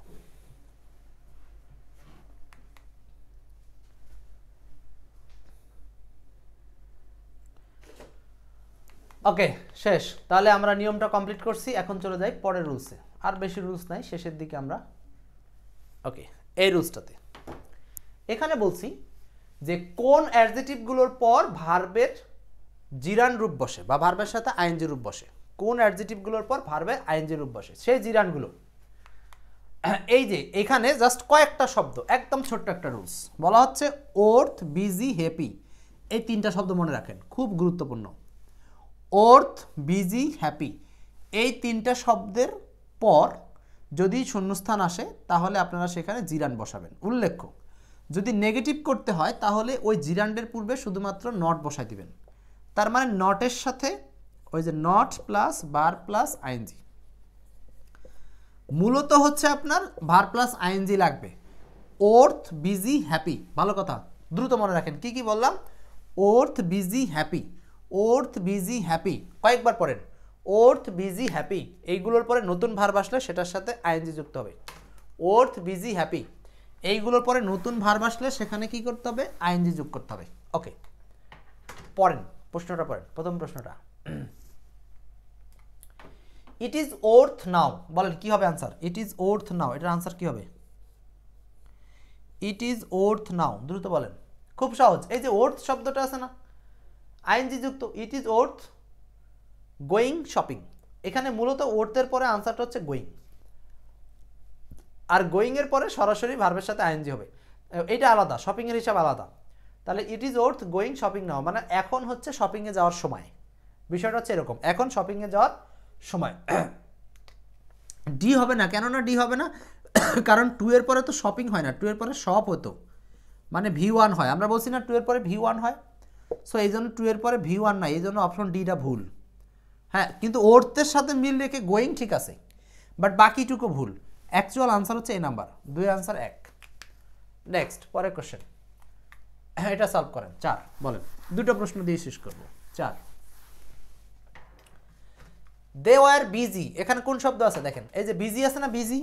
ওকে, শেষ। তাহলে আমরা নিয়মটা কমপ্লিট করছি, এখন চলে যাই পরের রুলসে। আর বেশি রুলস নাই, শেষের দিকে আমরা। ওকে, এই রুলসটাতে এখানে বলছি যে কোন অ্যাডজেটিভগুলোর পর ভার্বের জিরান রূপ বসে বা ভার্বের সাথে আইএনজি রূপ বসে। কোন অ্যাডজেটিভগুলোর পর ভার্বের আইএনজি রূপ বসে সেই জিরানগুলো। এই যে এখানে জাস্ট কয়েকটা শব্দ, একদম ছোট্ট একটা রুলস বলা হচ্ছে ওর্থ, বিজি, হ্যাপি। এই তিনটা শব্দ মনে রাখেন, খুব গুরুত্বপূর্ণ। ওর্থ, বিজি, হ্যাপি, এই তিনটা শব্দের পর যদি শূন্যস্থান আসে তাহলে আপনারা সেখানে জিরান বসাবেন। উল্লেখ্য, যদি নেগেটিভ করতে হয় তাহলে ওই জিরান্ডের পূর্বে শুধুমাত্র নট বসাই দিবেন। তার মানে নটের সাথে ওই যে নট প্লাস বার প্লাস আইএনজি, মূলত হচ্ছে আপনার ভার প্লাস আইএনজি লাগবে। ওর্থ, বিজি, হ্যাপি, ভালো কথা, দ্রুত মনে রাখেন কি কি বললাম। Worth, busy, happy, worth, busy, happy, কয়েকবার পড়েন। ওর্থ, বিজি, হ্যাপি, এইগুলোর পরে নতুন ভার্ব আসলে সেটার সাথে আইএনজি যুক্ত হবে। ওর্থ, বিজি, হ্যাপি, এইগুলোর পরে নতুন ভার্ব আসলে সেখানে কি করতে হবে, আইএনজি যোগ করতে হবে। ওকে, পড়েন, প্রশ্নটা পড়েন, প্রথম প্রশ্নটা। ইট ইজ ওর্থ নাও, বলেন কি হবে আনসার। ইট ইজ ওর্থ নাও, এটার আনসার কি হবে। ইট ইজ ওর্থ নাও, দ্রুত বলেন, খুব সহজ। এই যে ওর্থ শব্দটা আছে না, আইএনজি যুক্ত। ইট ইজ ওর্থ গোয়িং শপিং, এখানে মূলত ওর্থের পরে আনসারটা হচ্ছে গোয়িং, আর গোয়িং এর পরে সরাসরি ভার্বের সাথে আইএনজি হবে। এটা আলাদা, শপিং এর হিসাব আলাদা। তাহলে it is worth going shopping now মানে এখন হচ্ছে শপিংয়ে যাওয়ার সময়। বিষয়টা হচ্ছে এরকম, এখন শপিংয়ে যাওয়ার সময়। ডি হবে না, কেননা ডি হবে না, কারণ টু এর পরে তো শপিং হয় না, টু এর পরে শপ হতো, মানে V1 হয়। আমরা বলছি না টু এর পরে V1 হয়, সো এই জন্য টু এর পরে V1 নাই, এই জন্য অপশন ডিটা ভুল। হ্যাঁ, কিন্তু ওর্থের সাথে মিল রেখে গোয়িং ঠিক আছে, বাট বাকিটুকু ভুল। অ্যাকচুয়াল আনসার হচ্ছে এই নাম্বার, 2 আনসার 1। নেক্সট, পরের কোশ্চেন, এটা সলভ করেন। 4 বলেন, দুটো প্রশ্ন দিয়ে শেষ করব। 4 দে ওয়ার বিজি, এখানে কোন শব্দ আছে দেখেন, এই যে বিজি আছে না, বিজি,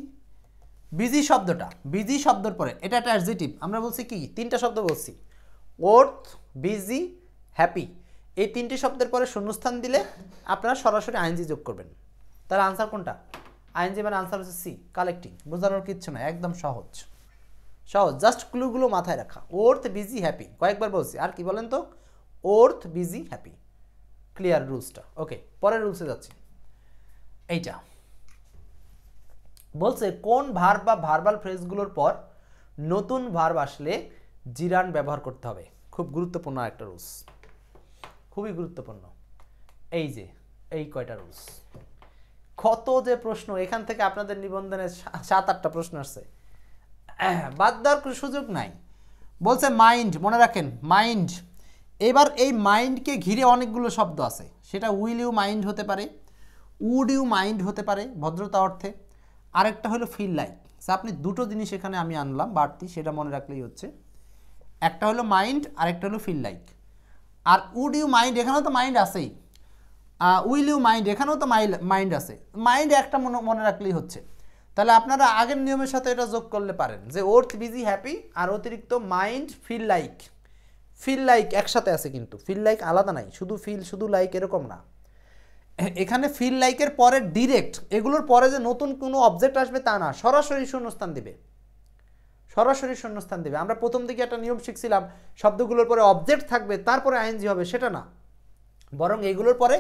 বিজি শব্দটা, বিজি শব্দের পরে এটা একটা অ্যাডজেক্টিভ। আমরা বলছি কি, তিনটা শব্দ বলছি, ওর্থ, বিজি, হ্যাপি। এই তিনটি শব্দের পরে শূন্যস্থান দিলে আপনারা সরাসরি আইএনজি যোগ করবেন। তাহলে আনসার কোনটা, আইএনজি মানে আনসার হচ্ছে সি, কালেক্টিং। বোঝানোর কিচ্ছু না, একদম সহজ সহজ, জাস্ট ক্লুগুলো মাথায় রাখা। ওর্থ, বিজি, হ্যাপি, কয়েকবার বলছি, আর কি বলেন তো, ওর্থ, বিজি, হ্যাপি। ক্লিয়ার রুলসটা। ওকে, পরের রুলসে যাচ্ছি। এইটা বলছে কোন ভার্ব বা ভার্বাল ফ্রেজগুলোর পর নতুন ভার্ব আসলে জিরান ব্যবহার করতে হবে। খুব গুরুত্বপূর্ণ একটা রুলস, খুবই গুরুত্বপূর্ণ। এই যে এই কয়টা রুলস, কত যে প্রশ্ন এখান থেকে আপনাদের নিবন্ধনে 7-8টা প্রশ্ন আসছে, বাদ দেওয়ার কোনো সুযোগ নাই। বলছে মাইন্ড, মনে রাখেন মাইন্ড। এবার এই মাইন্ডকে ঘিরে অনেকগুলো শব্দ আছে, সেটা উইল ইউ মাইন্ড হতে পারে, উড ইউ মাইন্ড হতে পারে ভদ্রতা অর্থে, আরেকটা হলো ফিল লাইক। আপনি দুটো জিনিস এখানে আমি আনলাম বাড়তি, সেটা মনে রাখলেই হচ্ছে। একটা হলো মাইন্ড, আরেকটা হলো ফিল লাইক। আর উড ইউ মাইন্ড, এখানেও তো মাইন্ড আছেই। উইল ইউ মাইন্ড, এখানেও তো মাইন্ড আছে। মাইন্ড একটা মনে রাখলেই হচ্ছে। তাহলে আপনারা আগের নিয়মের সাথে এটা যোগ করলে পারেন যে ওর্থ, বিজি, হ্যাপি আর অতিরিক্ত mind, feel like. Feel like একসাথে আছে, কিন্তু ফিল লাইক আলাদা নাই, শুধু ফিল শুধু লাইক এরকম না। এখানে ফিল লাইকের পরে ডিরেক্ট, এগুলোর পরে যে নতুন কোনো অবজেক্ট আসবে তা না, সরাসরি শূন্যস্থান দিবে, সরাসরি শূন্যস্থান দিবে। আমরা প্রথম দিকে একটা নিয়ম শিখছিলাম, শব্দগুলোর পরে অবজেক্ট থাকবে তারপরে আইএনজি হবে, সেটা না, বরং এগুলোর পরে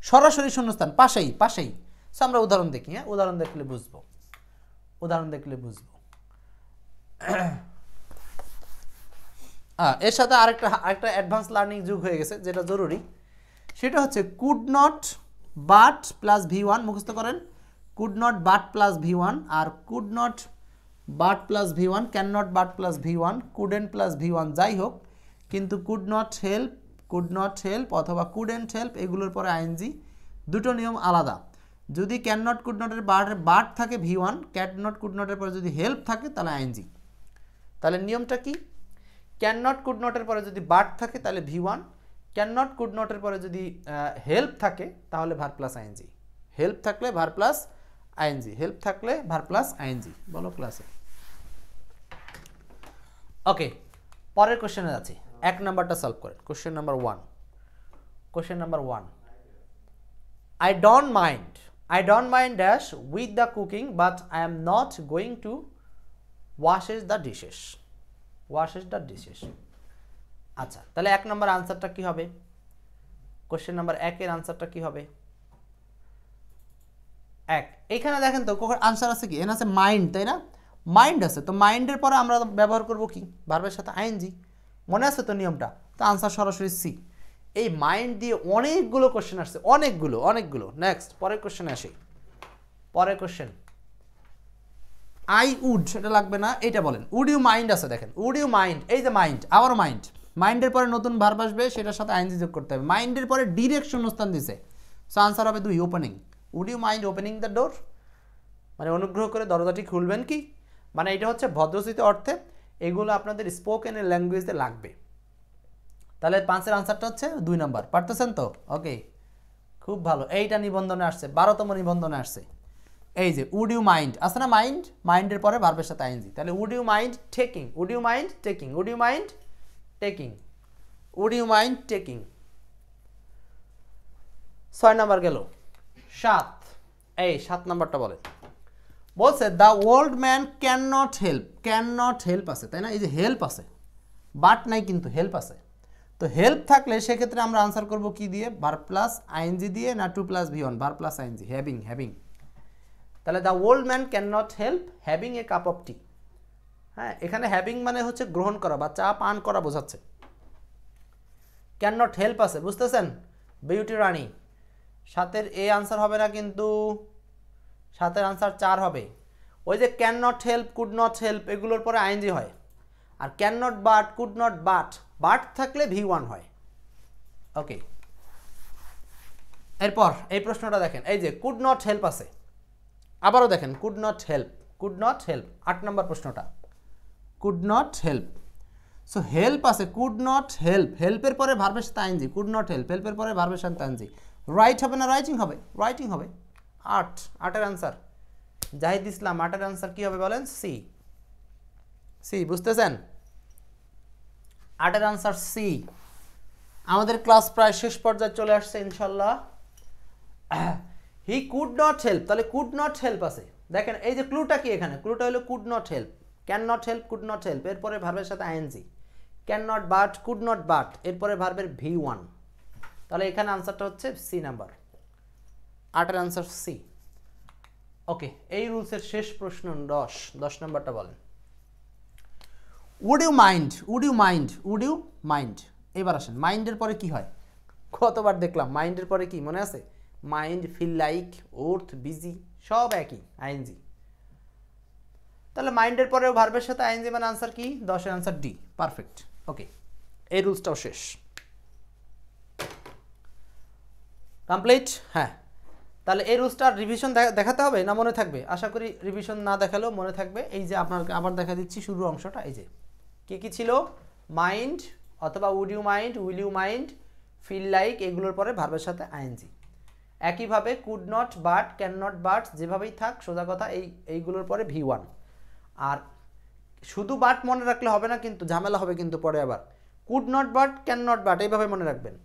সরাসরি শূন্যস্থান, পাশেই পাশেই। সো আমরা উদাহরণ দেখি, হ্যাঁ উদাহরণ দেখলে বুঝবো, উদাহরণ দেখলে বুঝবো। এর সাথে আরেকটা অ্যাডভান্স লার্নিং যুগ হয়ে গেছে, যেটা জরুরি, সেটা হচ্ছে could not but plus V1 মুখস্থ করেন, could not but plus V1 আর could not but plus V1, can not but plus V1, couldn't plus V1 যাই হোক, কিন্তু কুড নট হেল্প অথবা কুডেন্ট হেল্প এগুলোর পরে আইএনজি, দুটো নিয়ম আলাদা। যদি ক্যান নট কুড নটের বাট থাকে V1, ক্যান নট কুড নটের পরে যদি হেল্প থাকে তাহলে আইএনজি। তাহলে নিয়মটা কি? ক্যান নট কুড নটের পরে যদি বাট থাকে তাহলে V1, ক্যান নট কুড নটের পরে যদি হেল্প থাকে তাহলে ভার প্লাস আইএনজি, হেল্প থাকলে ভার প্লাস আইএনজি, হেল্প থাকলে ভার প্লাস আইএনজি। বলো ক্লাসে। ওকে, পরের কোশ্চেনে যাচ্ছি। 1 নাম্বারটা সলভ করেন। Question number 1, I don't mind dash with the cooking but I am not going to washes the dishes. আচ্ছা, তাহলে 1 নম্বর আনসারটা কি হবে? কোশ্চেন নাম্বার 1 এর আনসারটা কি হবে? 1 এখানে দেখেন তো আনসার আছে কি? এখানে আছে মাইন্ড, তাই না? মাইন্ড আছে, তো মাইন্ডের পরে আমরা ব্যবহার করব কি? ভার্বের সাথে আইএনজি। মনে আছে তো নিয়মটা? তো আনসার সরাসরি সি। এই মাইন্ড দিয়ে অনেকগুলো কোশ্চেন আসছে, অনেকগুলো। নেক্সট, পরের কোশ্চেনে আসি। পরের কোশ্চেন, আই উড, সেটা লাগবে না, এইটা বলেন। উড ইউ মাইন্ড আছে, দেখেন উড ইউ মাইন্ড, এই যে মাইন্ড, আবারও মাইন্ড। মাইন্ডের পরে নতুন ভার্ব আসবে, সেটার সাথে আইএনজি যোগ করতে হবে। মাইন্ডের পরে ডিরেক্ট শূন্যস্থান দিছে, সো আনসার হবে 2, opening. Would you mind opening the door, মানে অনুগ্রহ করে দরজাটি খুলবেন কি? মানে এটা হচ্ছে ভদ্রস্থিত অর্থে, এগুলো আপনাদের স্পোকেনের ল্যাঙ্গুয়েজে লাগবে। তাহলে 5 এর আনসারটা হচ্ছে 2 নাম্বার। পারতেছেন তো? ওকে, খুব ভালো। এইটা নিবন্ধনে আসছে, 12তম নিবন্ধনে আসছে। এই যে উড ইউ মাইন্ড আছে না, মাইন্ডের পরে ভার্বের সাথে আইএনজি। তাহলে would you mind taking, 6 number গেল। 7, এই 7 নাম্বারটা বলে। বলছে the old man can not help আছে, তাই না? এই যে হেল্প আছে, বাট নাই কিন্তু হেল্প আছে। তো হেল্প থাকলে সেক্ষেত্রে আমরা আনসার করব কি দিয়ে? ভার্ব প্লাস আইএনজি দিয়ে, না 2 + V1, verb plus ING, having. তাহলে the old man can not help having a cup of tea. হ্যাঁ, এখানে হ্যাভিং মানে হচ্ছে গ্রহণ করা বা চা পান করা বোঝাচ্ছে। ক্যান নট হেল্প আছে, বুঝতেছেন? বিউটি রানী। 7 এ আনসার হবে না, কিন্তু 7 আনসার 4 হবে। ওই যে can not help, could not help এগুলোর পরে আইএনজি হয়, আর can not but, could not but থাকলে V1 হয়। ওকে, এরপর এই প্রশ্নটা দেখেন, এই যে কুড নট হেল্প আছে, আবারও দেখেন কুড নট হেল্প। 8 নম্বর প্রশ্নটা, could not help. So help আছে, কুড নট হেল্পের পরে ভার্বের সাথে আইএনজি, কুড নট হেল্পের পরে ভার্বের সাথে আইএনজি। রাইট হবে না রাইটিং হবে? রাইটিং হবে। 8 এর আনসার জাহিদ ইসলাম, 8 এর আনসার কি হবে বলেন? সি, বুঝতেছেন? 8 এর আনসার সি। আমাদের ক্লাস প্রায় শেষ পর্যায়ে চলে আসছে ইনশাল্লাহ। হি কুড নট হেল্প, তাহলে কুড নট হেল্প আছে। দেখেন এই যে ক্লুটা কি এখানে? ক্লুটা হলো could not help, can not help, could not help, এরপরে ভার্বের সাথে ING. Can not but, could not but, এরপরে ভার্বের V1। তাহলে এখানে আনসারটা হচ্ছে সি নাম্বার। 8 এর আনসার সি। ওকে, এই রুলসের শেষ প্রশ্ন 10 নাম্বারটা বলেন। Would you mind. এবার আসেন, মাইন্ডের পরে কি হয়? কতবার দেখলাম মাইন্ডের পরে কি মনে আছে? Mind, feel like, worth, busy, সব একই, আইএনজি। তাহলে মাইন্ডের পরেও ভার্বের সাথে আইএনজি, মানে আনসার কি? 10 এর আনসার ডি। পারফেক্ট। ওকে, এই রুলসটাও শেষ, কমপ্লিট। হ্যাঁ, তাহলে এই রুলসটার রিভিশন দেখাতে হবে না মনে থাকবে? আশা করি রিভিশন না দেখালেও মনে থাকবে। এই যে আপনাকে আবার দেখা দিচ্ছি শুরু অংশটা। এই যে কি ছিল? মাইন্ড অথবা would you mind, will you mind, feel like, এগুলোর পরে ভার্বের সাথে আইএনজি। একইভাবে could not but, can not but, যেভাবেই থাক সোজা কথা এইগুলোর পরে V1। আর শুধু বাট মনে রাখলে হবে না, কিন্তু ঝামেলা হবে কিন্তু পরে আবার। Could not but, can not but এইভাবে মনে রাখবেন।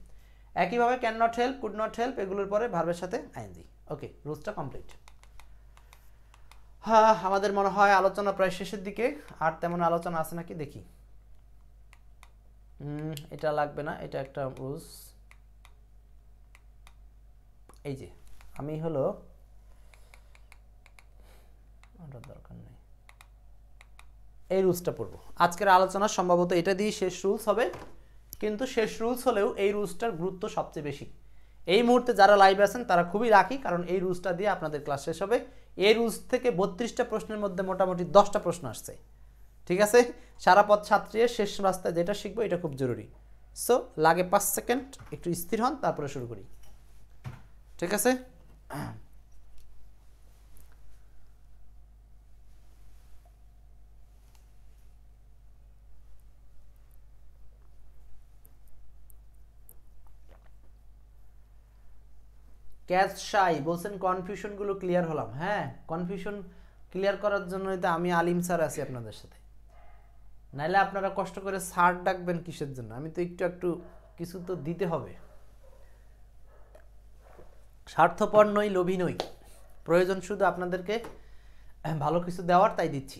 একইভাবে can not help, could not help এগুলোর পরে ভার্বের সাথে আইএনজি। ওকে, রুলসটা কমপ্লিট। হ্যাঁ, আমাদের মনে হয় আলোচনা প্রায় শেষের দিকে। আর তেমন আলোচনা আছে নাকি দেখি। এটা লাগবে না, এটা একটা রুলস। এই যে আমি হলো দরকার নেই, এই রুলসটা পড়বো। আজকের আলোচনা সম্ভবত এটা দিয়ে শেষ রুলস হবে, কিন্তু শেষ রুলস হলেও এই রুলসটার গুরুত্ব সবচেয়ে বেশি। এই মুহূর্তে যারা লাইভে আছেন তারা খুবই লাকি, কারণ এই রুলসটা দিয়ে আপনাদের ক্লাস শেষ হবে। এই রুলস থেকে 32টা প্রশ্নের মধ্যে মোটামুটি 10টা প্রশ্ন আসছে, ঠিক আছে। সারা পথ ছাত্রীর শেষ রাস্তায় যেটা শিখবো এটা খুব জরুরি। সো লাগে 5 সেকেন্ড, একটু স্থির হন, তারপরে শুরু করি, ঠিক আছে। ক্যাচ শাই বলছেন কনফিউশনগুলো ক্লিয়ার হলাম। হ্যাঁ, কনফিউশন ক্লিয়ার করার জন্যই তো আমি আলিম স্যার আছি আপনাদের সাথে, নাইলে আপনারা কষ্ট করে স্যার ডাকবেন কিসের জন্য? আমি তো একটু কিছু তো দিতে হবে। স্বার্থপর নই, লোভী নই, প্রয়োজন শুধু আপনাদেরকে ভালো কিছু দেওয়ার, তাই দিচ্ছি।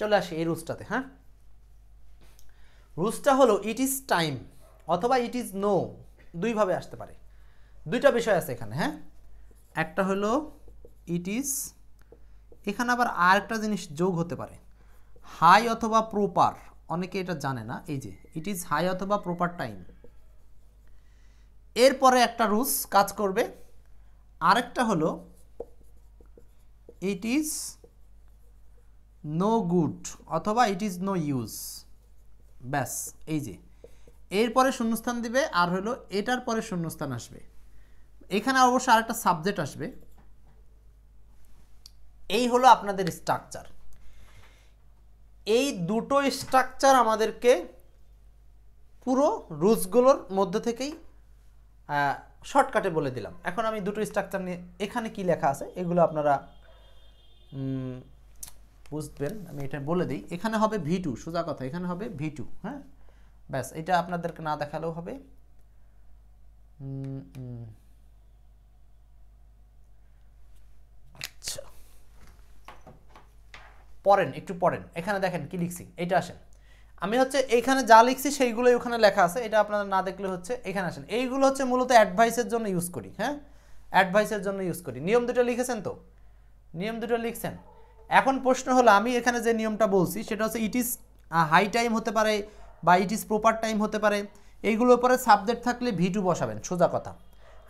চলে আসি এই রুলসটাতে। হ্যাঁ, রুলসটা হলো ইট ইজ টাইম অথবা ইট ইজ নো, দুইভাবে আসতে পারে। দুইটা বিষয় আছে এখানে। হ্যাঁ, একটা হলো ইট ইজ, এখানে আবার আরেকটা জিনিস যোগ হতে পারে, হাই অথবা প্রপার। অনেকে এটা জানে না। এই যে ইট ইজ হাই অথবা প্রপার টাইম, এরপরে একটা রুলস কাজ করবে। আরেকটা হলো ইট ইজ নো গুড অথবা ইট ইজ নো ইউজ। ব্যাস, এই যে এরপরে শূন্যস্থান দিবে, আর হলো এটার পরে শূন্যস্থান আসবে। এখানে অবশ্য আরেকটা সাবজেক্ট আসবে। এই হলো আপনাদের স্ট্রাকচার। এই দুটো স্ট্রাকচার আমাদেরকে পুরো রুলসগুলোর মধ্যে থেকেই শর্টকাটে বলে দিলাম। এখন আমি দুটো স্ট্রাকচার নিয়ে, এখানে কি লেখা আছে এগুলো আপনারা বুঝবেন, আমি এটা বলে দিই। এখানে হবে V2, সোজা কথা, এখানে হবে V2। হ্যাঁ, ব্যাস, এটা আপনাদেরকে না দেখালেও হবে। আচ্ছা, পড়েন, একটু পড়েন। এখানে দেখেন কি লিখছি, এটা আসেন। আমি হচ্ছে এইখানে যা লিখছি সেইগুলোই ওখানে লেখা আছে, এটা আপনারা না দেখলে হচ্ছে এখানে আসেন। এইগুলো হচ্ছে মূলত অ্যাডভাইসের জন্য ইউজ করি। হ্যাঁ, অ্যাডভাইসের জন্য ইউজ করি। নিয়ম দুটো লিখেছেন তো? নিয়ম দুটো লিখছেন। এখন প্রশ্ন হলো, আমি এখানে যে নিয়মটা বলছি সেটা হচ্ছে ইট ইজ হাই টাইম হতে পারে বা ইট ইজ প্রপার টাইম হতে পারে। এইগুলোর পরে সাবজেক্ট থাকলে V2 বসাবেন, সোজা কথা।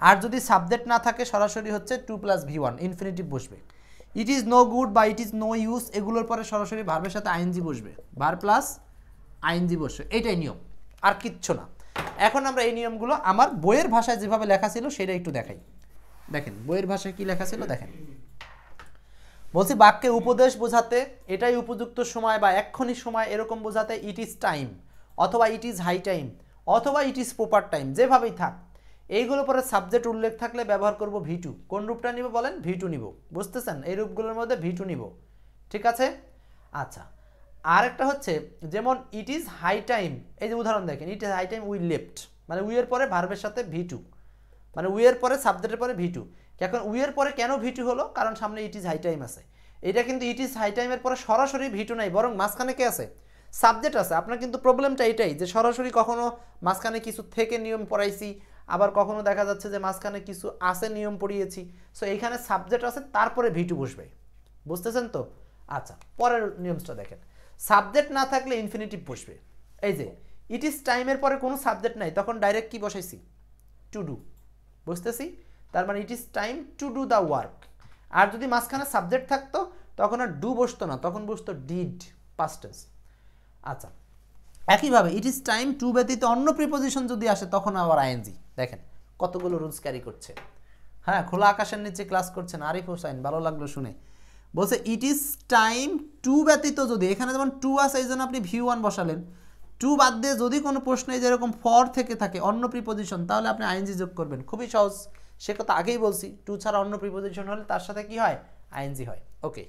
আর যদি সাবজেক্ট না থাকে সরাসরি হচ্ছে 2 + V1 ইনফিনিটিভ বসবে। ইট ইজ নো গুড বা ইট ইজ নো ইউজ, এগুলোর পরে সরাসরি ভার্বের সাথে আইএনজি বসবে, ভার্ব প্লাস আইএনজি বসবে। এটাই নিয়ম, আর কিচ্ছু না। এখন আমরা এই নিয়মগুলো আমার বইয়ের ভাষায় যেভাবে লেখা ছিল সেটা একটু দেখাই। দেখেন বইয়ের ভাষায় কি লেখা ছিল, দেখেন। বলছি বাক্যে উপদেশ বোঝাতে এটাই উপযুক্ত সময় বা এক্ষুনি সময় এরকম বোঝাতে ইট ইজ টাইম অথবা ইট ইজ হাই টাইম অথবা ইট ইজ প্রপার টাইম, যেভাবেই থাক। এইগুলো পরে সাবজেক্ট উল্লেখ থাকলে ব্যবহার করব V2। কোন রূপটা নিব বলেন? V2 নিব। বুঝতেছেন? এই রূপগুলোর মধ্যে V2 নিব, ঠিক আছে। আচ্ছা, আরেকটা হচ্ছে যেমন ইট ইজ হাই টাইম, এই যে উদাহরণ দেখেন, it is high time we left, মানে উই এর পরে ভার্বের সাথে V2, মানে উই এর পরে সাবজেক্টের পরে V2। এখন উই এর পরে কেন V2 হলো? কারণ সামনে ইট ইজ হাই টাইম আছে। এটা কিন্তু ইট ইজ হাই টাইমের পরে সরাসরি V2 নাই, বরং মাঝখানে কে আছে? সাবজেক্ট আছে। আপনার কিন্তু প্রবলেমটা এটাই যে সরাসরি কখনো মাঝখানে কিছু থেকে নিয়ম পড়াইছি, আবার কখনো দেখা যাচ্ছে যে মাঝখানে কিছু আছে নিয়ম পড়িয়েছি। সো এইখানে সাবজেক্ট আছে, তারপরে V2 বসবে। বুঝতেছেন তো? আচ্ছা, পরের নিয়মটা দেখেন। সাবজেক্ট না থাকলে ইনফিনিটিভ বসবে। এই যে ইট ইজ টাইমের পরে কোনো সাবজেক্ট নাই, তখন ডাইরেক্ট কি বসাইছি? To do. বুঝতেছি? তার মানে it is time to do the work. আর যদি মাঝখানে সাবজেক্ট থাকতো তখন আর ডু বসতো না, তখন বসতো ডিড, পাস্ট টেন্স। আচ্ছা, একইভাবে ইট ইজ টাইম টু ব্যতীত অন্য প্রিপোজিশন যদি আসে তখন আবার আইএনজি। দেখেন কতগুলো রুলস ক্যারি করছে। হ্যাঁ, খোলা আকাশের নিচে ক্লাস করছেন আরিফ হোসাইন, ভালো লাগলো শুনে। বলছে ইট ইজ টাইম টু ব্যতীত যদি, এখানে যেমন টু আছে এই জন্য আপনি V1 বসালেন। টু বাদ দিয়ে যদি কোনো প্রশ্নে যেরকম ফর থেকে থাকে অন্য প্রিপোজিশন, তাহলে আপনি আইএনজি যোগ করবেন। খুবই সহজ, সে কথা আগেই বলছি। টু ছাড়া অন্য প্রিপোজিশন হলে তার সাথে কি হয়? আইএনজি হয়। ওকে,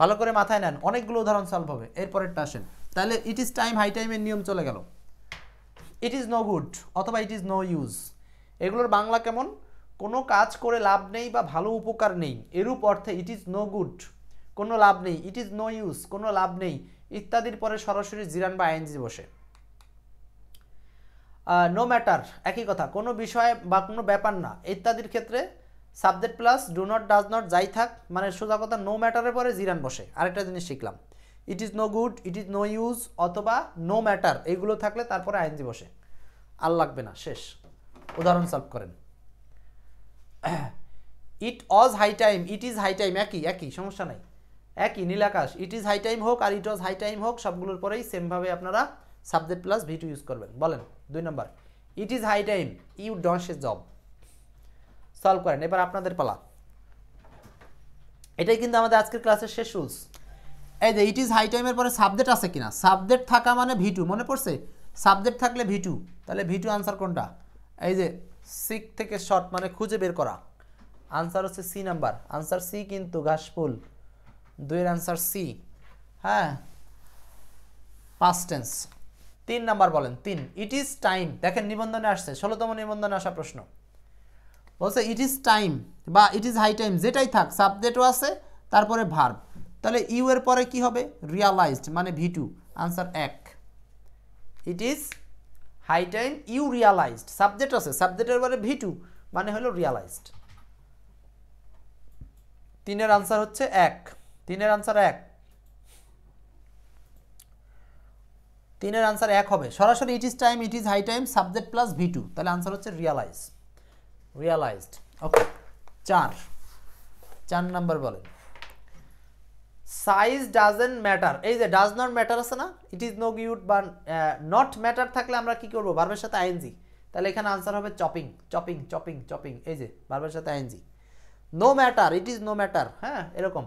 ভালো করে মাথায় নেন, অনেকগুলো উদাহরণ সলভ হবে। এরপরেরটা আসেন। তাহলে ইট ইজ টাইম হাই টাইমের নিয়ম চলে গেল। ইট ইজ নো গুড অথবা ইট ইজ নো ইউজ, এগুলোর বাংলা কেমন? কোনো কাজ করে লাভ নেই বা ভালো উপকার নেই, এরূপ অর্থে ইট ইজ নো গুড, কোনো লাভ নেই। ইট ইজ নো ইউজ, কোনো লাভ নেই ইত্যাদির পরে সরাসরি জিরান বা আইএনজি বসে। নো ম্যাটার, একই কথা, কোনো বিষয় বা কোনো ব্যাপার না ইত্যাদির ক্ষেত্রে subject plus do not does not যাই থাক, মানে সোজা কথা নো ম্যাটারের পরে জিরান বসে। আরেকটা জিনিস শিখলাম, it is no good, it is no use অথবা নো ম্যাটার, এইগুলো থাকলে তারপরে আইএনজি বসে। আর লাগবে না, শেষ। উদাহরণ সলভ করেন। It was high time, it is high time, একই একই, সমস্যা নাই, একই Nilakash. It is high time হোক আর ইট ওয়াজ হাই টাইম হোক, সবগুলোর পরেই সেমভাবে আপনারা subject plus V two use করবেন। বলেন 2 নম্বর, it is high time you don't a job. Solve করেন, এবার আপনাদের পালা। এটাই কিন্তু আমাদের আজকের ক্লাসের শেষ রুলস। এই যে ইট ইজ হাই টাইমের পরে সাবজেক্ট আছে কিনা, সাবজেক্ট থাকা মানে ভি টু, মনে পড়ছে? সাবজেক্ট থাকলে ভি টু, তাহলে ভি টু আনসার কোনটা? এই যে সিক থেকে শর্ট মানে খুঁজে বের করা, আনসার হচ্ছে সি নাম্বার। আনসার সি কিন্তু ঘাসফুল, 2 এর আনসার সি। হ্যাঁ, পাস্ট টেন্স। 3 নাম্বার বলেন, 3। ইট ইজ টাইম, দেখেন নিবন্ধনে আসছে, 16তম নিবন্ধনে আসা প্রশ্ন বলছে ইট ইজ টাইম বা ইট ইজ হাই টাইম, যেটাই থাক সাবজেক্টও আছে তারপরে ভার্ব, তাহলে ইউ এর পরে কি হবে? রিয়ালাইজড মানে V two, answer 1। It is high time you realized, subject আছে, সাবজেক্টের পরে ভি টু মানে হলো রিয়ালাইজড। 3 এর আনসার হচ্ছে 1, 3 এর আনসার 1, 3 এর আনসার 1 হবে সরাসরি। It is time, it is high time, subject plus V two, তাহলে আনসার হচ্ছে রিয়ালাইজ, রিয়ালাইজড। ওকে, 4 নাম্বার বলেন, সাইজ ডাজন্ট ম্যাটার। এই যে ডাজ নট ম্যাটার আছে না, ইট ইজ নো গুড বা নট ম্যাটার থাকলে আমরা কি করব? ভার্বের সাথে আইএনজি, তাহলে এখানে আনসার হবে চপিং, চপিং, চপিং, চপিং। এই যে ভার্বের সাথে ING. No matter, it is no matter, হ্যাঁ এরকম।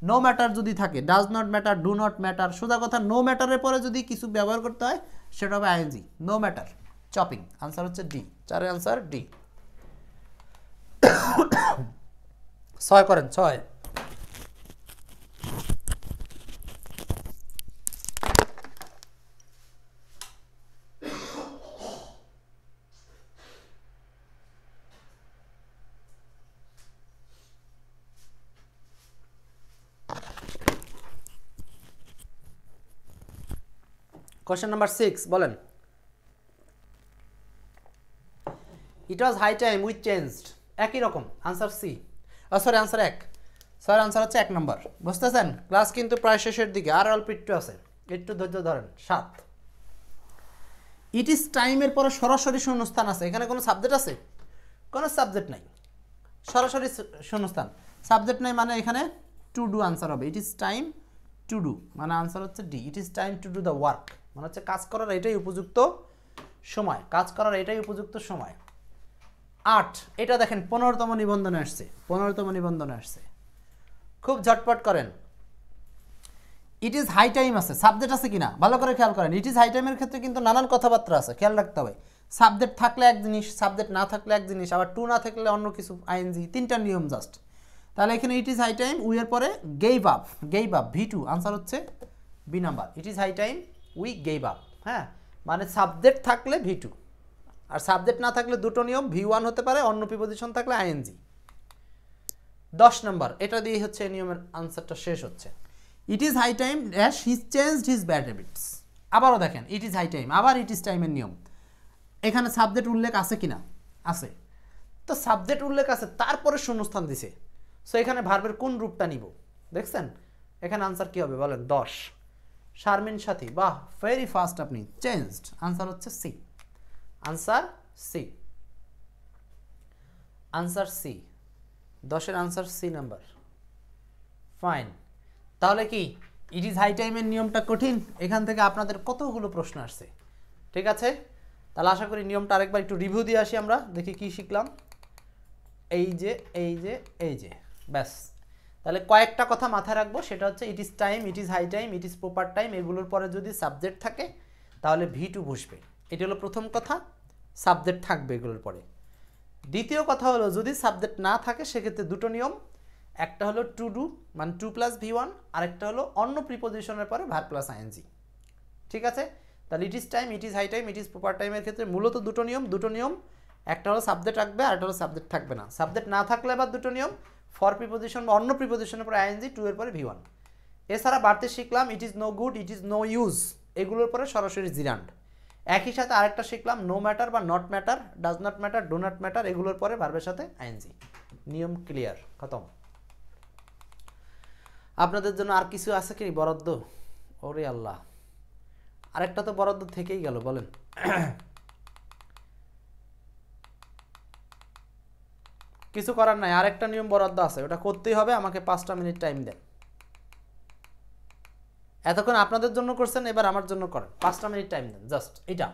নো ম্যাটার যদি থাকে, does not matter, do not matter, সোজা কথা নো ম্যাটারের পরে যদি কিছু ব্যবহার করতে হয় সেটা হবে ING, no matter, chopping. Answer হচ্ছে ডি, 4 এর আনসার ডি। 6 করেন, 6। কোশ্চেন নাম্বার 6 বলেন, it was high time we changed, একই রকম, আনসার C, sorry answer 1, sorry answer হচ্ছে 1 নম্বর। বুঝতেছেন, ক্লাস কিন্তু প্রায় শেষের দিকে, আর অল্প একটু আছে, একটু ধৈর্য ধরেন। 7, ইট ইজ টাইমের পরে সরাসরি শূন্যস্থান আছে, এখানে কোনো সাবজেক্ট আছে? কোনো সাবজেক্ট নাই, সরাসরি শূন্যস্থান, সাবজেক্ট নাই মানে এখানে টু ডু আনসার হবে। It is time to do মানে আনসার হচ্ছে D, it is time to do the work মানে হচ্ছে কাজ করার এটাই উপযুক্ত সময়, কাজ করার এটাই উপযুক্ত সময়। 8, এটা দেখেন 15তম নিবন্ধনে আসছে, 15তম নিবন্ধনে আসছে, খুব ঝটপট করেন। ইট ইজ হাই টাইম আছে, সাবজেক্ট আছে কিনা ভালো করে খেয়াল করেন। ইট ইজ হাই টাইমের ক্ষেত্রে কিন্তু নানান কথাবার্তা আছে, খেয়াল রাখতে হবে। সাবজেক্ট থাকলে এক জিনিস, সাবজেক্ট না থাকলে এক জিনিস, আবার টু না থাকলে অন্য কিছু, আইএনজি, 3টা নিয়ম জাস্ট। তাহলে এখানে it is high time we এর পরে gave up, gave up V two, answer হচ্ছে B number. It is high time we gave up, হ্যাঁ মানে সাবজেক্ট থাকলে ভি টু, আর সাবজেক্ট না থাকলে দুটো নিয়ম, ভি ওয়ান হতে পারে, অন্য প্রিপোজিশন থাকলে আইএনজি। 10 নম্বর, এটা দিয়ে হচ্ছে এই নিয়মের আনসারটা শেষ হচ্ছে। It is high time dash his changed his bad habits, আবারও দেখেন ইট ইজ হাই টাইম, আবার ইট ইজ টাইমের নিয়ম। এখানে সাবজেক্ট উল্লেখ আছে কিনা? আছে, তো সাবজেক্ট উল্লেখ আছে, তারপরে শূন্যস্থান দিছে, সো এখানে ভার্বের কোন রূপটা নিব? দেখছেন এখানে আনসার কি হবে বলেন? 10। শারমিন সাথী, বাহ ভেরি ফাস্ট আপনি, চেঞ্জড, আনসার হচ্ছে C, answer C, answer C, 10-এর আনসার সি নাম্বার। ফাইন, তাহলে কি ইট ইজ হাই টাইমের নিয়মটা কঠিন? এখান থেকে আপনাদের কতগুলো প্রশ্ন আসছে, ঠিক আছে? তাহলে আশা করি নিয়মটা আরেকবার একটু রিভিউ দিয়ে আসি আমরা, দেখি কি শিখলাম। এই যে এই যে এই যে, ব্যাস। তাহলে কয়েকটা কথা মাথায় রাখবো, সেটা হচ্ছে it is time, it is high time, it is proper time, এগুলোর পরে যদি সাবজেক্ট থাকে তাহলে ভি টু বসবে, এটা হলো প্রথম কথা, সাবজেক্ট থাকবে এগুলোর পরে। দ্বিতীয় কথা হলো যদি সাবজেক্ট না থাকে সেক্ষেত্রে দুটো নিয়ম, একটা হলো টু ডু মানে টু প্লাস ভি ওয়ান, আরেকটা হলো অন্য প্রিপোজিশনের পরে ভার্ব প্লাস আইএনজি, ঠিক আছে? তাহলে it is time, it is high time, it is proper টাইমের ক্ষেত্রে মূলত দুটো নিয়ম, একটা হলো সাবজেক্ট রাখবে আর একটা হলো সাবজেক্ট থাকবে না। সাবজেক্ট না থাকলে আবার দুটো নিয়ম, ফর প্রিপোজিশন বা অন্য প্রিপোজিশনের পরে আইএনজি, টু এর পরে ভি ওয়ান। এছাড়া বাড়তে শিখলাম it is no good, it is no use, এগুলোর পরে সরাসরি জিরান্ড। একই সাথে আরেকটা শিখলাম নো ম্যাটার বা not matter, does not matter, do not matter, এগুলোর পরে ভার্বের সাথে আইএনজি। নিয়ম ক্লিয়ার, খতম। আপনাদের জন্য আর কিছু আছে কি বরাদ্দ? ওরে আল্লাহ, আরেকটা তো বরাদ্দ থেকেই গেল, বলেন। কিছু করার নাই, আরেকটা নিয়ম বরাদ্দ আছে, ওটা করতেই হবে, আমাকে 5টা মিনিট টাইম দেন। এতক্ষণ আপনাদের জন্য করছেন, এবার আমার জন্য করেন, 5টা মিনিট টাইম দেন, জাস্ট এটা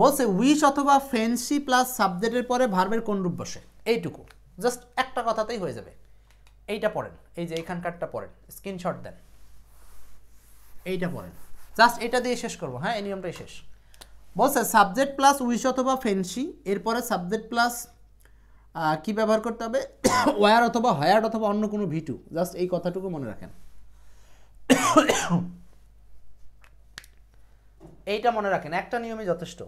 বলছে উইশ অথবা ফ্যান্সি প্লাস সাবজেক্টের পরে ভার্বের কোন রূপ বসে, এইটুকু জাস্ট একটা কথাতেই হয়ে যাবে। এইটা পড়েন, এই যে এইখানকারটা পড়েন, স্ক্রিনশট দেন, এইটা পড়েন, জাস্ট এটা দিয়ে শেষ করবো। হ্যাঁ, এই নিয়মটাই শেষ। বলছে সাবজেক্ট প্লাস উইশ অথবা ফ্যান্সি, এরপরে সাবজেক্ট প্লাস কি ব্যবহার করতে হবে, ওয়ার অথবা হায়ার্ড অথবা অন্য কোনো ভিটু, জাস্ট এই কথাটুকু মনে রাখেন। এইটা মনে রাখেন, একটা নিয়মই যথেষ্ট।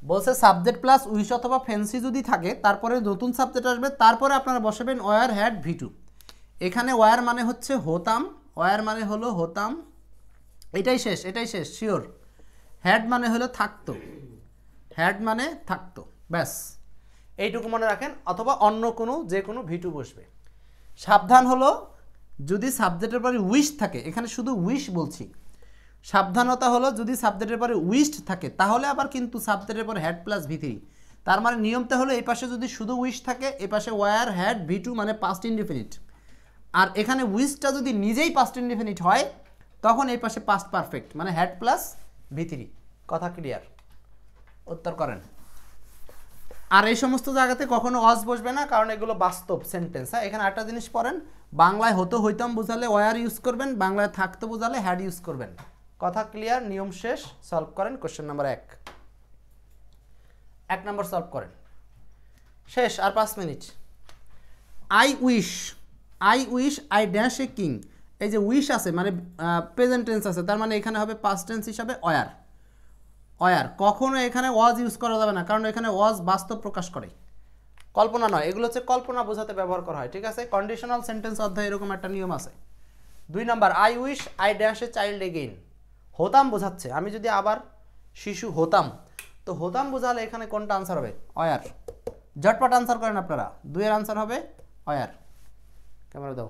বলছে সাবজেক্ট প্লাস উইশ অথবা ফ্যান্সি যদি থাকে, তারপরে নতুন সাবজেক্ট আসবে, তারপরে আপনারা বসাবেন ওয়ার হ্যাড ভিটু। এখানে ওয়ার মানে হচ্ছে হতাম, ওয়ার মানে হলো হতাম, এটাই শেষ, এটাই শেষ শিওর। হ্যাড মানে হলো থাকতো, হ্যাড মানে থাকতো, ব্যাস এইটুকু মনে রাখেন, অথবা অন্য কোনো যে কোনো ভিটু বসবে। সাবধান হলো যদি সাবজেক্টের পরে উইশ থাকে, এখানে শুধু উইশ বলছি, সাবধানতা হলো যদি সাবজেক্টের পরে উইশড থাকে তাহলে আবার কিন্তু সাবজেক্টের পরে হ্যাড প্লাস ভি3। তার মানে নিয়মটা হলো এই পাশে যদি শুধু উইশ থাকে, এ পাশে ওয়ার হ্যাড ভি2 মানে পাস্ট ইনডিফিনিট, আর এখানে উইশটা যদি নিজেই পাস্ট ইনডিফিনিট হয় তখন এই পাশে পাস্ট পারফেক্ট মানে হ্যাড প্লাস ভি3। কথা ক্লিয়ার? উত্তর করেন। আর এই সমস্ত জায়গাতে কখনো অজ বসবে না, কারণ এগুলো বাস্তব সেন্টেন্স। হ্যাঁ, এখানে একটা জিনিস পড়েন, বাংলায় হতো হইতাম বোঝালে ওয়ার ইউজ করবেন, বাংলায় থাকতো বোঝালে হ্যাড ইউজ করবেন। কথা ক্লিয়ার? নিয়ম শেষ। সলভ করেন কোশ্চেন নাম্বার 1 নম্বর সলভ করেন, শেষ, আর 5 minute. I wish I dash a king, এই যে উইশ আছে মানে প্রেজেন্ট টেন্স আছে, তার মানে এখানে হবে পাস্ট টেন্স হিসাবে ওয়ার। ওয়ার কখনো এখানে ওয়াজ ইউজ করা যাবে না, কারণ এখানে ওয়াজ বাস্তব প্রকাশ করে, কল্পনা নয়। এগুলো হচ্ছে কল্পনা বোঝাতে ব্যবহার করা হয়, ঠিক আছে? কন্ডিশনাল সেন্টেন্স অধ্যায় এরকম একটা নিয়ম আছে। 2 নম্বর, I wish I dash a child again, হতাম বোঝাচ্ছে, আমি যদি আবার শিশু হতাম, তো হতাম বোঝালে এখানে কোনটা আনসার হবে? ওয়ার। ঝটপট আনসার করেন আপনারা, 2 এর আনসার হবে ওয়ার। ক্যামেরা দাও,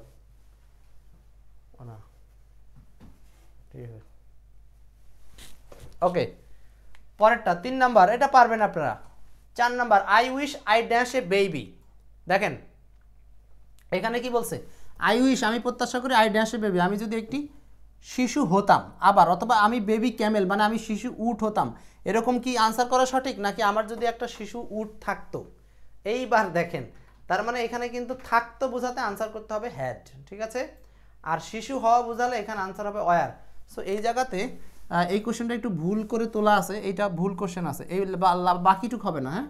না ঠিক আছে, ওকে। পরেরটা 3 নাম্বার, এটা পারবেন আপনারা। 4 number, I wish I dash a baby, দেখেন এখানে কি বলছে? আই উইশ আমি প্রত্যাশা করি, আই ড্যাশ এ বেবি আমি যদি একটি শিশু হতাম, আবার অথবা আমি বেবি ক্যামেল মানে আমি শিশু উট হতাম, এরকম কি আনসার করা সঠিক? নাকি আমার যদি একটা শিশু উট থাকতো? এইবার দেখেন, তার মানে এখানে কিন্তু থাকতো বোঝাতে আনসার করতে হবে হ্যাড, ঠিক আছে? আর শিশু হওয়া বোঝালে এখানে আনসার হবে ওয়ার। সো এই জায়গাতে এই কোশ্চেনটা একটু ভুল করে তোলা আছে, এইটা ভুল কোশ্চেন আছে, এই বাকিটুক হবে না। হ্যাঁ,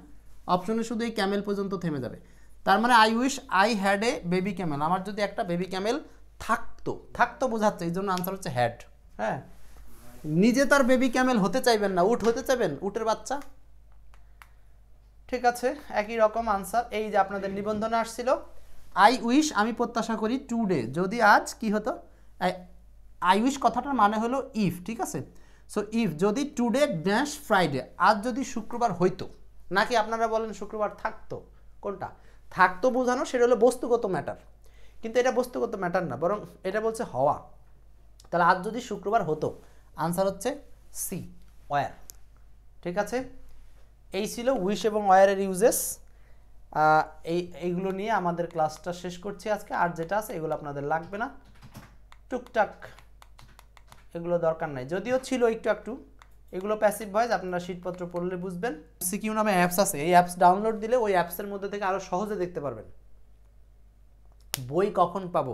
অপশনে শুধু এই ক্যামেল পর্যন্ত থেমে যাবে। তার মানে I wish I had a baby Camel, আমার যদি একটা বেবি ক্যামেল থাকতো বোঝাচ্ছে, এই জন্য আনসার হচ্ছে হ্যাড। হ্যাঁ, নিজে তার বেবি ক্যামেল হতে চাইবেন না, উট হতে চাইবেন, উটের বাচ্চা, ঠিক আছে? একই রকম আনসার। এই যে আপনাদের নিবন্ধনে আসছিল আই উইশ আমি প্রত্যাশা করি টুডে, যদি আজ কি হতো, আই উইশ কথাটার মানে হলো ইফ, ঠিক আছে? সো ইফ যদি টুডে ড্যাশ ফ্রাইডে, আজ যদি শুক্রবার হইতো, নাকি আপনারা বলেন শুক্রবার থাকতো, কোনটা? থাকতো বোঝানো সেটা হলো বস্তুগত ম্যাটার, কিন্তু এটা বস্তুগত ম্যাটার না, বরং এটা বলছে হওয়া। তাহলে আজ যদি শুক্রবার হতো, আনসার হচ্ছে সি, ওয়ার, ঠিক আছে? এই ছিল উইশ এবং ওয়ারের ইউজেস। এইগুলো নিয়ে আমাদের ক্লাসটা শেষ করছি আজকে। আর যেটা আছে এগুলো আপনাদের লাগবে না, টুকটাক এগুলো দরকার নাই, যদিও ছিল একটু একটু, এগুলো প্যাসিভ ভয়েস, আপনারা শীটপত্র পড়লে বুঝবেন। সিকিউ নামে অ্যাপস আছে, এই অ্যাপস ডাউনলোড দিলে ওই অ্যাপসের মধ্যে থেকে আরও সহজে দেখতে পারবেন বই কখন পাবো,